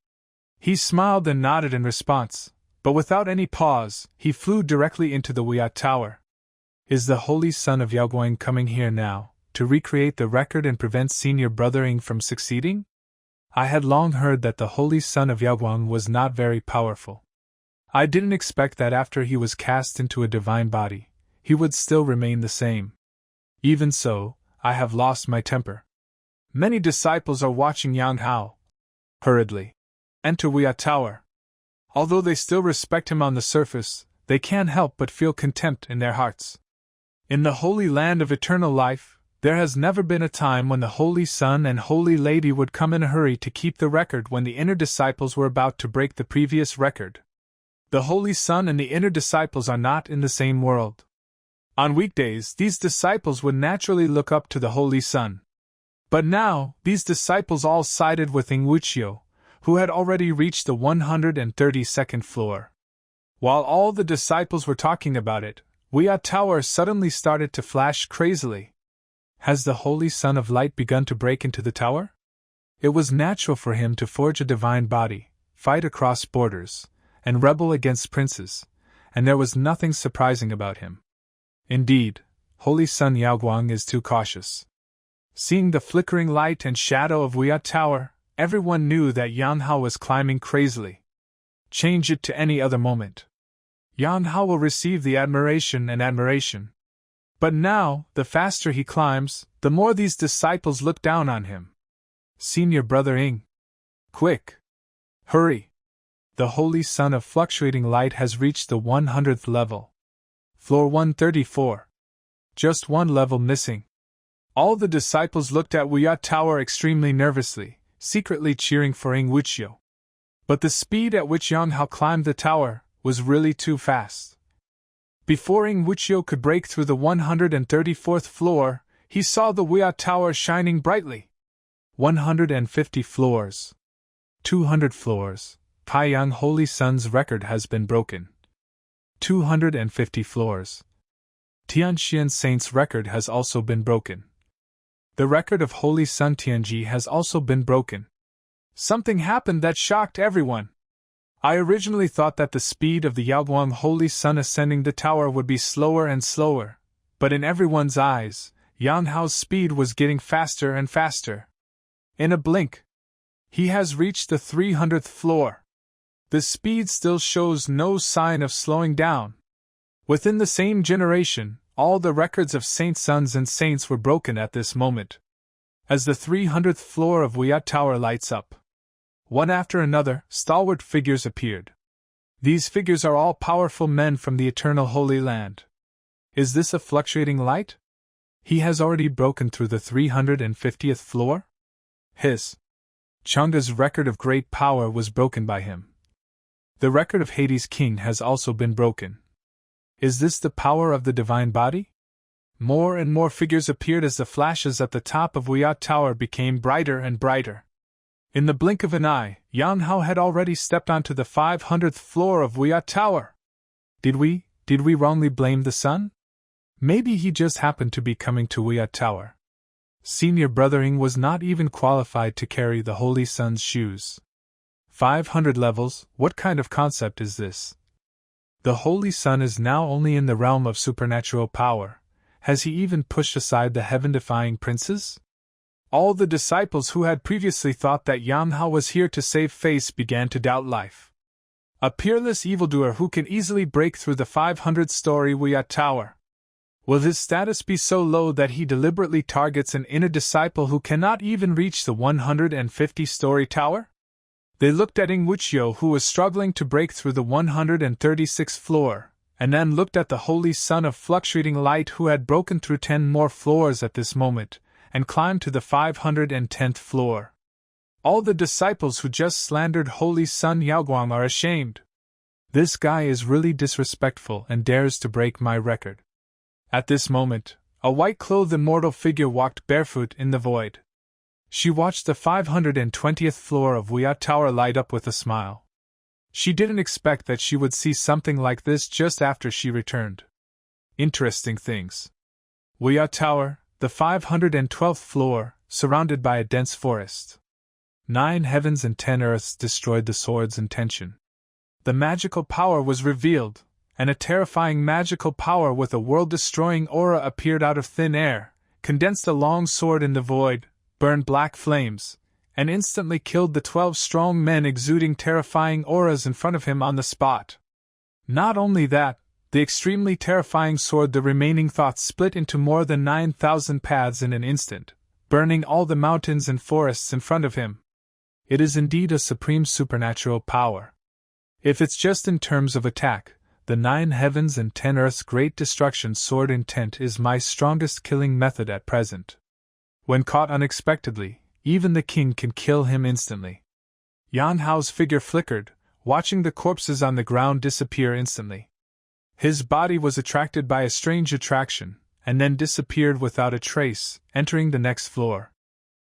He smiled and nodded in response, but without any pause, he flew directly into the Wiyat Tower. Is the Holy Son of Yaoguang coming here now, to recreate the record and prevent Senior Brothering from succeeding? I had long heard that the Holy Son of Yaoguang was not very powerful. I didn't expect that after he was cast into a divine body, he would still remain the same. Even so, I have lost my temper. Many disciples are watching Yang Hao hurriedly enter Wiyat Tower. Although they still respect him on the surface, they can't help but feel contempt in their hearts. In the Holy Land of Eternal Life, there has never been a time when the Holy Son and Holy Lady would come in a hurry to keep the record when the inner disciples were about to break the previous record. The Holy Son and the inner disciples are not in the same world. On weekdays, these disciples would naturally look up to the Holy Son. But now, these disciples all sided with Ying Wuqiu, who had already reached the 132nd floor. While all the disciples were talking about it, Wiyat Tower suddenly started to flash crazily. Has the Holy Son of Light begun to break into the tower? It was natural for him to forge a divine body, fight across borders, and rebel against princes, and there was nothing surprising about him. Indeed, Holy Son Yaoguang is too cautious. Seeing the flickering light and shadow of Wiyat Tower, everyone knew that Yang Hao was climbing crazily. Change it to any other moment. Yan Hao will receive the admiration. But now, the faster he climbs, the more these disciples look down on him. Senior Brother Ying. Quick! Hurry! The Holy Sun of Fluctuating Light has reached the 100th level. Floor 134. Just one level missing. All the disciples looked at Wuya Tower extremely nervously, secretly cheering for Ying Wuqiu. But the speed at which Yang Hao climbed the tower was really too fast. Before Ying Wuqiu could break through the 134th floor, he saw the Wuya Tower shining brightly. 150 floors. 200 floors. Taiyang Holy Sun's record has been broken. 250 floors. Tianxian Saint's record has also been broken. The record of Holy Sun Tianji has also been broken. Something happened that shocked everyone. I originally thought that the speed of the Yaoguang Holy Sun ascending the tower would be slower and slower, but in everyone's eyes, Yan Hao's speed was getting faster and faster. In a blink, he has reached the 300th floor. The speed still shows no sign of slowing down. Within the same generation, all the records of saints' sons and saints were broken at this moment. As the 300th floor of Wuya Tower lights up, one after another, stalwart figures appeared. These figures are all powerful men from the eternal Holy Land. Is this a fluctuating light? He has already broken through the 350th floor? Chang'e's record of great power was broken by him. The record of Hades' king has also been broken. Is this the power of the divine body? More and more figures appeared as the flashes at the top of Wuya Tower became brighter and brighter. In the blink of an eye, Yan Hao had already stepped onto the 500th floor of Wuya Tower. Did we wrongly blame the sun? Maybe he just happened to be coming to Wuya Tower. Senior Brother Ying was not even qualified to carry the Holy Sun's shoes. 500 levels, what kind of concept is this? The Holy Sun is now only in the realm of supernatural power. Has he even pushed aside the heaven-defying princes? All the disciples who had previously thought that Yan Hao was here to save face began to doubt life. A peerless evildoer who can easily break through the 500-story Wuya Tower. Will his status be so low that he deliberately targets an inner disciple who cannot even reach the 150-story tower? They looked at Ying Wuqiu, who was struggling to break through the 136th floor, and then looked at the Holy Sun of Fluctuating Light, who had broken through 10 more floors at this moment, and climbed to the 510th floor. All the disciples who just slandered Holy Sun Yaoguang are ashamed. This guy is really disrespectful and dares to break my record. At this moment, a white-clothed immortal figure walked barefoot in the void. She watched the 520th floor of Wuya Tower light up with a smile. She didn't expect that she would see something like this just after she returned. Interesting things. Wuya Tower, the 512th floor, surrounded by a dense forest. 9 heavens and 10 earths destroyed the sword's intention. The magical power was revealed, and a terrifying magical power with a world-destroying aura appeared out of thin air, condensed a long sword in the void, burned black flames, and instantly killed the 12 strong men exuding terrifying auras in front of him on the spot. Not only that, the extremely terrifying sword, the remaining thoughts, split into more than 9,000 paths in an instant, burning all the mountains and forests in front of him. It is indeed a supreme supernatural power. If it's just in terms of attack, the 9 heavens and 10 earths great destruction sword intent is my strongest killing method at present. When caught unexpectedly, even the king can kill him instantly. Yan Hao's figure flickered, watching the corpses on the ground disappear instantly. His body was attracted by a strange attraction, and then disappeared without a trace, entering the next floor.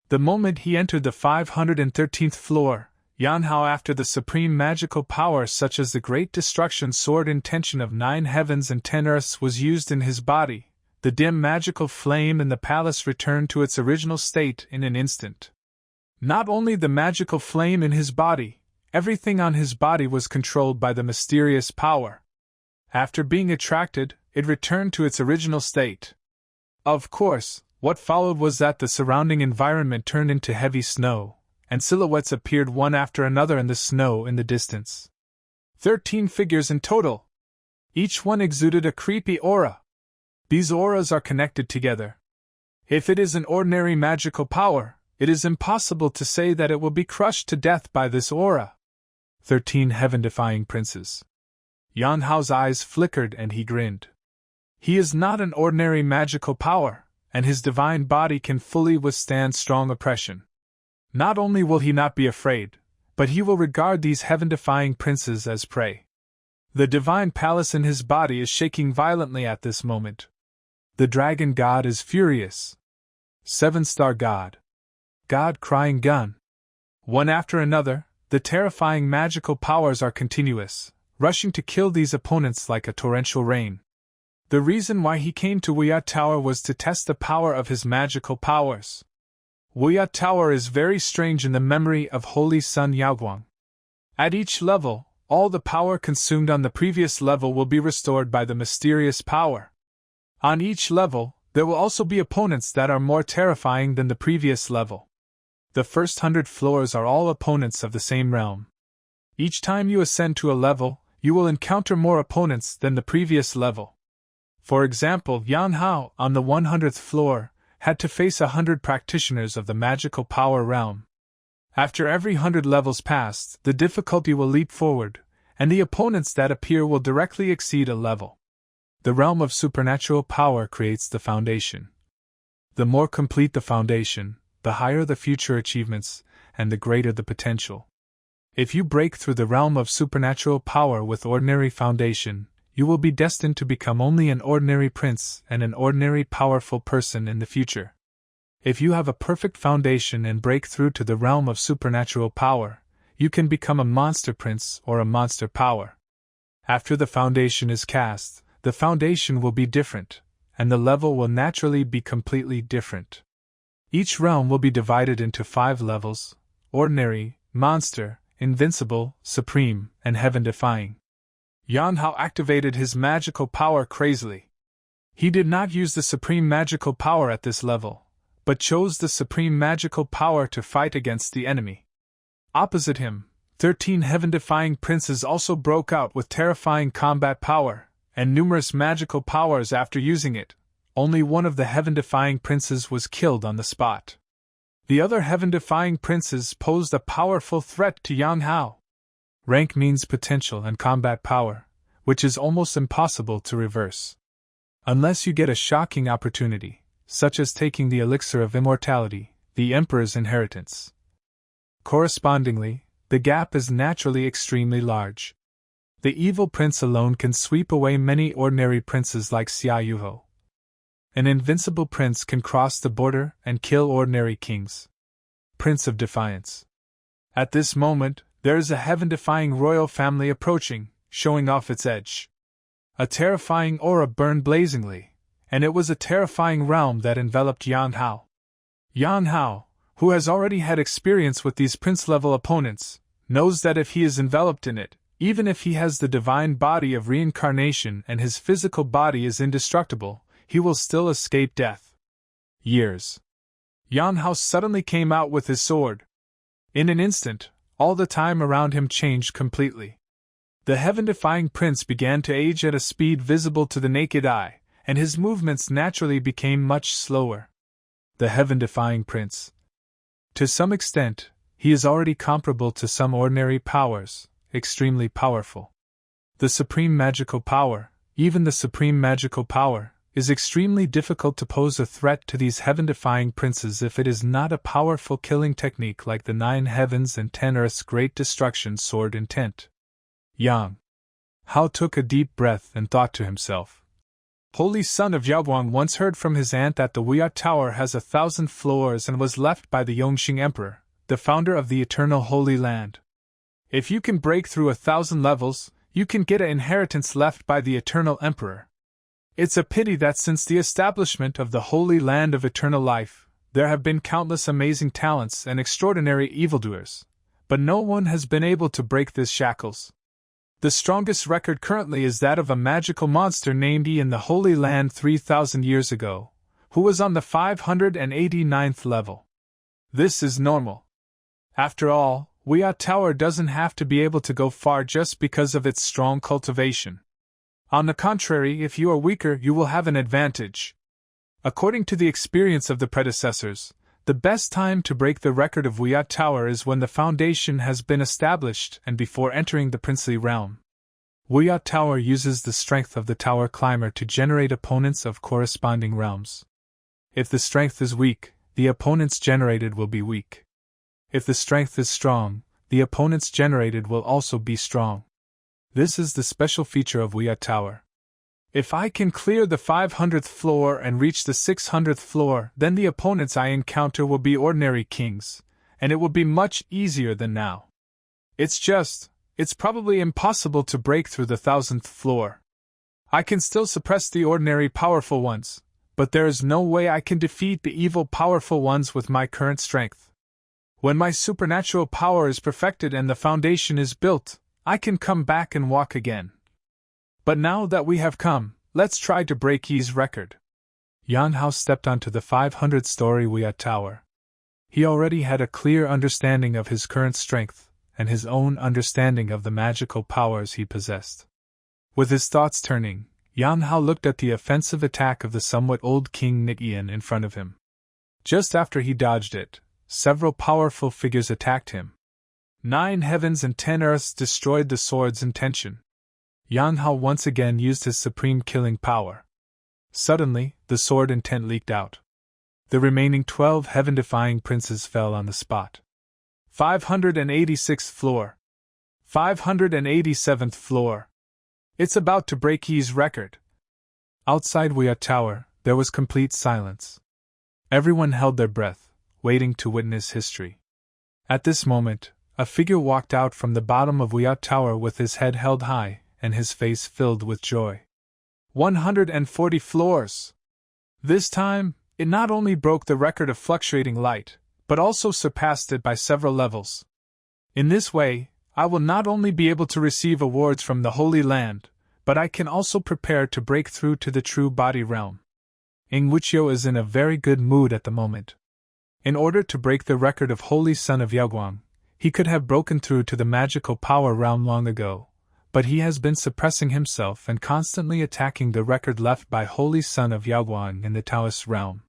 The moment he entered the 513th floor, Yan Hao, after the supreme magical power such as the great destruction sword intention of 9 heavens and 10 earths was used in his body, the dim magical flame in the palace returned to its original state in an instant. Not only the magical flame in his body, everything on his body was controlled by the mysterious power. After being attracted, it returned to its original state. Of course, what followed was that the surrounding environment turned into heavy snow, and silhouettes appeared one after another in the snow in the distance. 13 figures in total. Each one exuded a creepy aura. These auras are connected together. If it is an ordinary magical power, it is impossible to say that it will be crushed to death by this aura. 13 heaven-defying princes. Yan Hao's eyes flickered and he grinned. He is not an ordinary magical power, and his divine body can fully withstand strong oppression. Not only will he not be afraid, but he will regard these heaven-defying princes as prey. The divine palace in his body is shaking violently at this moment. The dragon god is furious. 7-star god. God crying gun. One after another, the terrifying magical powers are continuous, rushing to kill these opponents like a torrential rain. The reason why he came to Wuya Tower was to test the power of his magical powers. Wuya Tower is very strange in the memory of Holy Sun Yaoguang. At each level, all the power consumed on the previous level will be restored by the mysterious power. On each level, there will also be opponents that are more terrifying than the previous level. The first 100 floors are all opponents of the same realm. Each time you ascend to a level, you will encounter more opponents than the previous level. For example, Yan Hao, on the 100th floor, had to face 100 practitioners of the magical power realm. After every 100 levels passed, the difficulty will leap forward, and the opponents that appear will directly exceed a level. The realm of supernatural power creates the foundation. The more complete the foundation, the higher the future achievements, and the greater the potential. If you break through the realm of supernatural power with ordinary foundation, you will be destined to become only an ordinary prince and an ordinary powerful person in the future. If you have a perfect foundation and break through to the realm of supernatural power, you can become a monster prince or a monster power. After the foundation is cast, the foundation will be different, and the level will naturally be completely different. Each realm will be divided into 5 levels: ordinary, monster, invincible, supreme, and heaven-defying. Yan Hao activated his magical power crazily. He did not use the supreme magical power at this level, but chose the supreme magical power to fight against the enemy. Opposite him, 13 heaven-defying princes also broke out with terrifying combat power, and numerous magical powers after using it. Only one of the heaven-defying princes was killed on the spot. The other heaven-defying princes posed a powerful threat to Yan Hao. Rank means potential and combat power, which is almost impossible to reverse. Unless you get a shocking opportunity, such as taking the elixir of immortality, the Emperor's inheritance. Correspondingly, the gap is naturally extremely large. The evil prince alone can sweep away many ordinary princes like Xia Yuho. An invincible prince can cross the border and kill ordinary kings. Prince of Defiance. At this moment, there is a heaven-defying royal family approaching, showing off its edge. A terrifying aura burned blazingly, and it was a terrifying realm that enveloped Yan Hao. Yan Hao, who has already had experience with these prince-level opponents, knows that if he is enveloped in it, even if he has the divine body of reincarnation and his physical body is indestructible, he will still escape death. Years. Yan Hao suddenly came out with his sword. In an instant, all the time around him changed completely. The heaven-defying prince began to age at a speed visible to the naked eye, and his movements naturally became much slower. The heaven-defying prince. To some extent, he is already comparable to some ordinary powers, extremely powerful. The supreme magical power, even the supreme magical power, is extremely difficult to pose a threat to these heaven-defying princes if it is not a powerful killing technique like the 9 heavens and 10 earths great destruction sword intent. Yang Hao took a deep breath and thought to himself. Holy Son of Yaoguang once heard from his aunt that the Wuya Tower has 1,000 floors and was left by the Yongxing Emperor, the founder of the Eternal Holy Land. If you can break through 1,000 levels, you can get an inheritance left by the Eternal Emperor. It's a pity that since the establishment of the Holy Land of Eternal Life, there have been countless amazing talents and extraordinary evildoers, but no one has been able to break these shackles. The strongest record currently is that of a magical monster named Yi in the Holy Land 3,000 years ago, who was on the 589th level. This is normal. After all, Wuya Tower doesn't have to be able to go far just because of its strong cultivation. On the contrary, if you are weaker, you will have an advantage. According to the experience of the predecessors, the best time to break the record of Wiyat Tower is when the foundation has been established and before entering the princely realm. Wiyat Tower uses the strength of the tower climber to generate opponents of corresponding realms. If the strength is weak, the opponents generated will be weak. If the strength is strong, the opponents generated will also be strong. This is the special feature of Wiyat Tower. If I can clear the 500th floor and reach the 600th floor, then the opponents I encounter will be ordinary kings, and it will be much easier than now. It's probably impossible to break through the 1000th floor. I can still suppress the ordinary powerful ones, but there is no way I can defeat the evil powerful ones with my current strength. When my supernatural power is perfected and the foundation is built, I can come back and walk again. But now that we have come, let's try to break Yi's record. Yan Hao stepped onto the 500-story Wiyat Tower. He already had a clear understanding of his current strength, and his own understanding of the magical powers he possessed. With his thoughts turning, Yan Hao looked at the offensive attack of the somewhat old King Nikian in front of him. Just after he dodged it, several powerful figures attacked him. 9 heavens and 10 earths destroyed the sword's intention. Yan Hao once again used his supreme killing power. Suddenly, the sword intent leaked out. The remaining 12 heaven-defying princes fell on the spot. 586th floor. 587th floor. It's about to break Yi's record. Outside Wiyat Tower, there was complete silence. Everyone held their breath, waiting to witness history. At this moment, a figure walked out from the bottom of Wiyat Tower with his head held high, and his face filled with joy. 140 floors! This time, it not only broke the record of fluctuating light, but also surpassed it by several levels. In this way, I will not only be able to receive awards from the Holy Land, but I can also prepare to break through to the true body realm. Ing Wuqiu is in a very good mood at the moment. In order to break the record of Holy Son of Yaoguang, he could have broken through to the magical power realm long ago, but he has been suppressing himself and constantly attacking the record left by Holy Son of Yaoguang in the Taoist realm.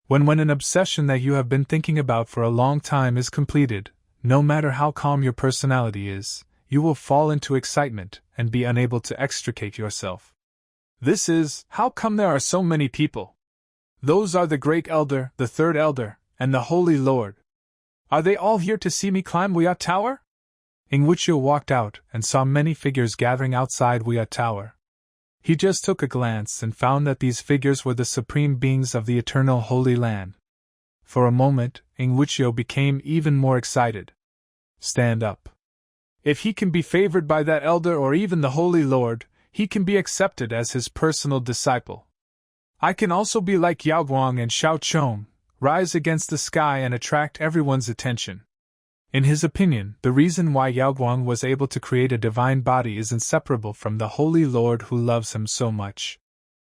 When an obsession that you have been thinking about for a long time is completed, no matter how calm your personality is, you will fall into excitement and be unable to extricate yourself. This is, how come there are so many people? Those are the Great Elder, the Third Elder, and the Holy Lord. Are they all here to see me climb Wiyat Tower? Ing Wuqiu walked out and saw many figures gathering outside Wiyat Tower. He just took a glance and found that these figures were the supreme beings of the eternal Holy Land. For a moment, Ing Wuqiu became even more excited. Stand up. If he can be favored by that elder or even the Holy Lord, he can be accepted as his personal disciple. I can also be like Yaoguang and Shao Chong, rise against the sky and attract everyone's attention. In his opinion, the reason why Yaoguang was able to create a divine body is inseparable from the Holy Lord who loves him so much.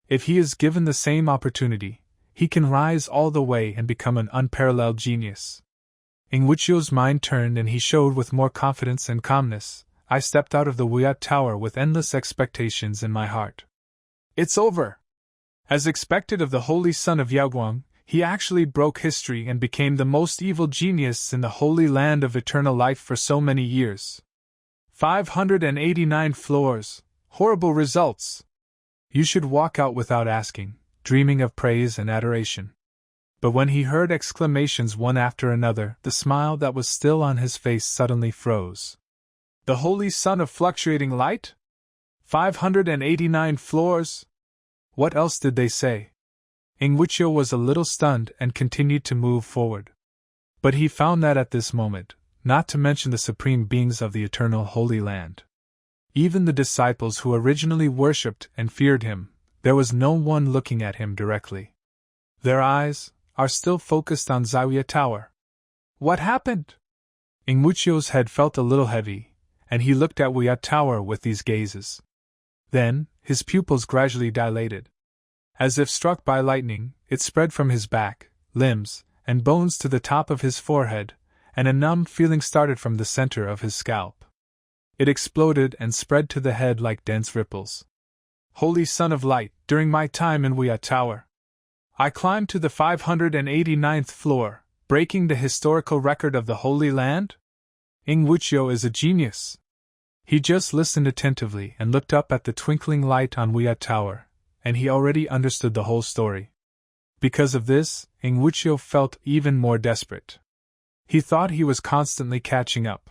If he is given the same opportunity, he can rise all the way and become an unparalleled genius. Ing Wuqiu's mind turned and he showed with more confidence and calmness. I stepped out of the Wiyat Tower with endless expectations in my heart. It's over! As expected of the Holy Son of Yaoguang, he actually broke history and became the most evil genius in the Holy Land of Eternal Life for so many years. 589 floors. Horrible results. You should walk out without asking, dreaming of praise and adoration. But when he heard exclamations one after another, the smile that was still on his face suddenly froze. The Holy Son of Fluctuating Light? 589 floors? What else did they say? Ing Wuqiu was a little stunned and continued to move forward. But he found that at this moment, not to mention the supreme beings of the eternal Holy Land, even the disciples who originally worshipped and feared him, there was no one looking at him directly. Their eyes are still focused on Wiyat Tower. What happened? Ing Wuqiu's head felt a little heavy, and he looked at Wiyat Tower with these gazes. Then, his pupils gradually dilated. As if struck by lightning, it spread from his back, limbs, and bones to the top of his forehead, and a numb feeling started from the center of his scalp. It exploded and spread to the head like dense ripples. Holy Son of Light, during my time in Wia Tower, I climbed to the 589th floor, breaking the historical record of the Holy Land? Ing Wuchio is a genius. He just listened attentively and looked up at the twinkling light on Wia Tower, and he already understood the whole story. Because of this, Ing Wuchio felt even more desperate. He thought he was constantly catching up.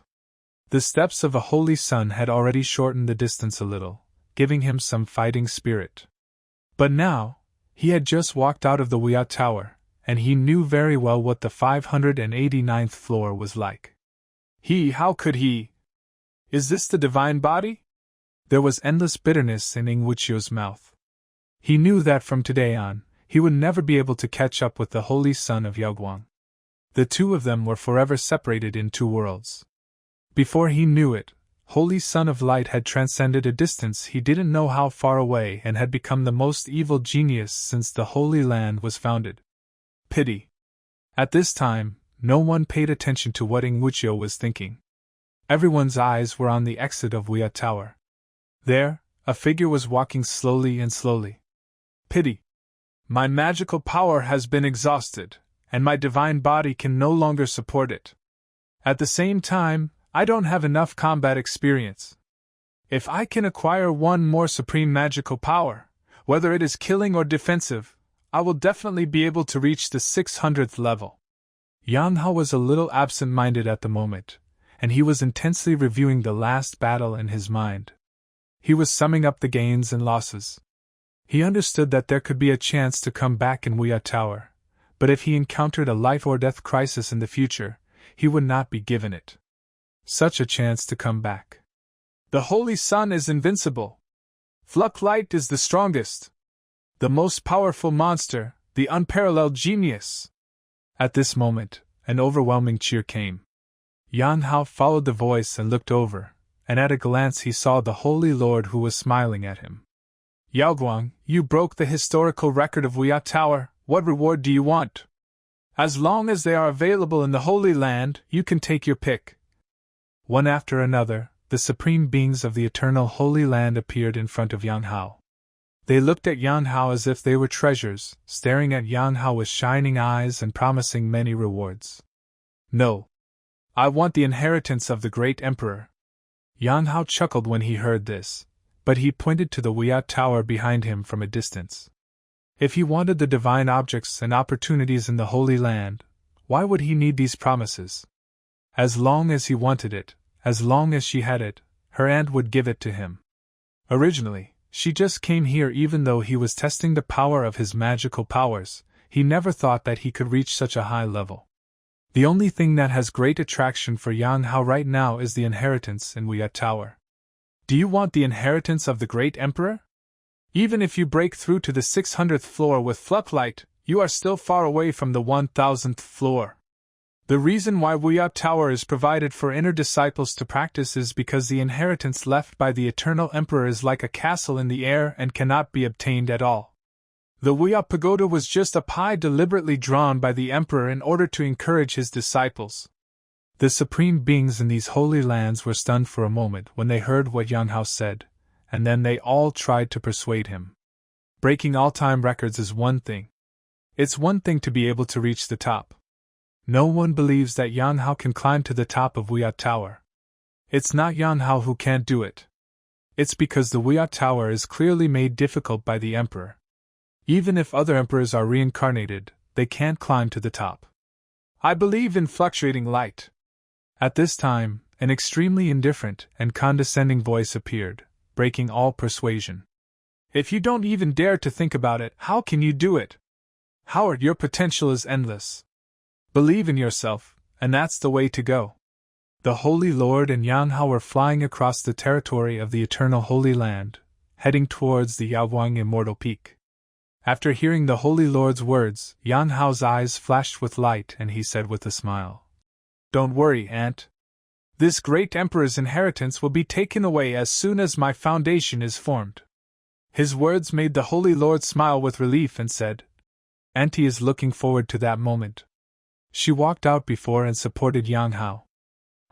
The steps of a holy son had already shortened the distance a little, giving him some fighting spirit. But now, he had just walked out of the Wia Tower, and he knew very well what the 589th floor was like. How could he? Is this the divine body? There was endless bitterness in Ing Wuchio's mouth. He knew that from today on, he would never be able to catch up with the holy son of Yaoguang. The two of them were forever separated in two worlds. Before he knew it, Holy Son of Light had transcended a distance he didn't know how far away and had become the most evil genius since the Holy Land was founded. Pity. At this time, no one paid attention to what Ing Wuchio was thinking. Everyone's eyes were on the exit of Wia Tower. There, a figure was walking slowly and slowly. Pity. My magical power has been exhausted, and my divine body can no longer support it. At the same time, I don't have enough combat experience. If I can acquire one more supreme magical power, whether it is killing or defensive, I will definitely be able to reach the 600th level. Yang Hao was a little absent-minded at the moment, and he was intensely reviewing the last battle in his mind. He was summing up the gains and losses. He understood that there could be a chance to come back in Wia Tower, but if he encountered a life-or-death crisis in the future, he would not be given it. Such a chance to come back. The Holy Sun is invincible. Flucklight is the strongest. The most powerful monster, the unparalleled genius. At this moment, an overwhelming cheer came. Yan Hao followed the voice and looked over, and at a glance he saw the Holy Lord who was smiling at him. Yaoguang, you broke the historical record of Wia Tower, what reward do you want? As long as they are available in the Holy Land, you can take your pick. One after another, the supreme beings of the eternal Holy Land appeared in front of Yan Hao. They looked at Yan Hao as if they were treasures, staring at Yan Hao with shining eyes and promising many rewards. No. I want the inheritance of the great emperor. Yan Hao chuckled when he heard this, but he pointed to the Wia Tower behind him from a distance. If he wanted the divine objects and opportunities in the Holy Land, why would he need these promises? As long as he wanted it, as long as she had it, her aunt would give it to him. Originally, she just came here even though he was testing the power of his magical powers. He never thought that he could reach such a high level. The only thing that has great attraction for Yan Hao right now is the inheritance in Wia Tower. Do you want the inheritance of the great emperor? Even if you break through to the 600th floor with Flucklight, you are still far away from the 1000th floor. The reason why Wia Tower is provided for inner disciples to practice is because the inheritance left by the Eternal Emperor is like a castle in the air and cannot be obtained at all. The Wia Pagoda was just a pie deliberately drawn by the Emperor in order to encourage his disciples. The supreme beings in these holy lands were stunned for a moment when they heard what Yan Hao said, and then they all tried to persuade him. Breaking all-time records is one thing. It's one thing to be able to reach the top. No one believes that Yan Hao can climb to the top of Wia Tower. It's not Yan Hao who can't do it. It's because the Wia Tower is clearly made difficult by the Emperor. Even if other emperors are reincarnated, they can't climb to the top. I believe in fluctuating light. At this time, an extremely indifferent and condescending voice appeared, breaking all persuasion. If you don't even dare to think about it, how can you do it? Howard, your potential is endless. Believe in yourself, and that's the way to go. The Holy Lord and Yan Hao were flying across the territory of the Eternal Holy Land, heading towards the Yaoguang Immortal Peak. After hearing the Holy Lord's words, Yan Hao's eyes flashed with light and he said with a smile, "Don't worry, Aunt. This great Emperor's inheritance will be taken away as soon as my foundation is formed." His words made the Holy Lord smile with relief and said, "Auntie is looking forward to that moment." She walked out before and supported Yan Hao.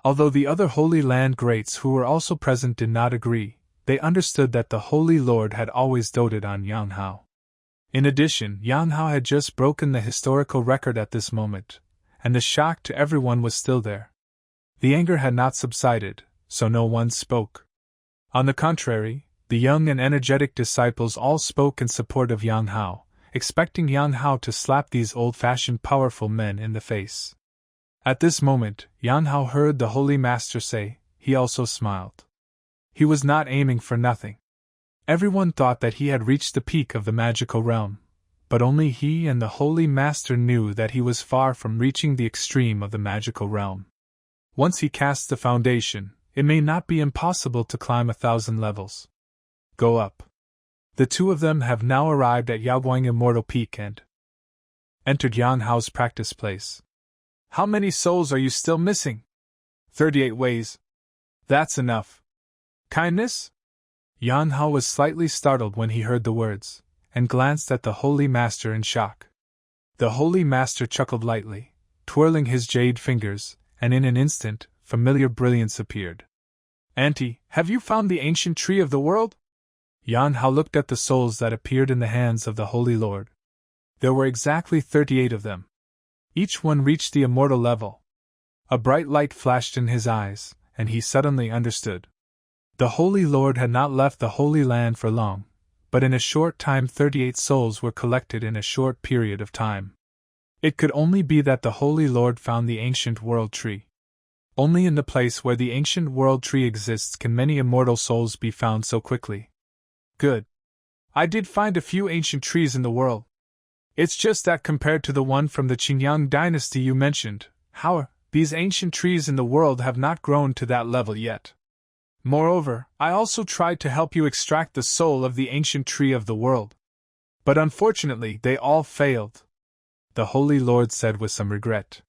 Although the other Holy Land greats who were also present did not agree, they understood that the Holy Lord had always doted on Yang Hao. In addition, Yang Hao had just broken the historical record at this moment, and the shock to everyone was still there. The anger had not subsided, so no one spoke. On the contrary, the young and energetic disciples all spoke in support of Yang Hao, expecting Yang Hao to slap these old-fashioned powerful men in the face. At this moment, Yang Hao heard the Holy Master say. He also smiled. He was not aiming for nothing. Everyone thought that he had reached the peak of the magical realm, but only he and the Holy Master knew that he was far from reaching the extreme of the magical realm. Once he casts the foundation, it may not be impossible to climb 1,000 levels. Go up. The two of them have now arrived at Yaoguang Immortal Peak and entered Yang Hao's practice place. How many souls are you still missing? 38 ways. That's enough. Kindness? Yang Hao was slightly startled when he heard the words, and glanced at the Holy Master in shock. The Holy Master chuckled lightly, twirling his jade fingers, and in an instant, familiar brilliance appeared. Auntie, have you found the ancient tree of the world? Yang Hao looked at the souls that appeared in the hands of the Holy Lord. There were exactly 38 of them. Each one reached the immortal level. A bright light flashed in his eyes, and he suddenly understood. The Holy Lord had not left the Holy Land for long, but in a short time 38 souls were collected in a short period of time. It could only be that the Holy Lord found the ancient world tree. Only in the place where the ancient world tree exists can many immortal souls be found so quickly. Good. I did find a few ancient trees in the world. It's just that compared to the one from the Qingyang dynasty you mentioned, however, these ancient trees in the world have not grown to that level yet. Moreover, I also tried to help you extract the soul of the ancient tree of the world. But unfortunately, they all failed. The Holy Lord said with some regret.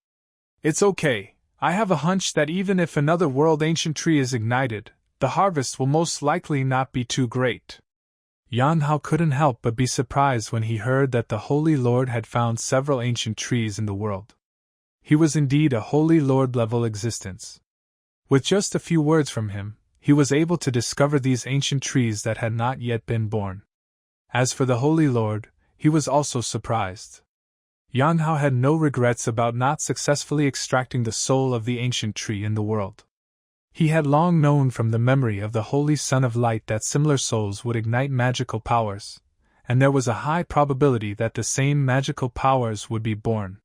It's okay, I have a hunch that even if another world ancient tree is ignited, the harvest will most likely not be too great. Yang Hao couldn't help but be surprised when he heard that the Holy Lord had found several ancient trees in the world. He was indeed a Holy Lord-level existence. With just a few words from him, he was able to discover these ancient trees that had not yet been born. As for the Holy Lord, he was also surprised. Yang Hao had no regrets about not successfully extracting the soul of the ancient tree in the world. He had long known from the memory of the Holy Son of Light that similar souls would ignite magical powers, and there was a high probability that the same magical powers would be born.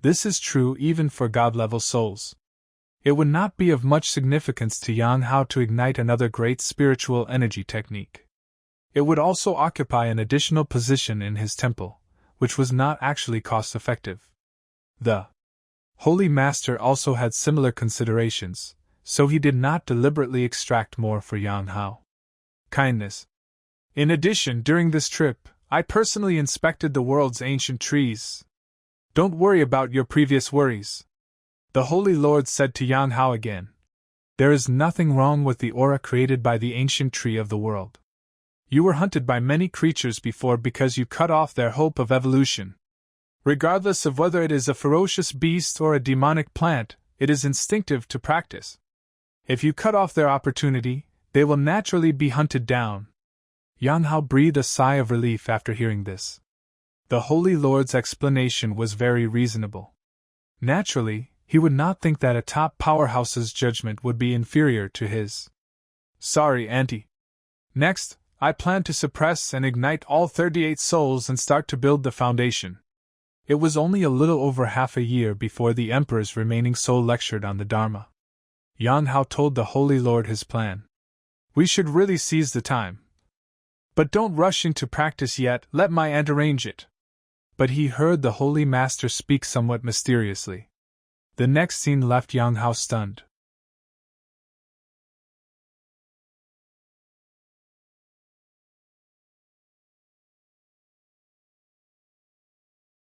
This is true even for God-level souls. It would not be of much significance to Yang Hao to ignite another great spiritual energy technique. It would also occupy an additional position in his temple, which was not actually cost-effective. The Holy Master also had similar considerations, so he did not deliberately extract more for Yang Hao. Kindness. In addition, during this trip, I personally inspected the world's ancient trees. Don't worry about your previous worries. The Holy Lord said to Yang Hao again. There is nothing wrong with the aura created by the ancient tree of the world. You were hunted by many creatures before because you cut off their hope of evolution. Regardless of whether it is a ferocious beast or a demonic plant, it is instinctive to practice. If you cut off their opportunity, they will naturally be hunted down. Yang Hao breathed a sigh of relief after hearing this. The Holy Lord's explanation was very reasonable. Naturally, he would not think that a top powerhouse's judgment would be inferior to his. Sorry, Auntie. Next, I plan to suppress and ignite all 38 souls and start to build the foundation. It was only a little over half a year before the Emperor's remaining soul lectured on the Dharma. Yang Hao told the Holy Lord his plan. We should really seize the time. But don't rush into practice yet, let my aunt arrange it. But he heard the Holy Master speak somewhat mysteriously. The next scene left Yang Hao stunned.